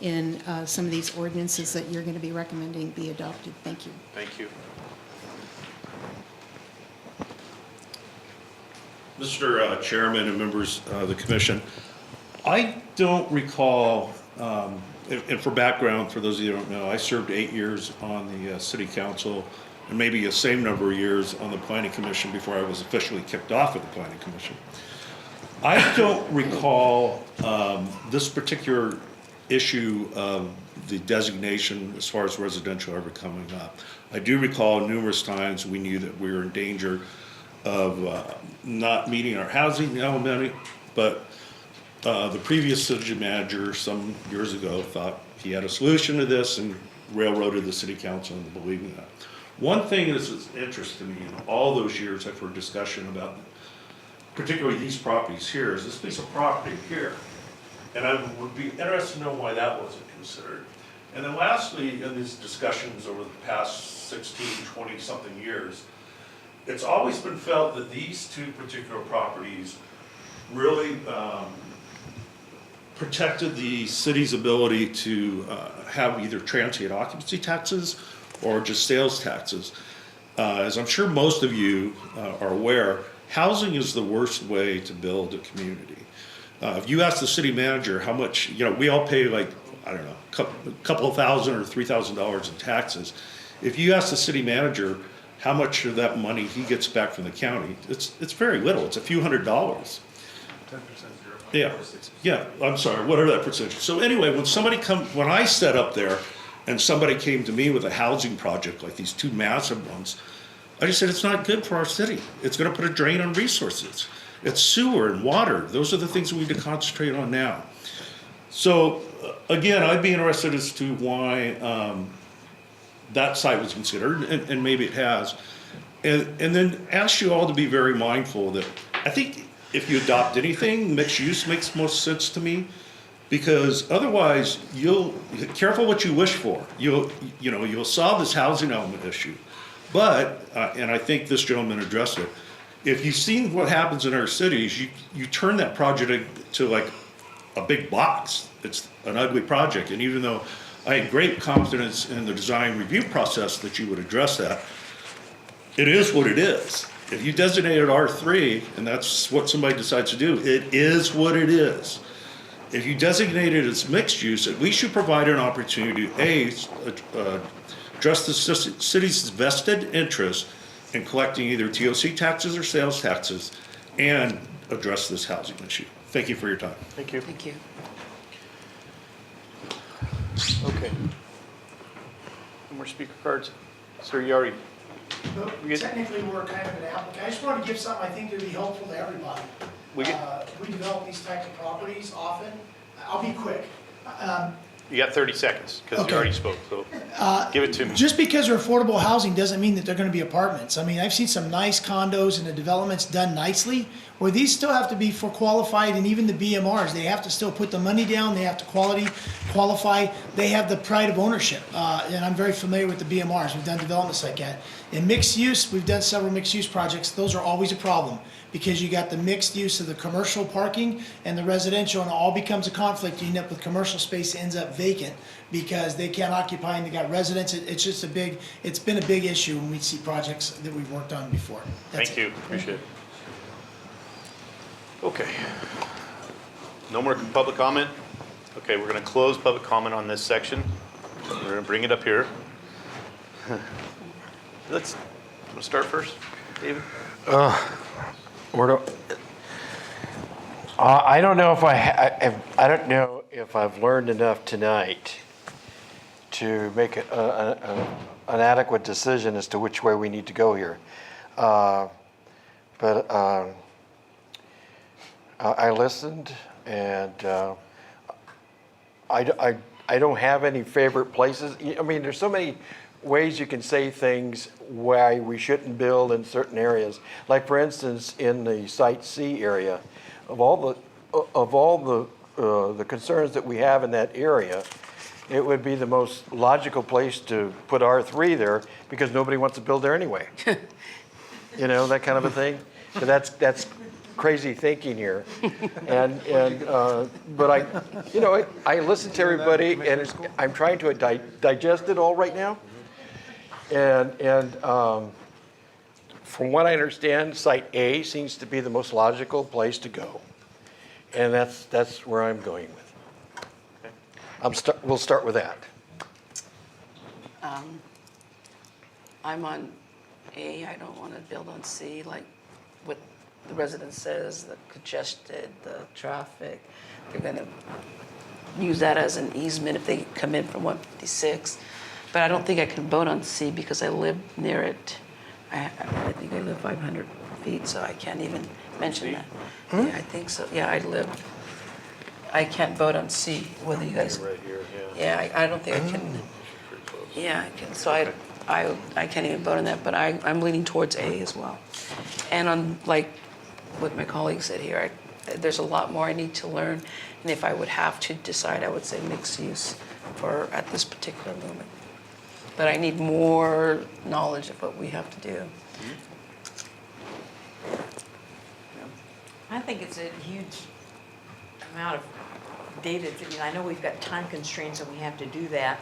in some of these ordinances that you're going to be recommending be adopted. Thank you. Thank you. Mr. Chairman and members of the commission, I don't recall, and for background, for those of you who don't know, I served 8 years on the city council and maybe the same number of years on the planning commission before I was officially kicked off of the planning commission. I don't recall this particular issue of the designation as far as residential ever coming up. I do recall numerous times we knew that we were in danger of not meeting our housing element, but the previous city manager some years ago thought he had a solution to this and railroaded the city council into believing that. One thing that's of interest to me in all those years I've heard discussion about, particularly these properties here, is this piece of property here. And I would be interested to know why that wasn't considered. And then lastly, in these discussions over the past 16, 20-something years, it's always been felt that these two particular properties really protected the city's ability to have either transient occupancy taxes or just sales taxes. As I'm sure most of you are aware, housing is the worst way to build a community. If you ask the city manager how much, we all pay like, I don't know, a couple of $1,000 or $3,000 in taxes. If you ask the city manager how much of that money he gets back from the county, it's very little. It's a few $100s. 10%. Yeah, I'm sorry, whatever that percentage. So anyway, when I set up there and somebody came to me with a housing project like these two massive ones, I just said, it's not good for our city. It's gonna put a drain on resources. It's sewer and water. Those are the things we need to concentrate on now. So again, I'd be interested as to why that site was considered, and maybe it has. And then ask you all to be very mindful that I think if you adopt anything, mixed use makes most sense to me, because otherwise careful what you wish for. You'll solve this housing element issue. But, and I think this gentleman addressed it, if you've seen what happens in our cities, you turn that project into like a big box. It's an ugly project. And even though I had great confidence in the design review process that you would address that, it is what it is. If you designate it R3, and that's what somebody decides to do, it is what it is. If you designate it as mixed use, we should provide an opportunity to address the city's vested interest in collecting either TOC taxes or sales taxes and address this housing issue. Thank you for your time. Thank you. Thank you. Okay. No more speaker cards. Sir, you already. Technically, we're kind of an applicant. I just want to give something I think would be helpful to everybody. We develop these types of properties often. I'll be quick. You got 30 seconds, because Okay. you already spoke, so give it to me. Just because they're affordable housing doesn't mean that they're gonna be apartments. I mean, I've seen some nice condos and the developments done nicely, where these still have to be for qualified, and even the BMRs, they have to still put the money down, they have to qualify, they have the pride of ownership. And I'm very familiar with the BMRs, we've done developments like that. In mixed use, we've done several mixed use projects, those are always a problem, because you got the mixed use of the commercial parking and the residential, and it all becomes a conflict. You end up with commercial space that ends up vacant because they can't occupy and they got residents. It's just it's been a big issue when we see projects that we've worked on before. That's Thank you, appreciate it. Okay. No more public comment? Okay, we're gonna close public comment on this section. We're gonna bring it up here. Let's start first, David? I don't know if I don't know if I've learned enough tonight to make an adequate decision as to which way we need to go here. But I listened, and I don't have any favorite places. I mean, there's so many ways you can say things why we shouldn't build in certain areas. Like, for instance, in the Site C area, of all the concerns that we have in that area, it would be the most logical place to put R3 there, because nobody wants to build there anyway. You know, that kind of a thing. But that's crazy thinking here. But I listen to everybody, and I'm trying to digest it all right now. And from what I understand, Site A seems to be the most logical place to go. And that's where I'm going with. Okay. We'll start with that. I'm on A. I don't want to build on C, like what the resident says, the congested, the traffic. They're going to use that as an easement if they come in from 156. But I don't think I can vote on C because I live near it. I think I live 500 feet, so I can't even mention that. Yeah, I think so. Yeah, I can't vote on C, whether you guys. Right here, Yeah, I don't think I can. Yeah, I can. So I can't even vote on that, but I'm leaning towards A as well. And on, like what my colleague said here, there's a lot more I need to learn. And if I would have to decide, I would say mixed use at this particular moment. But I need more knowledge of what we have to do. I think it's a huge amount of data. I know we've got time constraints and we have to do that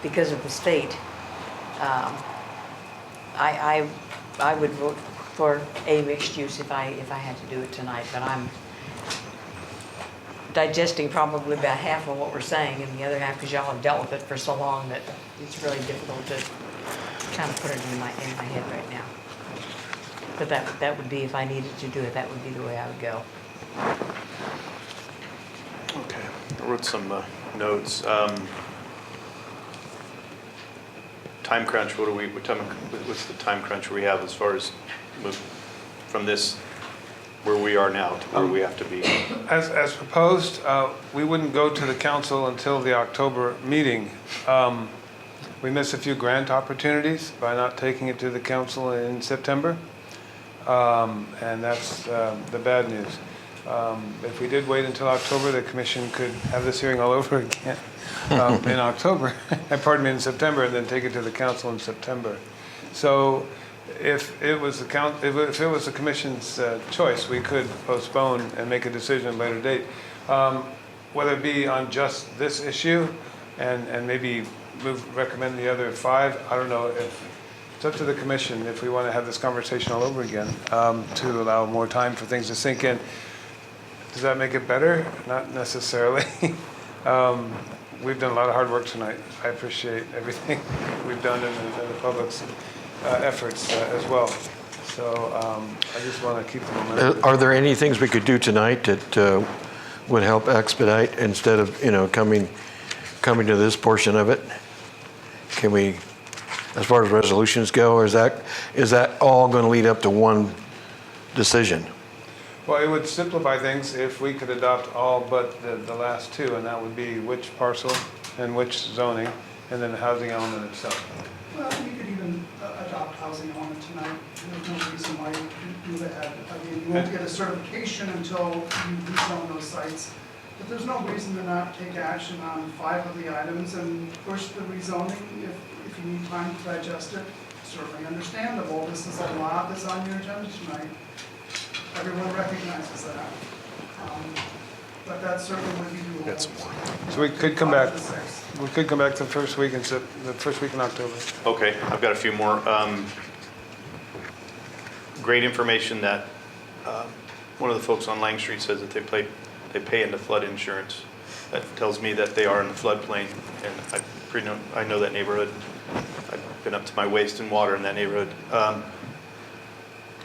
because of the state. I would vote for a mixed use if I had to do it tonight, but I'm digesting probably about half of what we're saying, and the other half because y'all have dealt with it for so long that it's really difficult to kind of put it in my head right now. But that would be, if I needed to do it, that would be the way I would go. Okay, I wrote some notes. Time crunch, what's the time crunch we have as far as move from this, where we are now to where we have to be? As proposed, we wouldn't go to the council until the October meeting. We missed a few grant opportunities by not taking it to the council in September. And that's the bad news. If we did wait until October, the commission could have this hearing all over again in October, pardon me, in September, and then take it to the council in September. So if it was the commission's choice, we could postpone and make a decision at a later date. Whether it be on just this issue and maybe recommend the other 5, I don't know. It's up to the commission if we want to have this conversation all over again to allow more time for things to sink in. Does that make it better? Not necessarily. We've done a lot of hard work tonight. I appreciate everything we've done and the public's efforts as well. So I just want to keep the momentum. Are there any things we could do tonight that would help expedite instead of coming to this portion of it? Can we, as far as resolutions go, or is that all going to lead up to one decision? Well, it would simplify things if we could adopt all but the last two, and that would be which parcel and which zoning, and then the housing element itself. Well, you could even adopt housing element tonight. There's no reason why you couldn't do that. I mean, you won't get a certification until you rezone those sites. But there's no reason to not take action on 5 of the items and push the rezoning if you need time to digest it. Certainly understandable. This is a lot that's on your agenda tonight. Everyone recognizes that. But that certainly would be doable. That's more. So we could come back, we could come back the first week in October. Okay, I've got a few more. Great information that one of the folks on Lang Street says that they pay into flood insurance. That tells me that they are in the floodplain, and I know that neighborhood. I've been up to my waist in water in that neighborhood.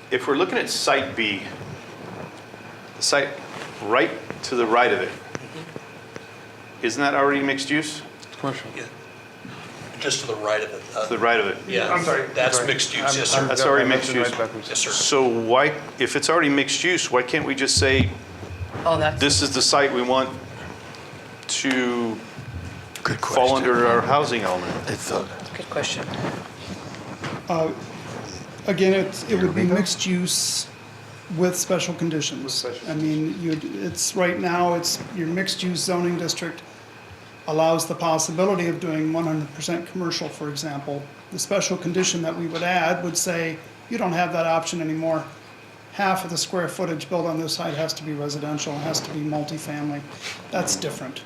If we're looking at Site B, the site right to the right of it, isn't that already mixed use? Commercial. Yeah. Just to the right of it. To the right of it. Yeah. I'm sorry. That's sorry. mixed use, yes, sir. That's already I mixed mentioned use. right backwards. Yes, sir. So why, if it's already mixed use, why can't we just say, Oh, that's. this is the site we want to fall under our housing element? Good question. Again, it would be mixed use with special conditions. I mean, it's right now, it's your mixed use zoning district allows the possibility of doing 100% commercial, for example. The special condition that we would add would say, you don't have that option anymore. Half of the square footage built on this site has to be residential, has to be multifamily. That's different.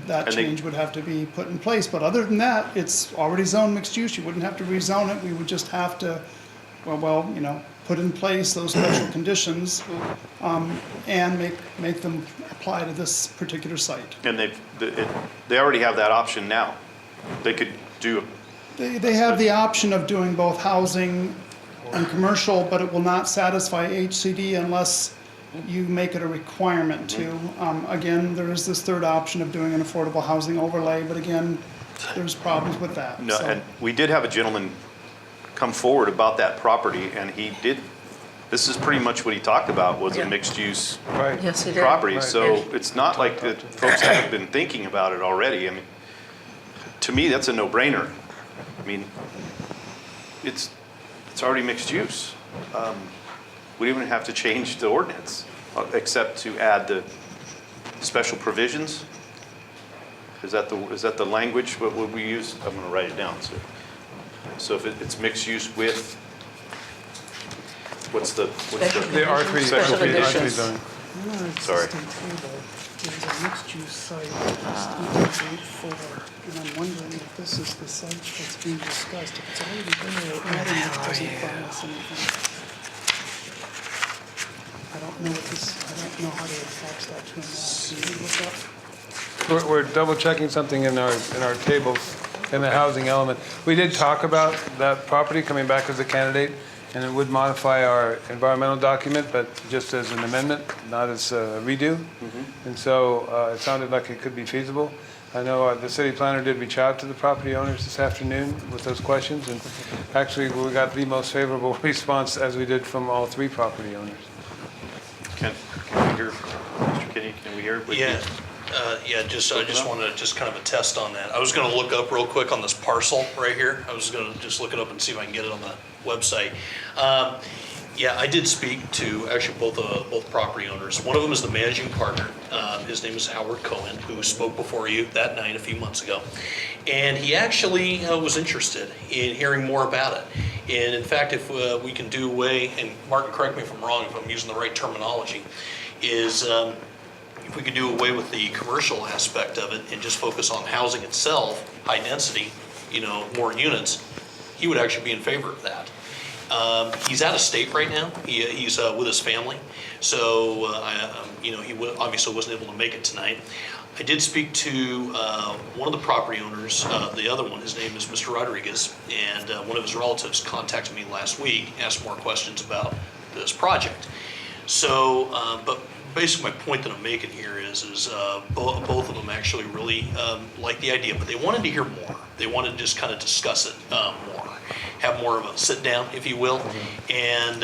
That change would have to be put in place, but other than that, it's already zoned mixed use. You wouldn't have to rezone it. We would just have to, put in place those special conditions and make them apply to this particular site. And they already have that option now. They could do, They have the option of doing both housing and commercial, but it will not satisfy HCD unless you make it a requirement to. Again, there is this third option of doing an affordable housing overlay, but again, there's problems with that. no, So- and we did have a gentleman come forward about that property, and this is pretty much what he talked about, was a mixed use Right. Yes, he did. property. Right. So it's not like that folks haven't been thinking about it already. I mean, to me, that's a no-brainer. I mean, it's already mixed use. We don't even have to change the ordinance, except to add the special provisions. Is that the language, what would we use? I'm gonna write it down, so if it's mixed use with, what's the? The R3, Special R3 conditions. zoning. Sorry. There's a mixed-use site, and I'm wondering if this is the site that's being discussed. If it's already there, adding it doesn't buy us anything. I don't know how to attach that to a map. Can you look up? We're double checking something in our tables in the housing element. We did talk about that property coming back as a candidate, and it would modify our environmental document, but just as an amendment, not as a redo. And so it sounded like it could be feasible. I know the city planner did reach out to the property owners this afternoon with those questions, and actually we got the most favorable response as we did from all 3 property owners. Can we hear, Mr. Kinney, can we hear? what you- I just want to just kind of attest on that. I was going to look up real quick on this parcel right here. I was going to just look it up and see if I can get it on the website. I did speak to actually both property owners. One of them is the managing partner. His name is Howard Cohen, who spoke before you that night a few months ago. And he actually was interested in hearing more about it. And in fact, if we can do away, and Martin, correct me if I'm wrong, if I'm using the right terminology, is if we could do away with the commercial aspect of it and just focus on housing itself, high density, more units, he would actually be in favor of that. He's out of state right now. He's with his family, so he obviously wasn't able to make it tonight. I did speak to one of the property owners, the other one, his name is Mr. Rodriguez, and one of his relatives contacted me last week, asked more questions about this project. So, but basically my point that I'm making here is both of them actually really like the idea, but they wanted to hear more. They wanted to just kind of discuss it more. have more of a sit-down, if you will. And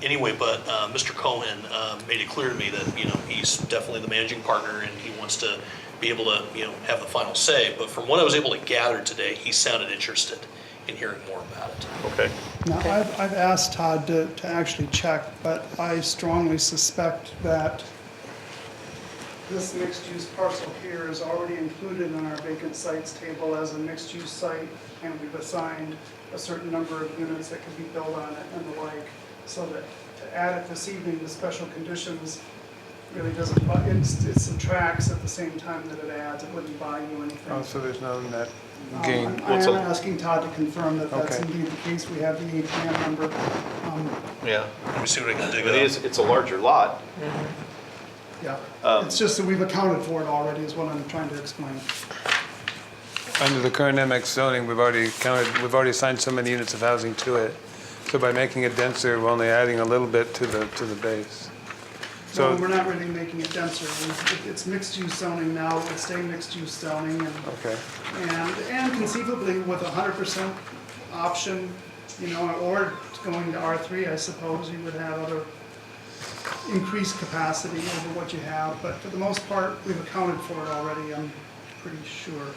anyway, but Mr. Cohen made it clear to me that, he's definitely the managing partner and he wants to be able to, have the final say. But from what I was able to gather today, he sounded interested in hearing more about it. Okay. Now, I've asked Todd to actually check, but I strongly suspect that this mixed-use parcel here is already included in our vacant sites table as a mixed-use site, and we've assigned a certain number of units that can be built on it and the like, so that to add it this evening to special conditions really doesn't, it subtracts at the same time that it adds. It wouldn't buy you anything. Oh, so there's no net gain. I am asking Todd to confirm that that's Okay. indeed the case. We have the APN number. Yeah. Let me see what I can dig It up. is, it's a larger lot. Yeah, it's just that we've accounted for it already is what I'm trying to explain. Under the current MX zoning, we've already assigned so many units of housing to it. So by making it denser, we're only adding a little bit to the base. So So, we're not really making it denser. It's mixed-use zoning now, it's staying mixed-use zoning, okay. and conceivably with 100% option, or going to R3, I suppose, you would have other increased capacity over what you have, but for the most part, we've accounted for it already, I'm pretty sure.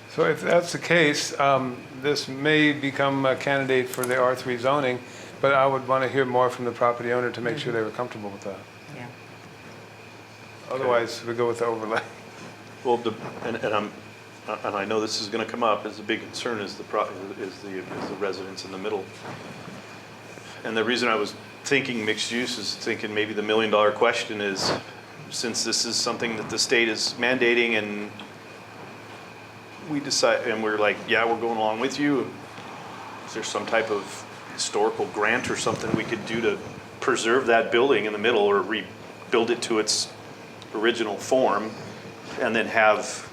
So if that's the case, this may become a candidate for the R3 zoning, but I would want to hear more from the property owner to make sure they were comfortable with that. Yeah. Otherwise, we go with the overlay. Well, and I know this is going to come up, as a big concern is the residents in the middle. And the reason I was thinking mixed use is thinking maybe the $1 million question is, since this is something that the state is mandating and we decide, and we're like, yeah, we're going along with you, is there some type of historical grant or something we could do to preserve that building in the middle or rebuild it to its original form and then have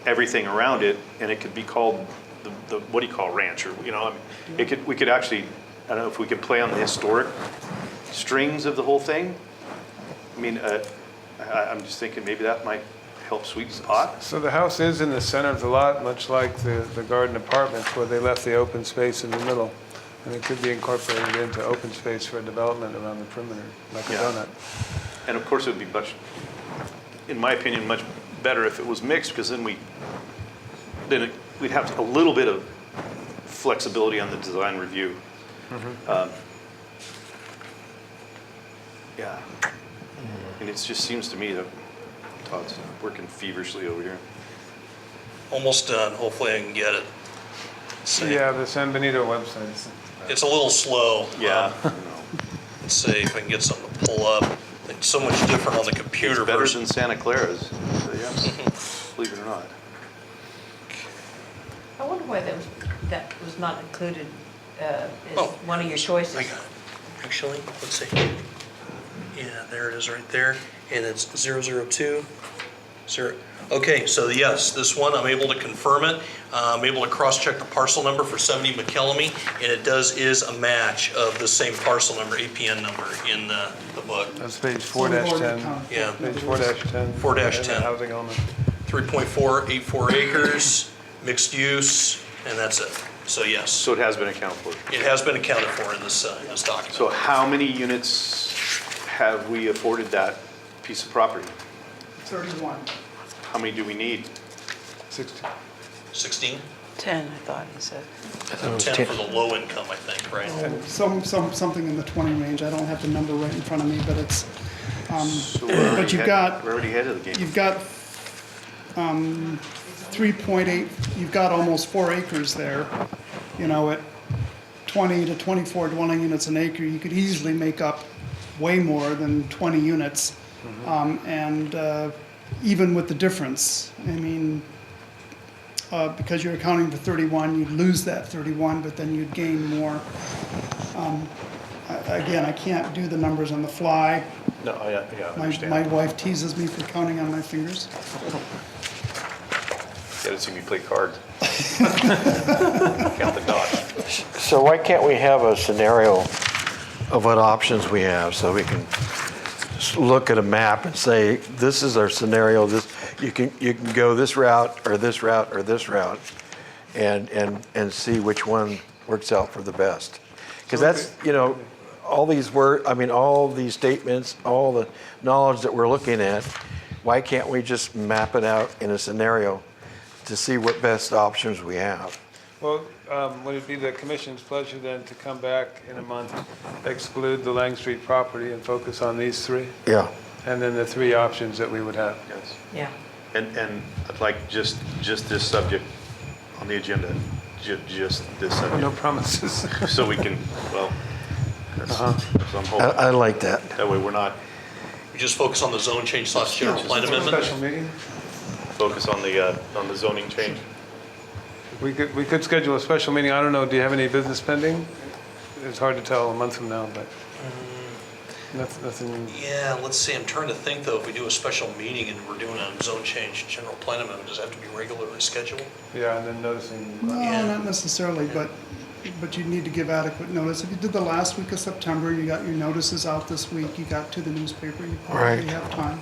everything around it, and it could be called the what do you call ranch, or we could actually, I don't know if we could play on the historic strings of the whole thing. I mean, I'm just thinking maybe that might help sweeten the pot. So the house is in the center of the lot, much like the garden apartments where they left the open space in the middle. And it could be incorporated into open space for development around the perimeter, like a donut. And of course, it would be much, in my opinion, much better if it was mixed, because then we'd have a little bit of flexibility on the design review. Yeah. And it just seems to me that Todd's working feverishly over here. Almost done. Hopefully I can get it. Yeah, the San Benito website. It's a little slow. Yeah. Let's see if I can get something to pull up. It's so much different on the computer. It's better versus than Santa Clara's, so yeah, believe it or not. I wonder why that was not included as one of your choices. I got it. Actually, let's see. Yeah, there it is right there. And it's 002. Okay, so yes, this one, I'm able to confirm it. I'm able to cross-check the parcel number for 70 McKelemy, and it is a match of the same parcel number, APN number in the book. That's page 4-10. Yeah. Page 4-10. 4-10. Housing element. 3.484 acres, mixed use, and that's it. So yes. So it has been accounted for. It has been accounted for in this document. So how many units have we afforded that piece of property? 31. How many do we need? 16. 16? 10, I thought he said. 10 for the low income, I think, right? Something in the 20 range. I don't have the number right in front of me, but it's, So but you've got, we're already ahead of the game. you've got 3.8, you've got almost 4 acres there. At 20 to 24 dwelling units an acre, you could easily make up way more than 20 units. Even with the difference, I mean, because you're accounting for 31, you'd lose that 31, but then you'd gain more. Again, I can't do the numbers on the fly. No, I understand. My wife teases me for counting on my fingers. You gotta see me play cards. Count the dots. So why can't we have a scenario of what options we have, so we can look at a map and say, this is our scenario, this, you can go this route or this route or this route, and see which one works out for the best. Because that's, you know, all these all these statements, all the knowledge that we're looking at, why can't we just map it out in a scenario to see what best options we have? Well, would it be the commission's pleasure then to come back in a month, exclude the Lang Street property and focus on these three? Yeah. And then the three options that we would have? Yes. Yeah. And I'd like just this subject on the agenda, just this subject. No promises. So we can, well, that's what I'm hoping. I like that. That way we're not, We just focus on the zone change / general plan amendment. Special meeting? focus on the zoning change. We could schedule a special meeting. I don't know, do you have any business pending? It's hard to tell a month from now, but nothing. Yeah, let's see, I'm trying to think though, if we do a special meeting and we're doing a zone change general plan amendment, does it have to be regularly scheduled? Yeah, and then noticing. No, not necessarily, but you need to give adequate notice. If you did the last week of September, you got your notices out this week, you got to the newspaper, you probably Right. have time.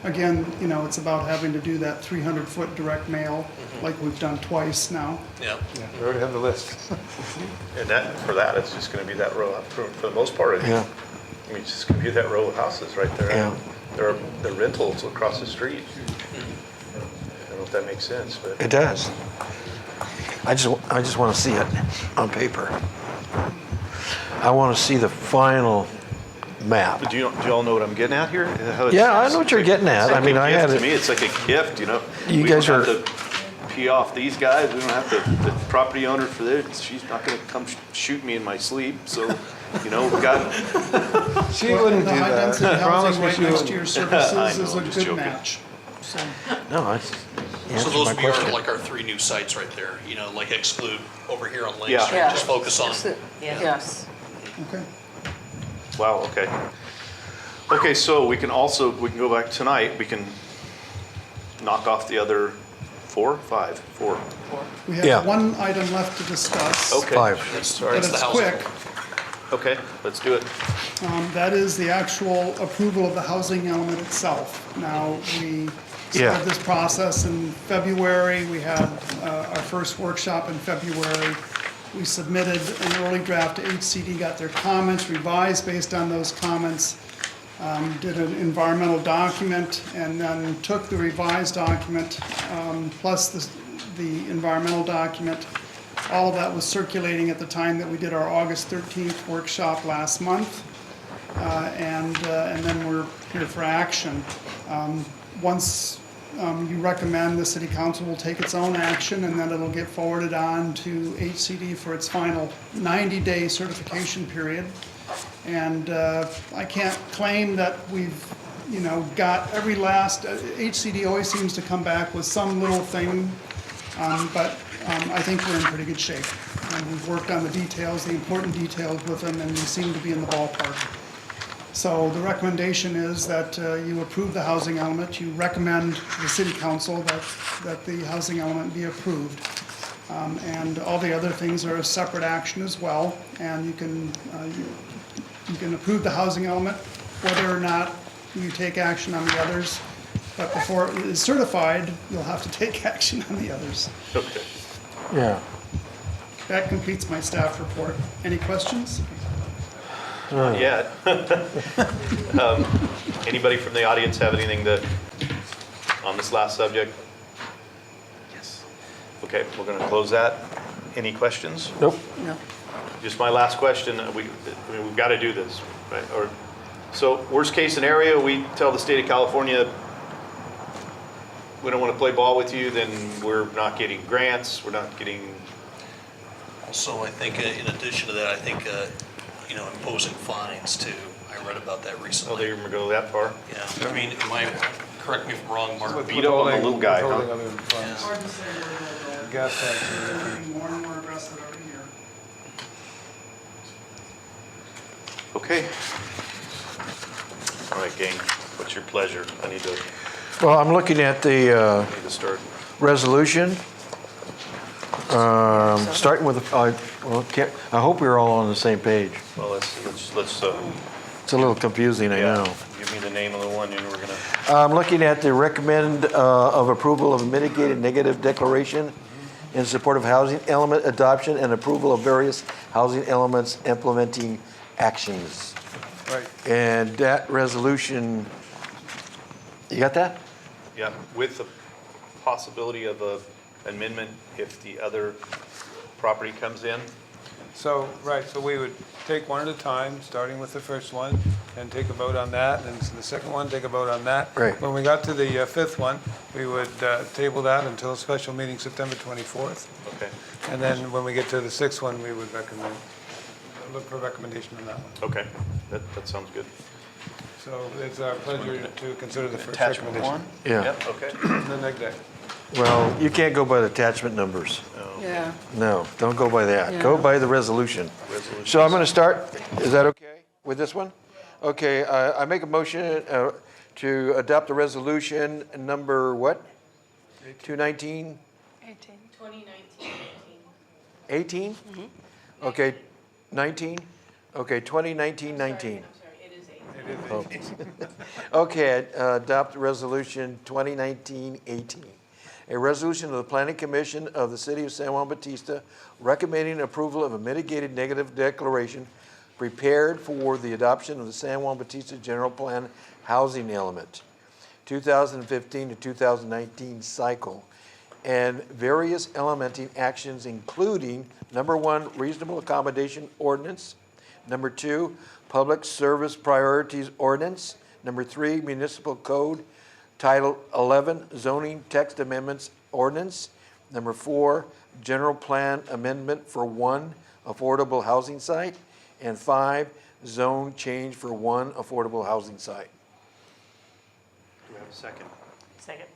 Again, you know, it's about having to do that 300-foot direct mail, like we've done twice now. Yeah. Yeah, we already have the list. And for that, it's just gonna be that row, for the most part. Yeah. I mean, it's just gonna be that row of houses right there. Yeah. They're rentals across the street. I don't know if that makes sense, but. It does. I just want to see it on paper. I want to see the final map. But do you all know what I'm getting at here? Yeah, I know what you're getting at. I mean, I had To it. me, it's like a gift, you know? You We guys don't are- have to pee off these guys, we don't have to, the property owner for this, she's not gonna come shoot me in my sleep, so, you know, we got. She wouldn't The do that. high-density Promise housing me right she next to your wouldn't. services I know, is a I'm just good joking. match. No, it's So answer those my would be our, question. like our 3 new sites right there, you know, like exclude over here on Lake Yeah. Street, Yeah. just focus on. Yes. Okay. Wow, okay. Okay, so we can go back tonight, we can knock off the other 4. We Yeah. have one item left to discuss. Okay. 5. That's But the it's housing. quick. Okay, let's do it. That is the actual approval of the housing element itself. Now, we Yeah. started this process in February. We had our first workshop in February. We submitted an early draft to HCD, got their comments revised based on those comments, did an environmental document, and then took the revised document plus the environmental document. All of that was circulating at the time that we did our August 13th workshop last month. And then we're here for action. Once you recommend, the city council will take its own action, and then it'll get forwarded on to HCD for its final 90-day certification period. And I can't claim that we've, you know, got every last, HCD always seems to come back with some little thing, but I think we're in pretty good shape. And we've worked on the details, the important details with them, and we seem to be in the ballpark. So the recommendation is that you approve the housing element. You recommend to the city council that the housing element be approved. And all the other things are a separate action as well. And you can approve the housing element, whether or not you take action on the others. But before it is certified, you'll have to take action on the others. Okay. Yeah. That completes my staff report. Any questions? Not yet. Anybody from the audience have anything on this last subject? Yes. Okay, we're gonna close that. Any questions? Nope. No. Just my last question, we've gotta do this, right? So worst case scenario, we tell the state of California, we don't wanna play ball with you, then we're not getting grants, we're not getting. Also, I think in addition to that, I think, you know, imposing fines too. I read about that Oh, recently. they even go that far? Yeah, I mean, correct me if I'm wrong, Mark. Beat up on the little guy, huh? Withholding other funds. Hard to say where they'll go. Gas tax. They're getting more and more aggressive every year. Okay. All right, gang, what's your pleasure? I need to Well, I'm looking at the start. resolution. Starting with, I hope we're all on the same page. Well, let's It's a little confusing, I know. give me the name of the one and we're gonna. I'm looking at the recommend of approval of a mitigated negative declaration in support of housing element adoption and approval of various housing elements implementing actions. Right. And that resolution, you got that? Yeah, with the possibility of a amendment if the other property comes in. So, right, so we would take one at a time, starting with the first one, and take a vote on that, and the second one, take a vote on that. Right. When we got to the fifth one, we would table that until a special meeting September 24th. Okay. And then when we get to the sixth one, we would look for recommendation on that one. Okay, that sounds good. So it's our pleasure to consider the first Attachment recommendation. one? Yeah. Yep, okay. The next day. Well, you can't go by the attachment numbers. Yeah. No, don't go by that. Yeah. Go by the resolution. So I'm going to start, is that okay with this one? Okay, I make a motion to adopt the resolution number what? 219? 2019. 18? Okay, 19? Okay, 2019-19. I'm sorry, it is 18. Okay, adopt resolution 2019-18. A resolution of the Planning Commission of the City of San Juan Bautista recommending approval of a mitigated negative declaration prepared for the adoption of the San Juan Bautista General Plan Housing Element, 2015 to 2019 cycle, and various elementing actions including, number 1, reasonable accommodation ordinance, number 2, public service priorities ordinance, number 3, municipal code, Title 11, zoning text amendments ordinance, number 4, general plan amendment for 1 affordable housing site, and 5, zone change for 1 affordable housing site. Do we have a second? Second.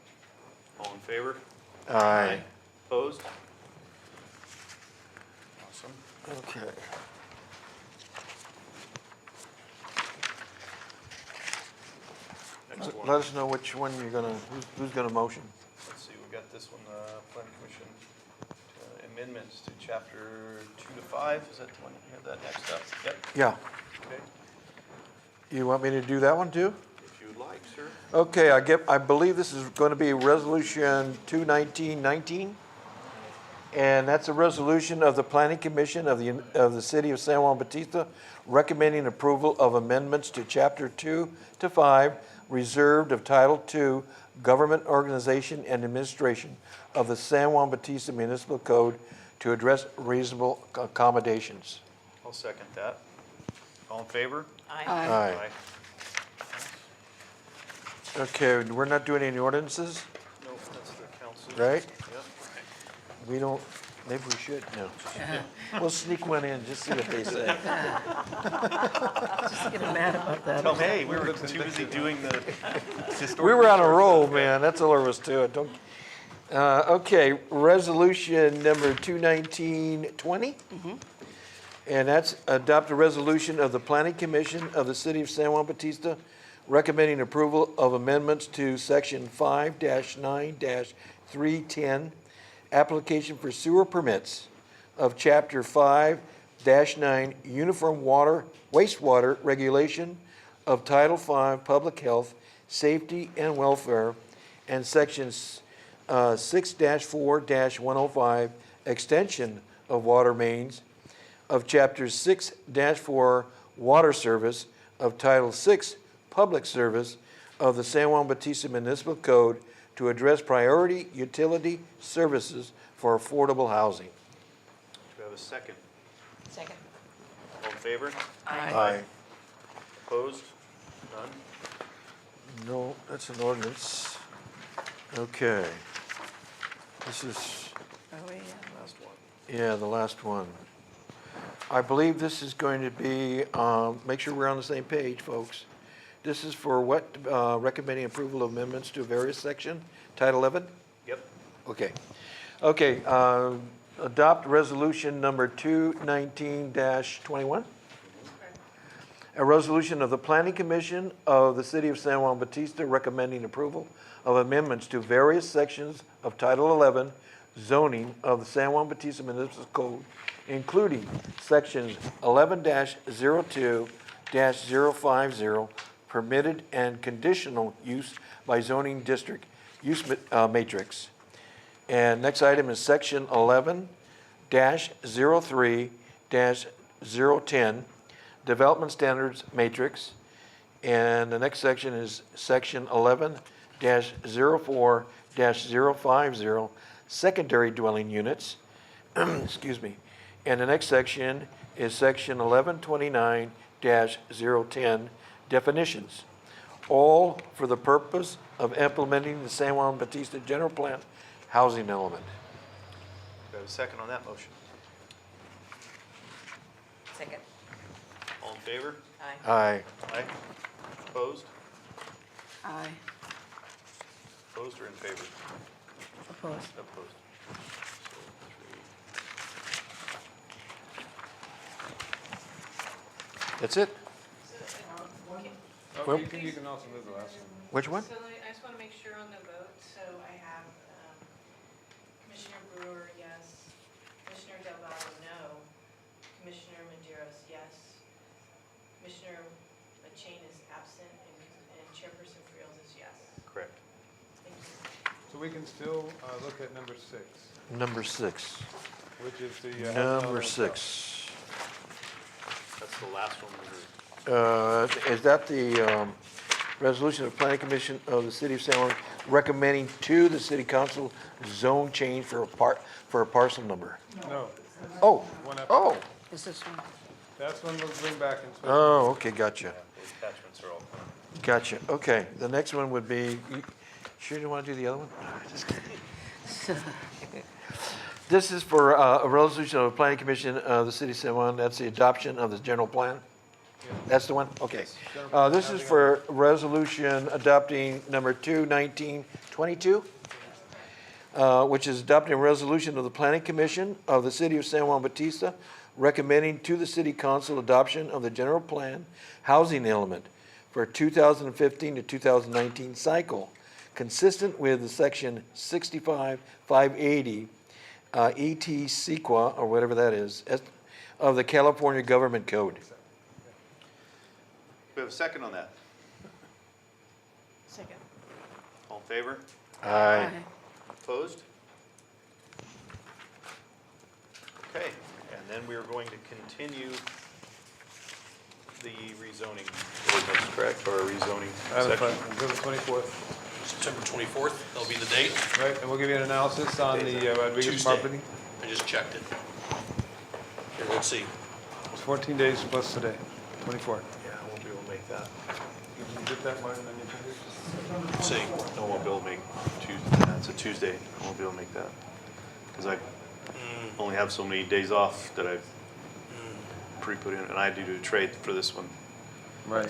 All in favor? Aye. Opposed? Awesome. Okay. Next one. Let us know which one you're gonna, who's gonna motion. Let's see, we got this one, Planning Commission amendments to chapter 2 to 5. Is that the one, you have that next up? Yep, Yeah. okay. You want me to do that one too? If you would like, sir. Okay, I believe this is going to be Resolution 21919. And that's a resolution of the Planning Commission of the City of San Juan Bautista recommending approval of amendments to Chapter 2 to 5, reserved of Title II, Government Organization and Administration of the San Juan Bautista Municipal Code to address reasonable accommodations. I'll second that. All in favor? Aye. Aye. Okay, we're not doing any ordinances, No, that's the council. right? Yep. We don't, maybe we should, no. We'll sneak one in, just see what they say. Just get mad about that. Tell them, hey, we were too busy doing the historic. We were on a resource. roll, man, that's all there was to it. Don't. Okay, resolution number 21920. And that's adopt a resolution of the Planning Commission of the City of San Juan Bautista recommending approval of amendments to section 5-9-310, application for sewer permits of chapter 5-9, uniform wastewater regulation of Title 5, public health, safety and welfare, and sections 6-4-105, extension of water mains, of Chapter 6-4, Water Service, of Title 6, Public Service, of the San Juan Bautista Municipal Code to address priority utility services for affordable housing. Do we have a second? Second. All in favor? Aye. Opposed? None? No, that's an ordinance. Okay. This is, Oh, yeah. Last one. yeah, the last one. I believe this is going to be, make sure we're on the same page, folks. This is for what, recommending approval of amendments to various section, Title 11? Yep. Okay. Okay, adopt resolution number 219-21. A resolution of the Planning Commission of the City of San Juan Bautista recommending approval of amendments to various sections of Title 11 zoning of the San Juan Bautista Municipal Code, including sections 11-02-050, permitted and conditional use by zoning district use matrix, And next item is section 11-03-010, Development Standards Matrix. And the next section is section 11-04-050, Secondary Dwelling Units. Excuse me. And the next section is section 1129-010, Definitions. All for the purpose of implementing the San Juan Bautista General Plan housing element. Do I have a second on that motion? Second. All in favor? Aye. Aye. Aye. Opposed? Aye. Opposed or in favor? Opposed. Opposed. That's it? Oh, you can also move the last one. Which one? So I just want to make sure on the vote, so I have Commissioner Brewer, yes, Commissioner Delgado, no, Commissioner Maderos, yes, Commissioner LaChain is absent, and Chairperson Friels is yes. Correct. Thank you. So we can still look at number 6, Number 6. which is the. Number 6. That's the last one we heard. Is that the resolution of the Planning Commission of the City of San Juan recommending to the City Council zone change for a parcel number? No. Oh, One after. oh, Is this one? That's one we'll bring back in special. oh, okay, gotcha. Those attachments are all. Gotcha. Okay, the next one would be, sure you want to do the other one? Just kidding. This is for a resolution of the Planning Commission of the City of San Juan. That's the adoption of the general plan. That's the one? Okay. This is for resolution adopting number 2/19/22, which is adopting a resolution of the Planning Commission of the City of San Juan Bautista recommending to the City Council adoption of the general plan housing element for 2015 to 2019 cycle, consistent with the section 65-580 ET CEQA, or whatever that is, of the California Government Code. We have a second on that. Second. All in favor? Aye. Opposed? Okay, and then we are going to continue the rezoning ordinance, correct, or rezoning section? Until the 24th, September 24th, that'll be the date. right? And we'll give you an analysis on the Rodriguez Tuesday. property. I just checked it. Here, let's see. It's 14 days plus today, 24th. Yeah, I won't be able to make that. You can get that, Martin, on your computer? Let's see. I won't be able to make Tuesday, it's a Tuesday, I won't be able to make that. Because I only have so many days off that I've pre-put in, and I had to do a trade for this one. Right.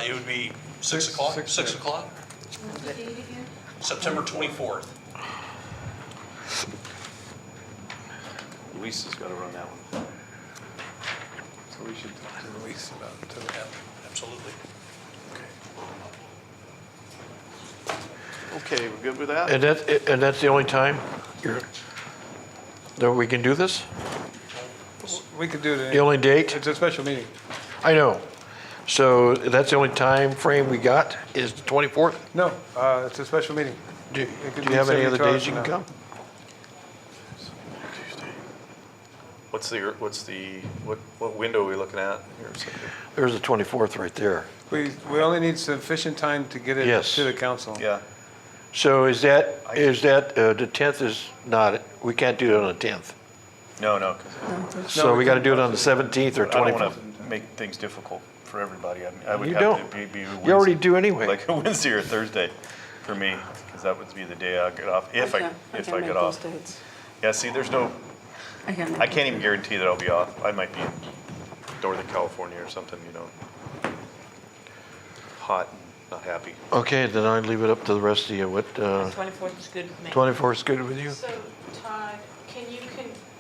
It would be 6 o'clock? 6 o'clock? What's the date again? September 24th. Luis has got to run that one. So we should talk to Luis about it too. Yeah, absolutely. Okay, we're good with that? And that's the only time that we can do this? We could do it. The only date? It's a special meeting. I know. So that's the only time frame we got is the 24th? No, it's a special meeting. Do It could you be have any other 72 hours days you can from now. come? What window are we looking at here? There's the 24th right there. We only need sufficient time to get it Yes. to the council. Yeah, So is that, the 10th is not, we can't do it on the 10th? no, 'cause So we got to do it on the 17th or I don't 24th? want to make things difficult for everybody. I would You have don't. to be a You already Wednesday- do anyway. like a Wednesday or Thursday for me, because that would be the day I get off, if I get off. Yeah, see, there's no, I can't even guarantee that I'll be off. I might be in Northern California or something, hot and not happy. Okay, then I'd leave it up to the rest of you. What, 24th is good with me. 24th is good with you? So Todd,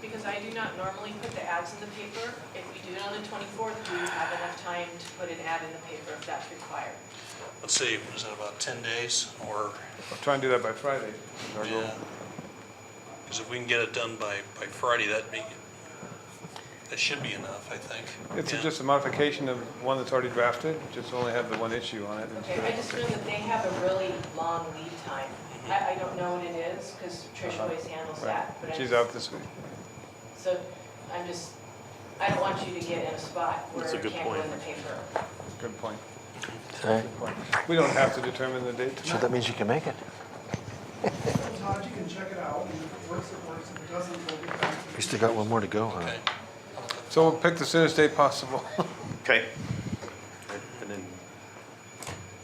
because I do not normally put the ads in the paper, if we do it on the 24th, do you have enough time to put an ad in the paper if that's required? Let's see, was that about 10 days or? I'll try and do that by Friday. Our goal. Yeah. Because if we can get it done by Friday, that should be enough, I think. It's Yeah. just a modification of one that's already drafted, just only have the one issue on it. Okay, I just know that they have a really long lead time I don't know what it is, because Trish always handles that, but She's out this week. So I'm just, I don't want you to get in a spot where That's a it good can't go point. in the paper. Good point. Okay. Good point. We don't have to determine the date So tonight. that means you can make it. Todd, you can check it out, and if it works, it works. If it doesn't, we'll get back to you. We still got one more to go, huh? Okay. So we'll pick the soonest date possible, Okay. And then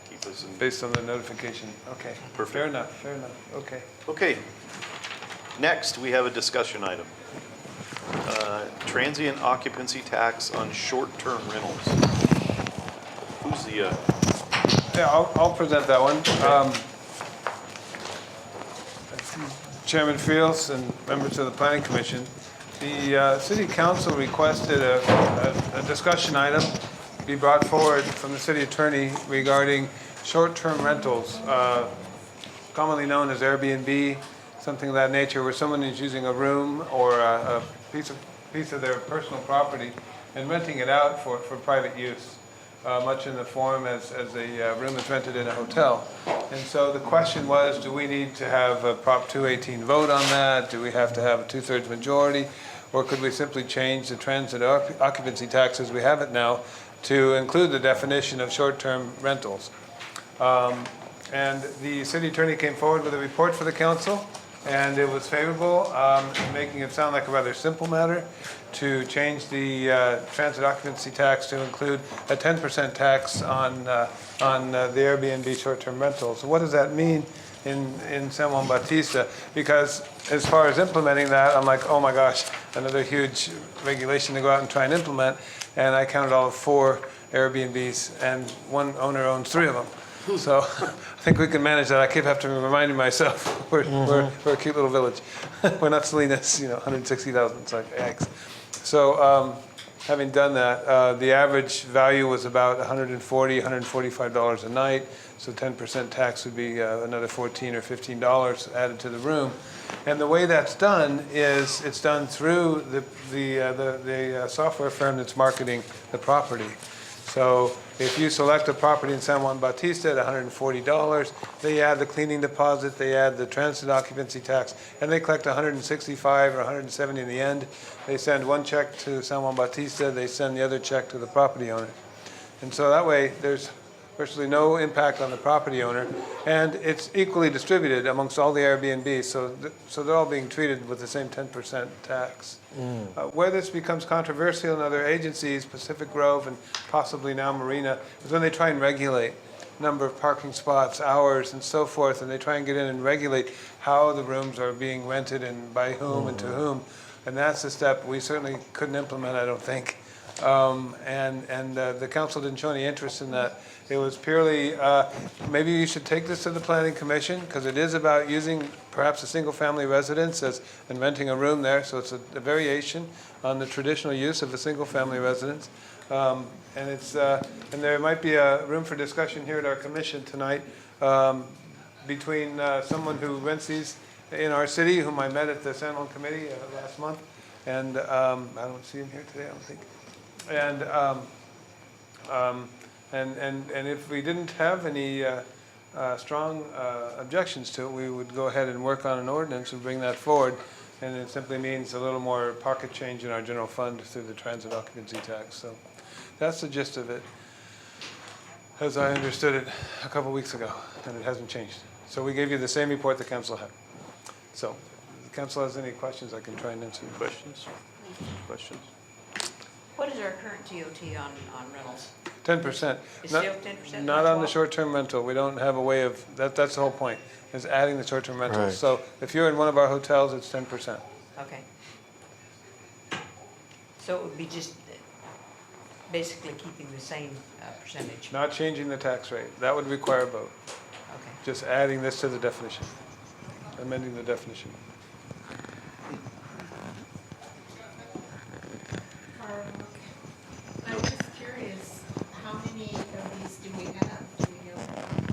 keep us in. based on the notification. Okay. Perfect. Fair enough, fair enough. Okay. Okay. Next, we have a discussion item. Transient occupancy tax on short-term rentals. Who's the, Yeah, I'll present that one. Chairman Fields and members of the Planning Commission, the City Council requested a discussion item be brought forward from the City Attorney regarding short-term rentals, commonly known as Airbnb, something of that nature, where someone is using a room or a piece of their personal property and renting it out for private use. Much in the form as a room is rented in a hotel. And so the question was, do we need to have a Prop 218 vote on that? Do we have to have a 2/3 majority? Or could we simply change the transit occupancy tax as we have it now to include the definition of short-term rentals? And the city attorney came forward with a report for the council, and it was favorable, making it sound like a rather simple matter to change the transit occupancy tax to include a 10% tax on the Airbnb short-term rentals. What does that mean in San Juan Bautista? Because as far as implementing that, I'm like, oh my gosh, another huge regulation to go out and try and implement. And I counted all of 4 Airbnbs, and one owner owns 3 of them. So I think we can manage that. I keep having to remind myself we're a cute little village. We're not Salinas, 160,000. It's like yikes. So having done that, the average value was about $140, $145 a night. So 10% tax would be another $14 or $15 added to the room. And the way that's done is it's done through the software firm that's marketing the property. So if you select a property in San Juan Bautista at $140, they add the cleaning deposit, they add the transit occupancy tax, and they collect $165 or $170 in the end. They send one check to San Juan Bautista, they send the other check to the property owner. And so that way, there's virtually no impact on the property owner, and it's equally distributed amongst all the Airbnbs, so they're all being treated with the same 10% tax. Where this becomes controversial in other agencies, Pacific Grove and possibly now Marina, is when they try and regulate number of parking spots, hours, and so forth, and they try and get in and regulate how the rooms are being rented and by whom and to whom. And that's a step we certainly couldn't implement, I don't think. The council didn't show any interest in that. It was purely, maybe you should take this to the Planning Commission, because it is about using perhaps a single-family residence and renting a room there, so it's a variation on the traditional use of a single-family residence. And there might be a room for discussion here at our commission tonight between someone who rents these in our city, whom I met at the San Juan Committee last month, and I don't see him here today, I don't think. And if we didn't have any strong objections to it, we would go ahead and work on an ordinance and bring that forward. And it simply means a little more pocket change in our general fund through the transit occupancy tax. So that's the gist of it, as I understood it a couple weeks ago, and it hasn't changed. So we gave you the same report the council had. So if the council has any questions, I can try and answer. questions? Questions? What is our current TOT on rentals? 10%. It's still 10%? Not on the short-term rental. We don't have a way of, that's the whole point, is adding the short-term rentals. Right. So if you're in one of our hotels, it's 10%. Okay. So it would be just basically keeping the same percentage? Not changing the tax rate. That would require a vote. Okay. Just adding this to the definition, amending the definition. I'm just curious, how many of these do we have? Do we know?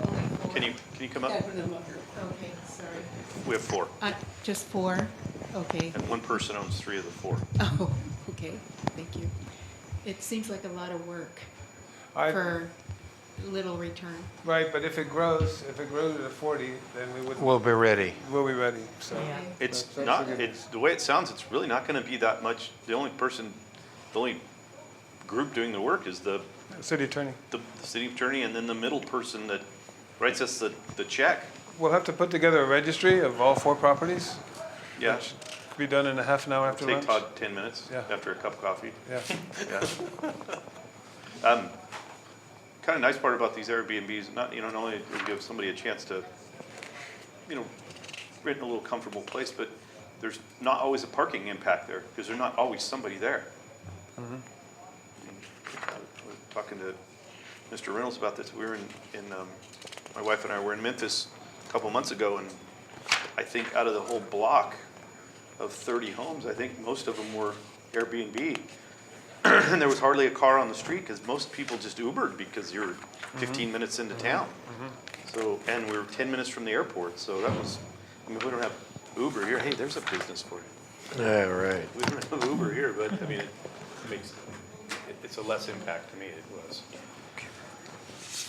Only 4? Can you come up? Okay, sorry. We have 4. Just 4? Okay. And one person owns 3 of the 4. Oh, okay, thank you. It seems like a lot of work for little return. Right, but if it grows to 40, then we would. We'll be ready. We'll be ready, so. It's that's not, a good- it's, the way it sounds, it's really not gonna be that much. The only group doing the work is the City attorney. city attorney, and then the middle person that writes us the check. We'll have to put together a registry of all 4 properties. Yeah. Which could be done in a half an hour after lunch. Take Todd 10 minutes Yeah. after a cup of coffee. Yeah. Yeah. Kind of nice part about these Airbnbs, not only do we give somebody a chance to, rent in a little comfortable place, but there's not always a parking impact there, because there's not always somebody there. Mhm. We were talking to Mr. Reynolds about this. We were my wife and I were in Memphis a couple months ago, and I think out of the whole block of 30 homes, I think most of them were Airbnb. And there was hardly a car on the street, because most people just Ubered because you're 15 minutes into town. So, and we were 10 minutes from the airport, so that was, we don't have Uber here. Hey, there's a business for you. Yeah, right. We don't have Uber here, but I mean, it's a less impact to me, it was.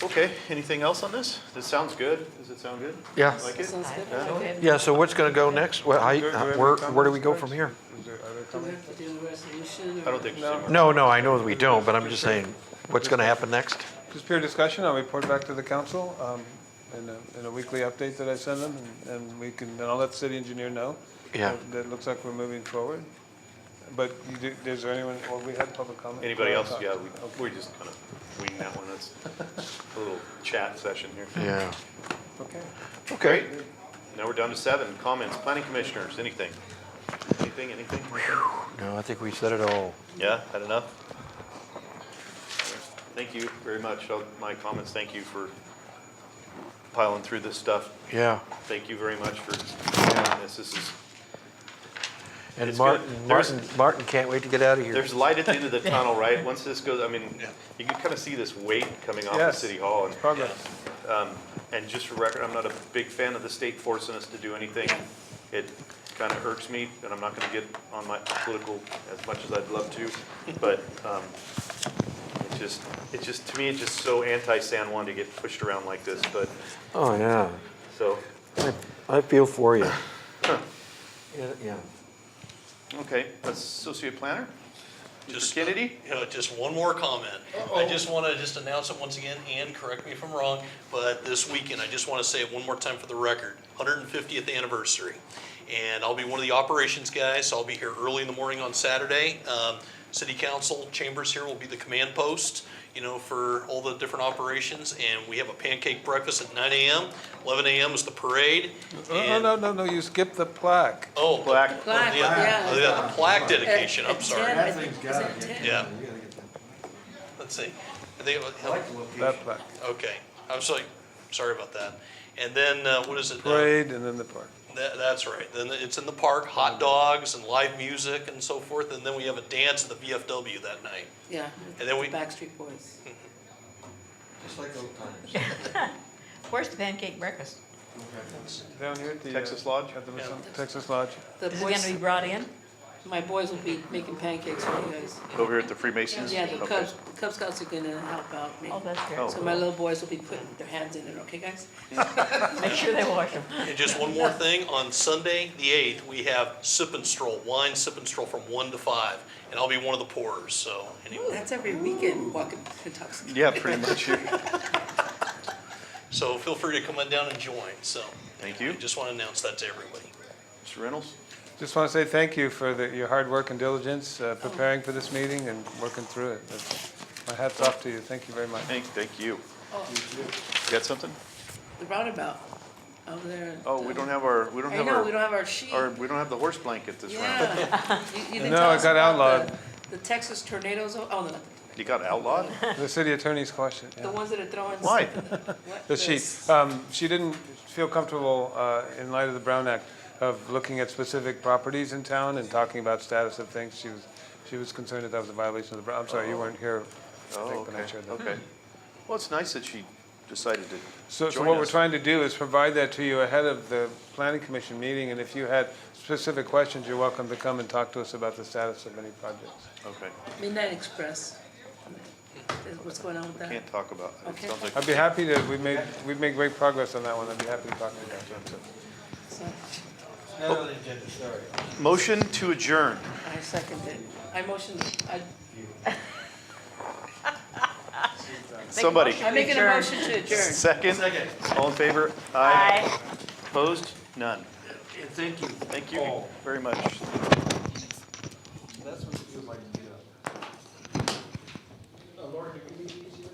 Okay, anything else on this? This sounds good. Does it sound good? Yeah. Like it? Sounds good. Yeah? Okay. Yeah, so what's going to go next? Where do we go from here? Do we have to do the resolution? I don't think so. No, I know we don't, but I'm just saying, what's going to happen next? Just pure discussion, I'll report back to the council in a weekly update that I send them, and I'll let the city engineer know. Yeah. That looks like we're moving forward. But is there anyone, well, we had public comment. Anybody else? Yeah, we just kind of wing that one. That's a little chat session here. Yeah. Okay. Okay. Now we're down to 7, comments, planning commissioners, anything? Anything? No, I think we said it all. Yeah, had enough? Thank you very much. My comments, thank you for piling through this stuff. Yeah. Thank you very much for doing this. This is. And It's Martin can't wait to get out of here. There's light at the end of the tunnel, right? Once this goes, I mean, you can kind of see this weight coming off of Yes. City Hall. And, Progress. and just for record, I'm not a big fan of the state forcing us to do anything. It kind of irks me, and I'm not going to get on my political as much as I'd love to. But it's just to me, it's just so anti-San Juan to get pushed around like this. But Oh, yeah. so I feel for you. Yeah. okay, associate planner. Just, Kennedy? Just one more comment. I just want to just announce it once again, and correct me if I'm wrong, but this weekend, I just want to say it one more time for the record, 150th anniversary. And I'll be one of the operations guys, so I'll be here early in the morning on Saturday. City Council chambers here will be the command post, for all the different operations. And we have a pancake breakfast at 9 a.m., 11 a.m. is the parade. No, you skipped the plaque. Oh, Plaque. Yeah, the plaque dedication, I'm sorry. Yeah. Let's see. That plaque. Okay, I'm sorry about that. And then, what is it? Parade and then the park. That's right. Then it's in the park, hot dogs and live music and so forth. And then we have a dance at the VFW that night. Yeah. And then Backstreet Boys. Just like old times. Where's the pancake breakfast? Down here at the. Texas Lodge? At the Texas Lodge. The Is it going to be brought in? My boys will be making pancakes for you guys. Over here at the Freemasons? Yeah, the Okay. Cub Scouts are gonna help out me. Oh, that's great. Oh. So my little boys will be putting their hands in it, okay, guys? Make sure they wash them. And just one more thing, on Sunday, the 8th, we have sip and stroll, wine sip and stroll from 1 to 5. And I'll be one of the pourers, so anyway. That's every weekend, walking intoxicated. Yeah, pretty much. So feel free to come on down and join, so. Thank you. I just want to announce that to everybody. Mr. Reynolds? Just want to say thank you for your hard work and diligence preparing for this meeting and working through it. My hat's off to you. Thank you very much. Thank you. Oh, You got something? the roundabout over there. Oh, we don't have our, we don't I have know, our, we don't have our sheet. we don't have the horse blanket this round. Yeah. You didn't No, tell it us got about outlawed. The Texas tornadoes, oh, no, You got outlawed? The city attorney's question. the ones that are throwing. Why? What? The sheet. She didn't feel comfortable in light of the Brown Act of looking at specific properties in town and talking about status of things. She was concerned that was a violation of the Brown. I'm sorry, you weren't here. I Oh, think, when I okay, shared that. okay. Well, it's nice that she decided to So join what we're us. trying to do is provide that to you ahead of the planning commission meeting, and if you had specific questions, you're welcome to come and talk to us about the status of any projects. Okay. Midnight Express. what's going on with that? Can't talk about it. It Okay. sounds like- I'd be happy to, we've made great progress on that one. I'd be happy to talk to you about that. Motion to adjourn. I second it. I motion, Somebody. I'm making a motion to adjourn. Second? All in favor? Aye. Opposed? None. Thank you. Thank you very much. That's what it feels like to do that. Laura, can we meet easier?